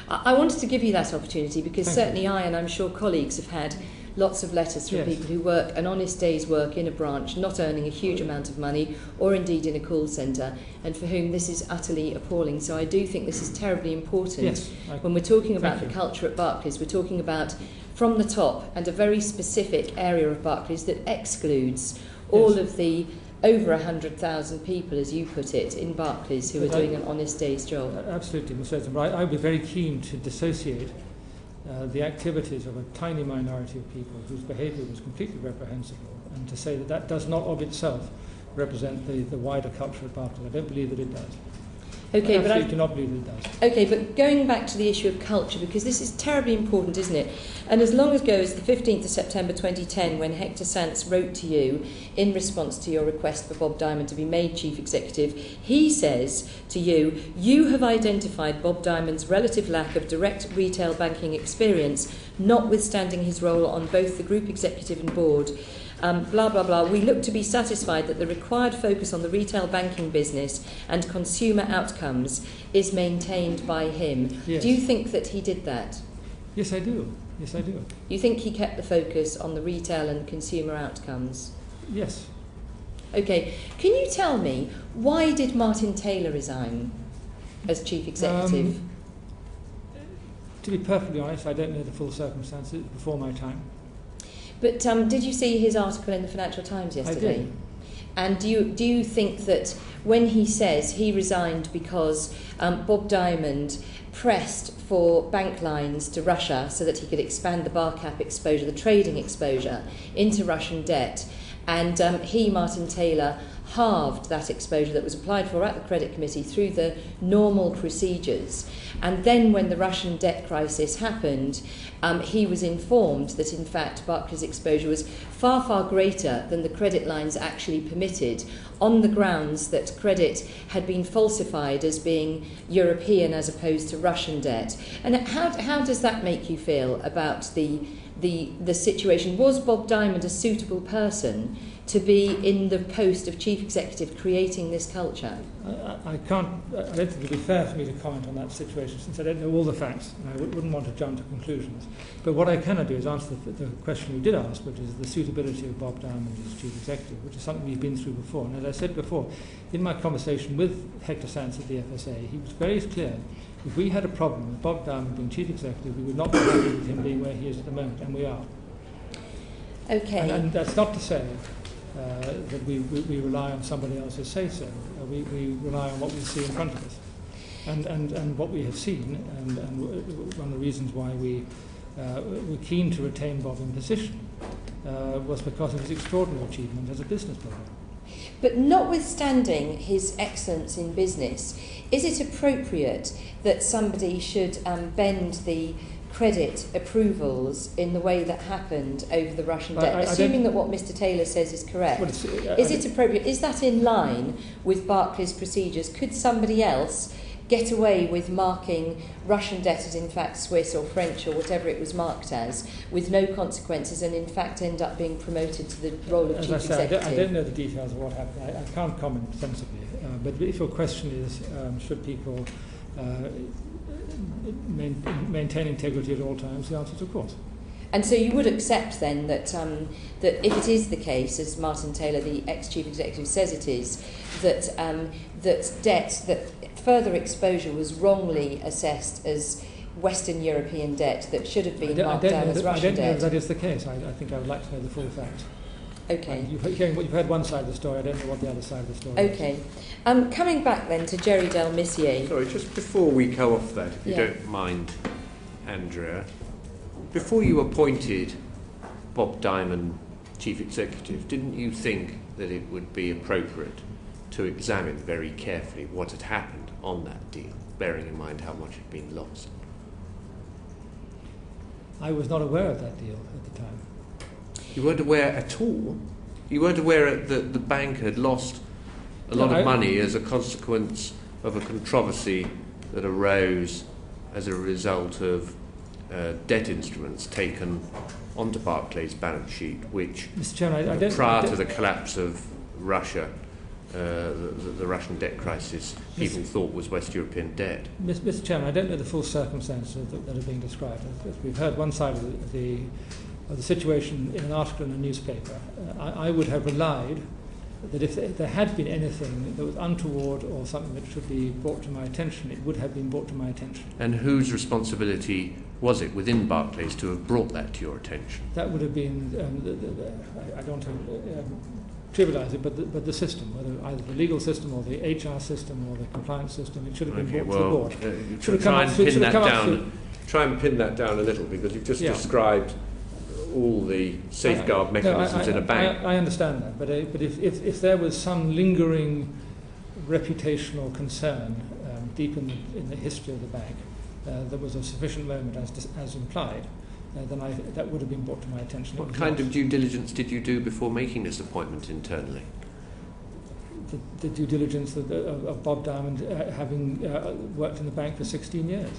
I wanted to give you that opportunity because Thank certainly you. I, and I'm sure colleagues, have had lots of letters from Yes. people who work an honest day's work in a branch, not earning a huge amount of money, or indeed in a call centre, and for whom this is utterly appalling. So I do think this is terribly important. Yes, When we're talking about thank the you. culture at Barclays, we're talking about from the top and a very specific area of Barclays that excludes all Yes. of the over 100,000 people, as you put it, in Barclays who are doing an honest day's job. Absolutely, Ms. Edson. I would be very keen to dissociate the activities of a tiny minority of people whose behaviour was completely reprehensible, and to say that that does not of itself represent the wider culture at Barclays. I don't believe that it does. Okay, I but absolutely do not believe that it does. Okay, but going back to the issue of culture, because this is terribly important, isn't it? And as long ago as the 15th of September 2010, when Hector Sanz wrote to you in response to your request for Bob Diamond to be made Chief Executive, he says to you, you have identified Bob Diamond's relative lack of direct retail banking experience, notwithstanding his role on both the Group Executive and Board. Blah, blah, blah. We look to be satisfied that the required focus on the retail banking business and consumer outcomes is maintained by him. Yes. Do you think that he did that? Yes, I do. Yes, I do. You think he kept the focus on the retail and consumer outcomes? Yes. Okay. Can you tell me, why did Martin Taylor resign as Chief Executive? To be perfectly honest, I don't know the full circumstances before my time. But did you see his article in the Financial Times yesterday? I did. And do you think that when he says he resigned because Bob Diamond pressed for bank lines to Russia so that he could expand the bar cap exposure, the trading exposure, into Russian debt, and he, Martin Taylor, halved that exposure that was applied for at the Credit Committee through the normal procedures, and then when the Russian debt crisis happened, he was informed that in fact Barclays' exposure was far, far greater than the credit lines actually permitted, on the grounds that credit had been falsified as being European as opposed to Russian debt. And how does that make you feel about the situation? Was Bob Diamond a suitable person to be in the post of Chief Executive creating this culture? I don't think it would be fair for me to comment on that situation since I don't know all the facts and I wouldn't want to jump to conclusions. But what I cannot do is answer the question you did ask, which is the suitability of Bob Diamond as Chief Executive, which is something we've been through before. And as I said before, in my conversation with Hector Sanz at the FSA, he was very clear. If we had a problem with Bob Diamond being Chief Executive, we would not be happy with him being where he is at the moment, and we are. Okay. And that's not to say that we rely on somebody else's say-so. We rely on what we see in front of us. And what we have seen, and one of the reasons why we were keen to retain Bob in position was because of his extraordinary achievement as a business builder. But notwithstanding his excellence in business, is it appropriate that somebody should bend the credit approvals in the way that happened over the Russian debt, assuming that what Mr. Taylor says is correct? Well, is it appropriate? Is that in line with Barclays procedures? Could somebody else get away with marking Russian debt as in fact Swiss or French or whatever it was marked as, with no consequences, and in fact end up being promoted to the role of Chief Executive? I don't know the details of what happened. I can't comment sensibly. But if your question is, should people maintain integrity at all times, the answer is of course. And so you would accept then that that if it is the case, as Martin Taylor, the ex-chief executive, says it is, that that further exposure was wrongly assessed as Western European debt that should have been marked down as Russian debt. I don't know if that is the case. I think I would like to know the full facts. Okay. You've heard one side of the story. I don't know what the other side of the story is. Okay. Coming back then to Jerry Delmissier. Sorry, just before we go off that, if you Yeah. don't mind, Andrea, before you appointed Bob Diamond Chief Executive, didn't you think that it would be appropriate to examine very carefully what had happened on that deal, bearing in mind how much had been lost? I was not aware of that deal at the time. You weren't aware at all? You weren't aware that the bank had lost a lot of money as a consequence of a controversy that arose as a result of debt instruments taken onto Barclays' balance sheet, which Mr. Chairman, I don't, prior to the collapse of Russia, the Russian debt crisis, people thought was West European debt. Mr. Chairman, I don't know the full circumstances that are being described. We've heard one side of the situation in an article in a newspaper. I would have relied that if there had been anything that was untoward or something that should be brought to my attention, it would have been brought to my attention. And whose responsibility was it within Barclays to have brought that to your attention? That would have been, I don't want to trivialise it, but the system, whether either the legal system or the HR system or the compliance system, it should have been brought to the board. Try and pin that down a little, because you've just described all the safeguard mechanisms in a bank. I understand that, but if there was some lingering reputational concern deep in the history of the bank, there was a sufficient moment as implied, then that would have been brought to my attention. What kind of due diligence did you do before making this appointment internally? The due diligence of Bob Diamond having worked in the bank for 16 years.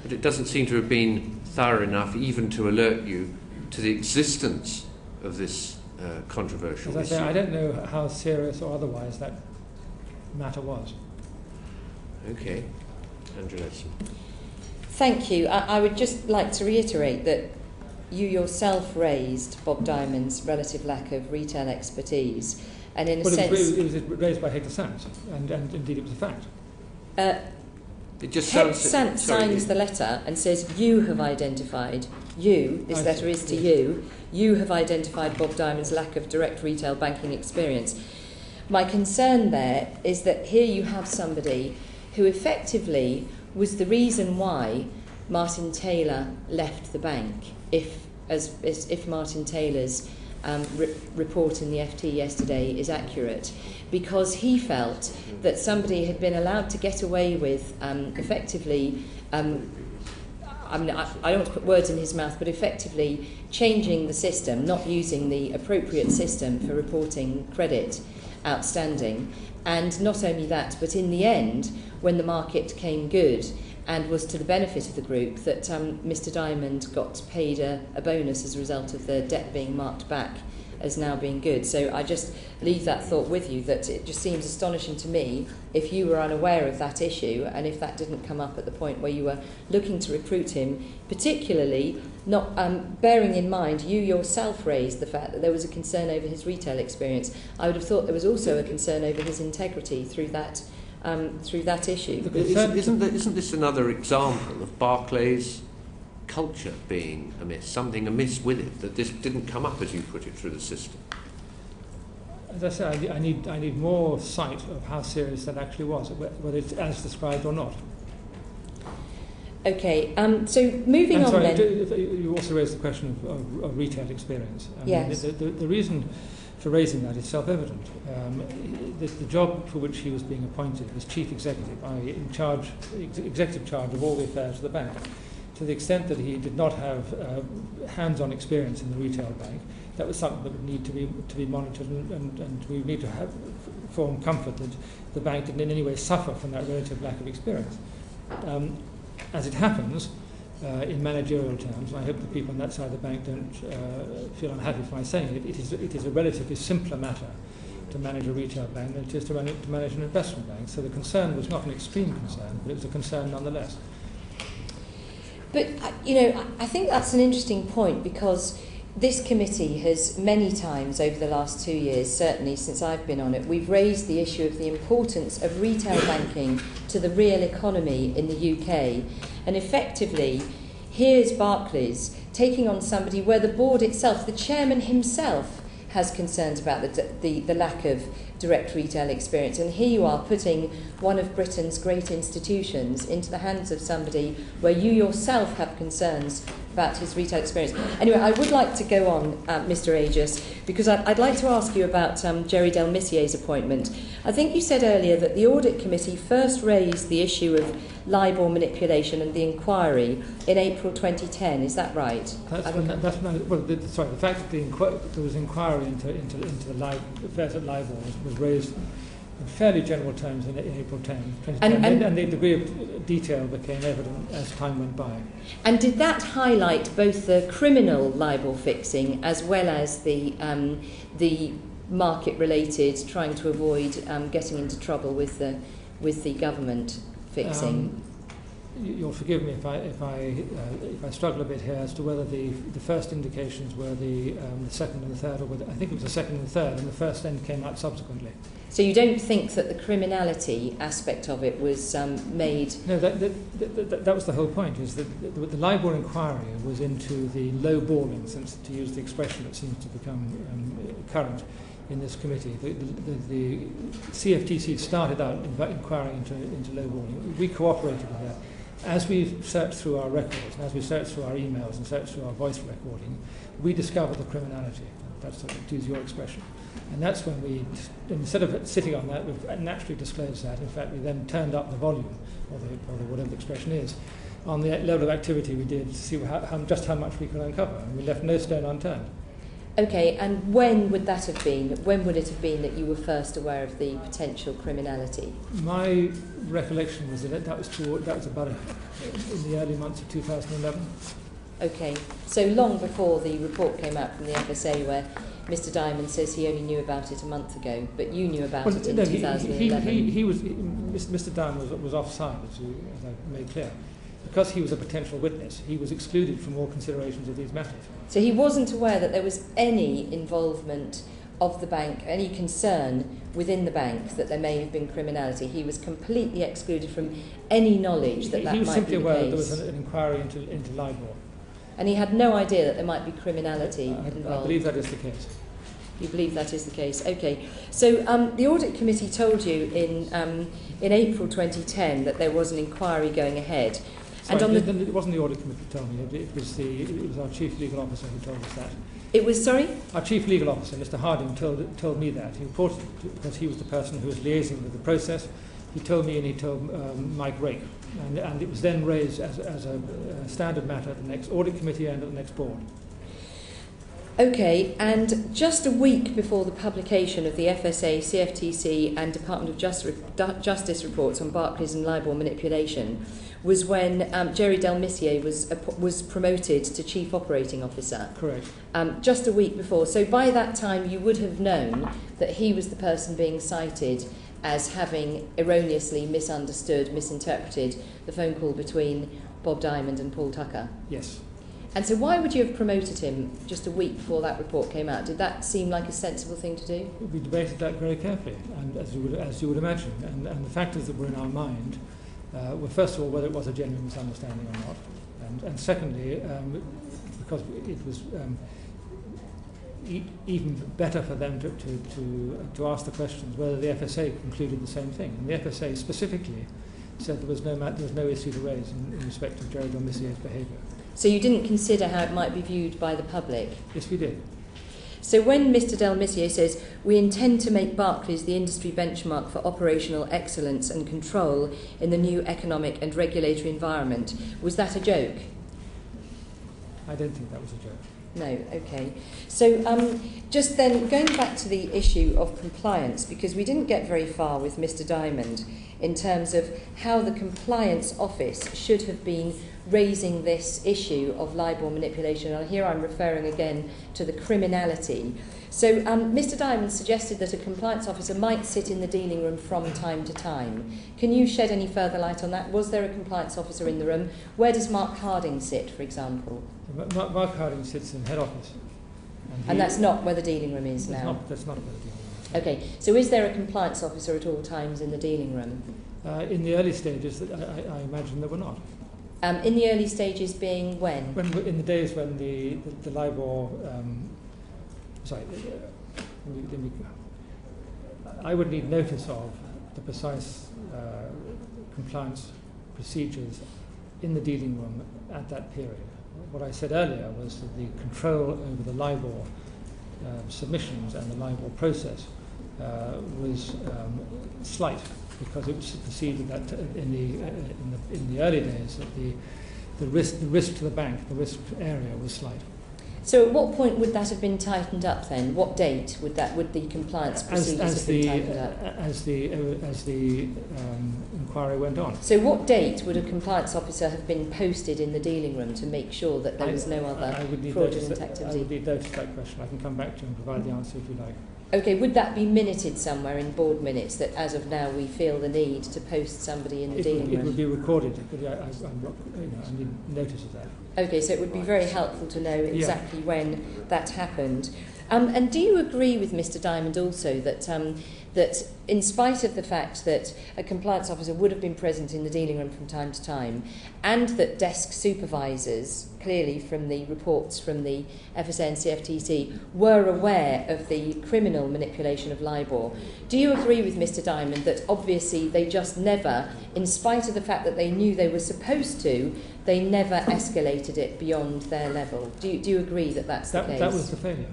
But it doesn't seem to have been thorough enough even to alert you to the existence of this controversial As I issue. say, I don't know how serious or otherwise that matter was. Okay. Andrew. Thank you. I would just like to reiterate that you yourself raised Bob Diamond's relative lack of retail expertise, and in a sense... It was raised by Hector Sands, and indeed it was a fact. It just Hector sounds... Sands signs the letter and says, you have identified, this letter is to you have identified Bob Diamond's lack of direct retail banking experience. My concern there is that here you have somebody who effectively was the reason why Martin Taylor left the bank, if Martin Taylor's report in the FT yesterday is accurate, because he felt that somebody had been allowed to get away with effectively, I don't want to put words in his mouth, but effectively changing the system, not using the appropriate system for reporting credit outstanding. And not only that, but in the end, when the market came good and was to the benefit of the group, that Mr. Diamond got paid a bonus as a result of the debt being marked back as now being good. So I just leave that thought with you, that it just seems astonishing to me if you were unaware of that issue and if that didn't come up at the point where you were looking to recruit him, particularly not bearing in mind you yourself raised the fact that there was a concern over his retail experience. I would have thought there was also a concern over his integrity through that issue. Isn't this another example of Barclays' culture being amiss, something amiss with it, that this didn't come up as you put it through the system? As I say, I need more sight of how serious that actually was, whether it's as described or not. Okay, so moving on then. You also raised the question of retail experience. Yes. The reason for raising that is self-evident. The job for which he was being appointed was chief executive, i.e. executive charge of all the affairs of the bank. To the extent that he did not have hands-on experience in the retail bank, that was something that would need to be monitored, and we need to form comfort that the bank didn't in any way suffer from that relative lack of experience. As it happens, in managerial terms, and I hope the people on that side of the bank don't feel unhappy for my saying it, it is a relatively simpler matter to manage a retail bank than it is to manage an investment bank. So the concern was not an extreme concern, but it was a concern nonetheless. But, I think that's an interesting point, because this committee has many times over the last 2 years, certainly since I've been on it, we've raised the issue of the importance of retail banking to the real economy in the UK. And effectively, here's Barclays taking on somebody where the board itself, the chairman himself, has concerns about the lack of direct retail experience. And here you are putting one of Britain's great institutions into the hands of somebody where you yourself have concerns about his retail experience. Anyway, I would like to go on, Mr. Agius, because I'd like to ask you about Jerry Delmissier's appointment. I think you said earlier that the Audit Committee first raised the issue of LIBOR manipulation and the inquiry in April 2010. Is that right? The fact that there was inquiry into the affairs at LIBOR was raised in fairly general terms in April 2010, and the degree of detail became evident as time went by. And did that highlight both the criminal LIBOR fixing as well as the market-related, trying to avoid getting into trouble with the government fixing? You'll forgive me if I struggle a bit here as to whether the first indications were the second and the third, or whether, I think it was the second and the third, and the first then came out subsequently. So you don't think that the criminality aspect of it was made? No, that was the whole point, is that the LIBOR inquiry was into the low balling, since to use the expression that seems to become current in this committee. The CFTC started out inquiring into low balling. We cooperated with that. As we searched through our records, and as we searched through our emails and searched through our voice recording, we discovered the criminality. That's to use your expression. And that's when we, instead of sitting on that, we've naturally disclosed that. In fact, we then turned up the volume, or whatever the expression is, on the level of activity we did to see just how much we could uncover. And we left no stone unturned. Okay, and when would that have been? When would it have been that you were first aware of the potential criminality? My recollection was that was about in the early months of 2011. Okay, so long before the report came out from the FSA, where Mr. Diamond says he only knew about it a month ago, but you knew about it in 2011. Mr. Diamond was offside, as I made clear. Because he was a potential witness, he was excluded from all considerations of these matters. So he wasn't aware that there was any involvement of the bank, any concern within the bank that there may have been criminality. He was completely excluded from any knowledge that might be the case. He was simply aware that there was an inquiry into LIBOR. And he had no idea that there might be criminality involved. I believe that is the case. You believe that is the case? Okay. So the Audit Committee told you in April 2010 that there was an inquiry going ahead. Sorry, it wasn't the Audit Committee who told me. It was our Chief Legal Officer who told us that. It was, sorry? Our Chief Legal Officer, Mr. Harding, told me that. He reported it because he was the person who was liaising with the process. He told me, and he told Mike Rake. And it was then raised as a standard matter at the next Audit Committee and at the next board. Okay, and just a week before the publication of the FSA, CFTC and Department of Justice reports on Barclays and LIBOR manipulation was when Jerry Delmissier was promoted to Chief Operating Officer. Correct. Just a week before. So by that time you would have known that he was the person being cited as having erroneously misinterpreted the phone call between Bob Diamond and Paul Tucker. Yes. And so why would you have promoted him just a week before that report came out? Did that seem like a sensible thing to do? We debated that very carefully, and as you would imagine. And the factors that were in our mind were, first of all, whether it was a genuine misunderstanding or not. And secondly, because it was even better for them to ask the questions, whether the FSA concluded the same thing. And the FSA specifically said there was no issue to raise in respect of Jerry Delmissier's behaviour. So you didn't consider how it might be viewed by the public? Yes, we did. So when Mr. Delmissier says, we intend to make Barclays the industry benchmark for operational excellence and control in the new economic and regulatory environment, was that a joke? I don't think that was a joke. No, okay. So just then, going back to the issue of compliance, because we didn't get very far with Mr. Diamond in terms of how the compliance office should have been raising this issue of LIBOR manipulation. And here I'm referring again to the criminality. So Mr. Diamond suggested that a compliance officer might sit in the dealing room from time to time. Can you shed any further light on that? Was there a compliance officer in the room? Where does Mark Harding sit, for example? Mark Harding sits in head office. And that's not where the dealing room is now? That's not where the dealing room is. Okay, so is there a compliance officer at all times in the dealing room? In the early stages, I imagine there were not. In the early stages being when? In the days when the LIBOR... I would need notice of the precise compliance procedures in the dealing room at that period. What I said earlier was that the control over the LIBOR submissions and the LIBOR process was slight, because it was perceived that in the early days that the risk to the bank, the risk area was slight. So at what point would that have been tightened up then? What date would the compliance procedures have been tightened up? As the inquiry went on. So what date would a compliance officer have been posted in the dealing room to make sure that there was no other fraudulent activity? I would need notice of that question. I can come back to you and provide the answer if you like. Okay, would that be minuted somewhere in board minutes, that as of now we feel the need to post somebody in the dealing room? It would be recorded, but I need notice of that. Okay, so it would be very helpful to know exactly when that happened. And do you agree with Mr. Diamond also that that in spite of the fact that a compliance officer would have been present in the dealing room from time to time, and that desk supervisors, clearly from the reports from the FSA and CFTC, were aware of the criminal manipulation of LIBOR, do you agree with Mr. Diamond that obviously they just never, in spite of the fact that they knew they were supposed to, they never escalated it beyond their level? Do you agree that that's the case? That was the failure.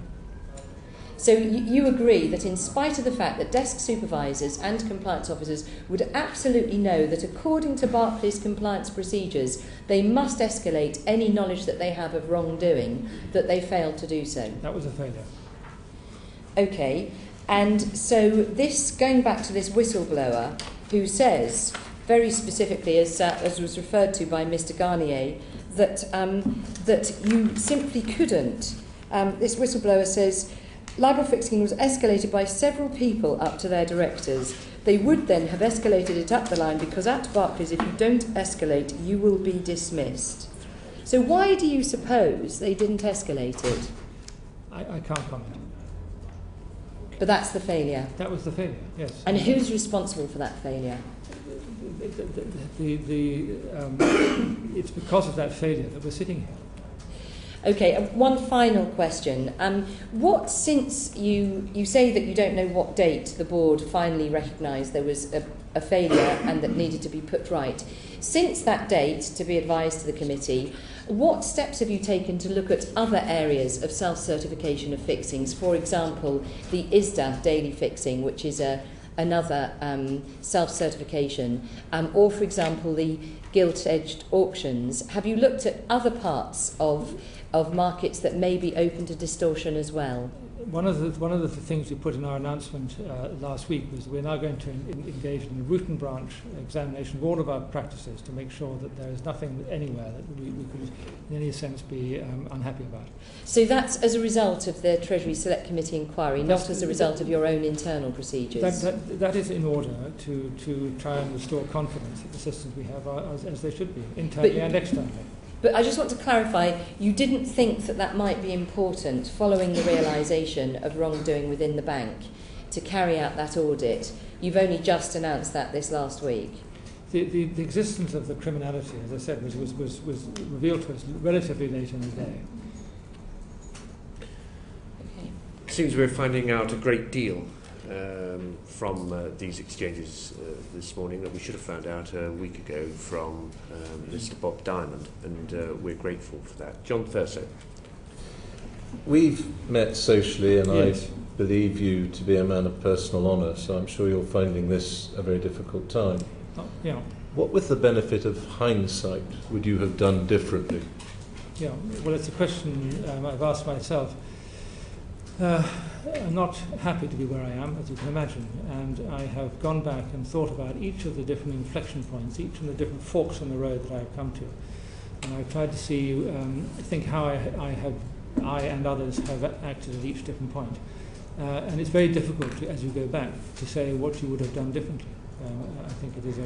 So you agree that in spite of the fact that desk supervisors and compliance officers would absolutely know that according to Barclays compliance procedures, they must escalate any knowledge that they have of wrongdoing, that they failed to do so? That was a failure. Okay, and so this, going back to this whistleblower who says very specifically, as was referred to by Mr. Garnier, that you simply couldn't. This whistleblower says, LIBOR fixing was escalated by several people up to their directors. They would then have escalated it up the line because at Barclays, if you don't escalate, you will be dismissed. So why do you suppose they didn't escalate it? I can't comment. But that's the failure. That was the failure, yes. And who's responsible for that failure? It's because of that failure that we're sitting here. Okay, one final question. What, since you say that you don't know what date the board finally recognised there was a failure and that needed to be put right, since that date, to be advised to the committee, what steps have you taken to look at other areas of self-certification of fixings? For example, the ISDA daily fixing, which is another self-certification, or for example, the gilt-edged auctions. Have you looked at other parts of markets that may be open to distortion as well? One of the things we put in our announcement last week was we're now going to engage in a root and branch examination of all of our practices to make sure that there is nothing anywhere that we could in any sense be unhappy about. So that's as a result of the Treasury Select Committee inquiry, not as a result of your own internal procedures? That is in order to try and restore confidence that the systems we have are as they should be, internally and externally. But I just want to clarify, you didn't think that might be important, following the realisation of wrongdoing within the bank, to carry out that audit. You've only just announced that this last week. The existence of the criminality, as I said, was revealed to us relatively late in the day. Okay. It seems we're finding out a great deal from these exchanges this morning that we should have found out a week ago from Mr. Bob Diamond, and we're grateful for that. John Thurso. We've met socially, and yes. I believe you to be a man of personal honour, so I'm sure you're finding this a very difficult time. Yeah. What, with the benefit of hindsight, would you have done differently? Yeah, well, it's a question I've asked myself. I'm not happy to be where I am, as you can imagine, and I have gone back and thought about each of the different inflection points, each of the different forks on the road that I've come to, and I've tried to think how I and others have acted at each different point, and it's very difficult as you go back to say what you would have done differently. I think it is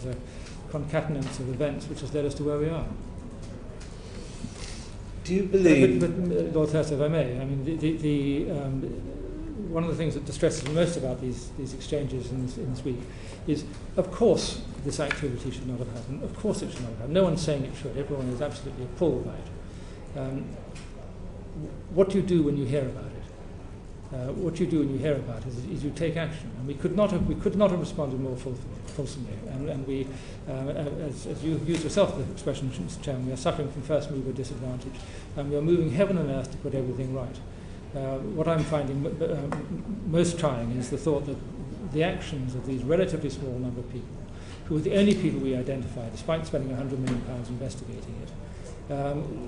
a concatenance of events which has led us to where we are. Do you believe... But Lord Thurso, if I may, I mean, one of the things that distresses me most about these exchanges in this week is, of course, this activity should not have happened. Of course it should not have happened. No one's saying it should. Everyone is absolutely appalled by it. What do you do when you hear about it? What you do when you hear about it is you take action, and we could not have responded more fulsomely. And we, as you used yourself the expression, Mr. Chairman, we are suffering from first mover disadvantage, and we are moving heaven and earth to put everything right. What I'm finding most trying is the thought that the actions of these relatively small number of people, who are the only people we identify, despite spending £100 million investigating it,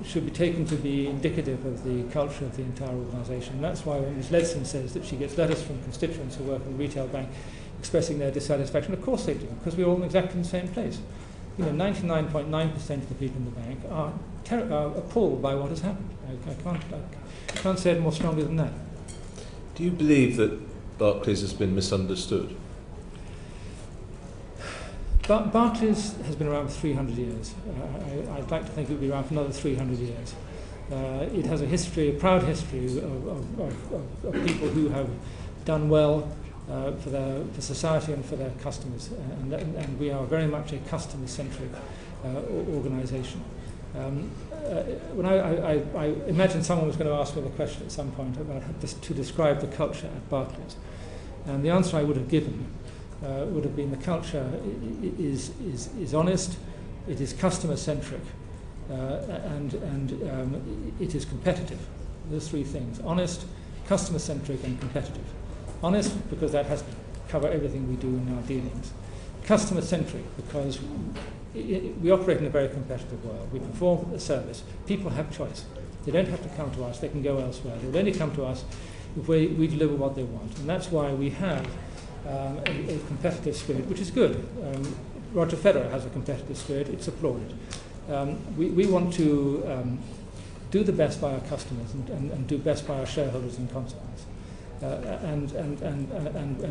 should be taken to be indicative of the culture of the entire organisation. And that's why when Ms Ledson says that she gets letters from constituents who work in the retail bank expressing their dissatisfaction, of course they do, because we're all in exactly the same place. 99.9% of the people in the bank are appalled by what has happened. I can't say it more strongly than that. Do you believe that Barclays has been misunderstood? Barclays has been around for 300 years. I'd like to think it will be around for another 300 years. It has a proud history of people who have done well for society and for their customers, and we are very much a customer-centric organisation. When I imagine someone was going to ask me the question at some point about to describe the culture at Barclays, and the answer I would have given would have been the culture is honest, it is customer-centric, and it is competitive. Those three things: honest, customer-centric, and competitive. Honest, because that has to cover everything we do in our dealings. Customer-centric, because we operate in a very competitive world. We perform a service. People have choice. They don't have to come to us. They can go elsewhere. They'll only come to us if we deliver what they want. And that's why we have a competitive spirit, which is good. Roger Federer has a competitive spirit. It's applauded. We want to do the best by our customers and do best by our shareholders in consequence. And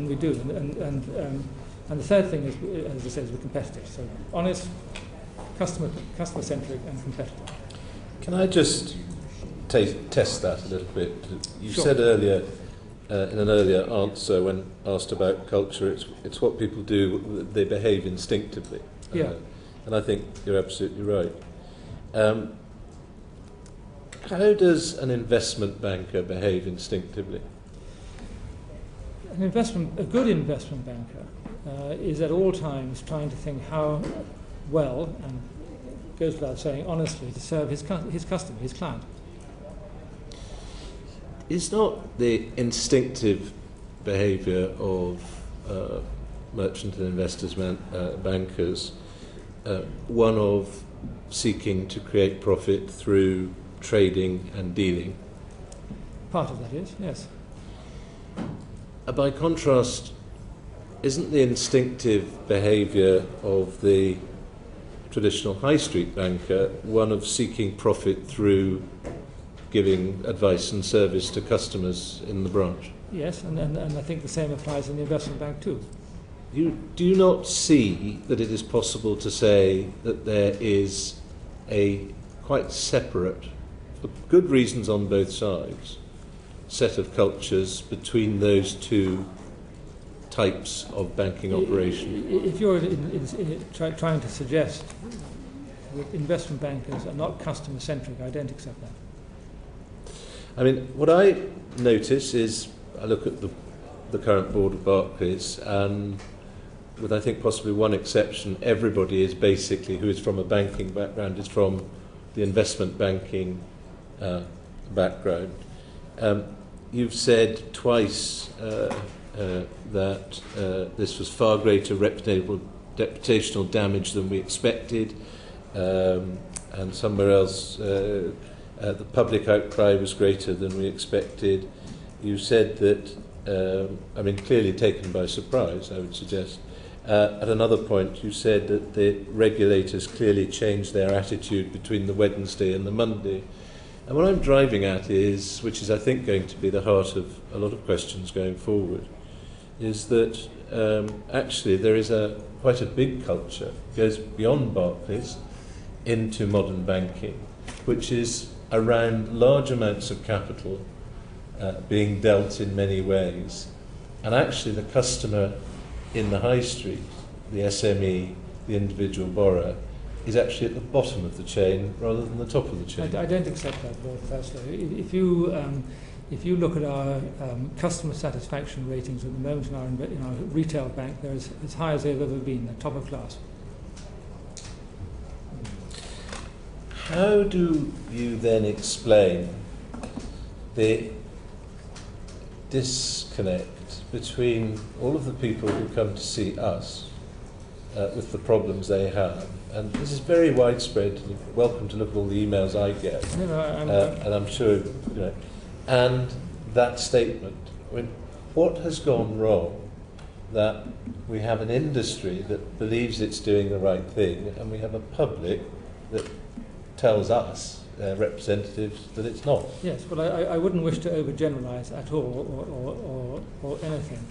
we do. And the third thing is, as I said, is we're competitive. So honest, customer-centric, and competitive. Can I just test that a little bit? You Sure. said earlier, in an earlier answer, when asked about culture, it's what people do, they behave instinctively. Yeah. And I think you're absolutely right. How does an investment banker behave instinctively? A good investment banker is at all times trying to think how well, and goes without saying honestly, to serve his customer, his client. Is not the instinctive behaviour of merchant and investors bankers one of seeking to create profit through trading and dealing? Part of that is, yes. By contrast, isn't the instinctive behaviour of the traditional high street banker one of seeking profit through giving advice and service to customers in the branch? Yes, and I think the same applies in the investment bank too. Do you not see that it is possible to say that there is a quite separate, for good reasons on both sides, set of cultures between those two types of banking operation? If you're trying to suggest that investment bankers are not customer-centric, I don't accept that. I mean, what I notice is, I look at the current board of Barclays, and with I think possibly one exception, everybody is basically, who is from a banking background, is from the investment banking background. You've said twice that this was far greater reputational damage than we expected, and somewhere else the public outcry was greater than we expected. You said that, clearly taken by surprise, I would suggest. At another point, you said that the regulators clearly changed their attitude between the Wednesday and the Monday. And what I'm driving at is, which is I think going to be the heart of a lot of questions going forward, is that actually there is quite a big culture, goes beyond Barclays into modern banking, which is around large amounts of capital being dealt in many ways. And actually the customer in the high street, the SME, the individual borrower, is actually at the bottom of the chain rather than the top of the chain. I don't accept that, firstly. if you look at our customer satisfaction ratings at the moment in our retail bank, they're as high as they've ever been. They're top of class. How do you then explain the disconnect between all of the people who come to see us with the problems they have? And this is very widespread. You're welcome to look at all the emails I get. And I'm sure, and that statement. I mean, what has gone wrong that we have an industry that believes it's doing the right thing, and we have a public that tells us, representatives, that it's not? Yes, well, I wouldn't wish to overgeneralise at all or anything.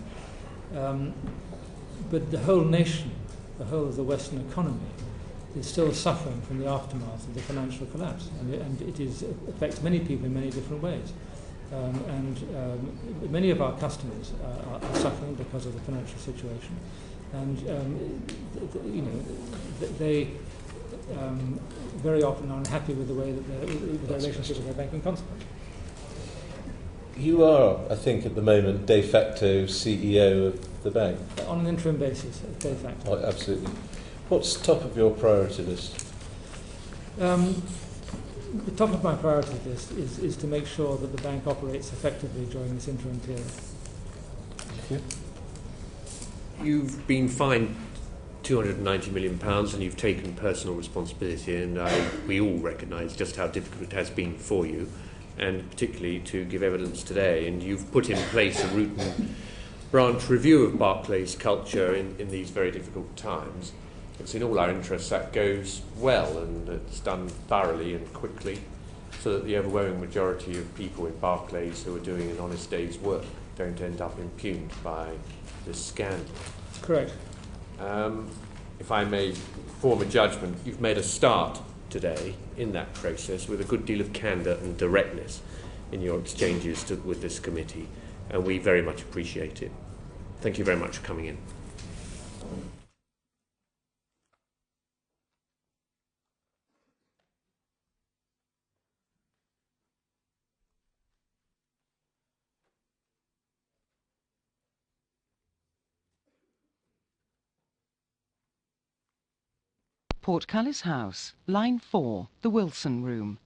But the whole nation, the whole of the Western economy, is still suffering from the aftermath of the financial collapse, and it affects many people in many different ways. Many of our customers are suffering because of the financial situation, and they very often are unhappy with the way that their relationship with their bank in consequence. You are, I think, at the moment de facto CEO of the bank. On an interim basis, de facto. Oh, absolutely. What's top of your priority list? The top of my priority list is to make sure that the bank operates effectively during this interim period. Thank you. You've been fined £290 million and you've taken personal responsibility, and we all recognise just how difficult it has been for you, and particularly to give evidence today. And you've put in place a root and branch review of Barclays culture in these very difficult times. It's in all our interests that goes well, and it's done thoroughly and quickly, so that the overwhelming majority of people in Barclays who are doing an honest day's work don't end up impugned by this scandal. Correct. If I may form a judgment, you've made a start today in that process with a good deal of candour and directness in your exchanges with this committee, and we very much appreciate it. Thank you very much for coming in. Portcullis House, line 4, the Wilson Room.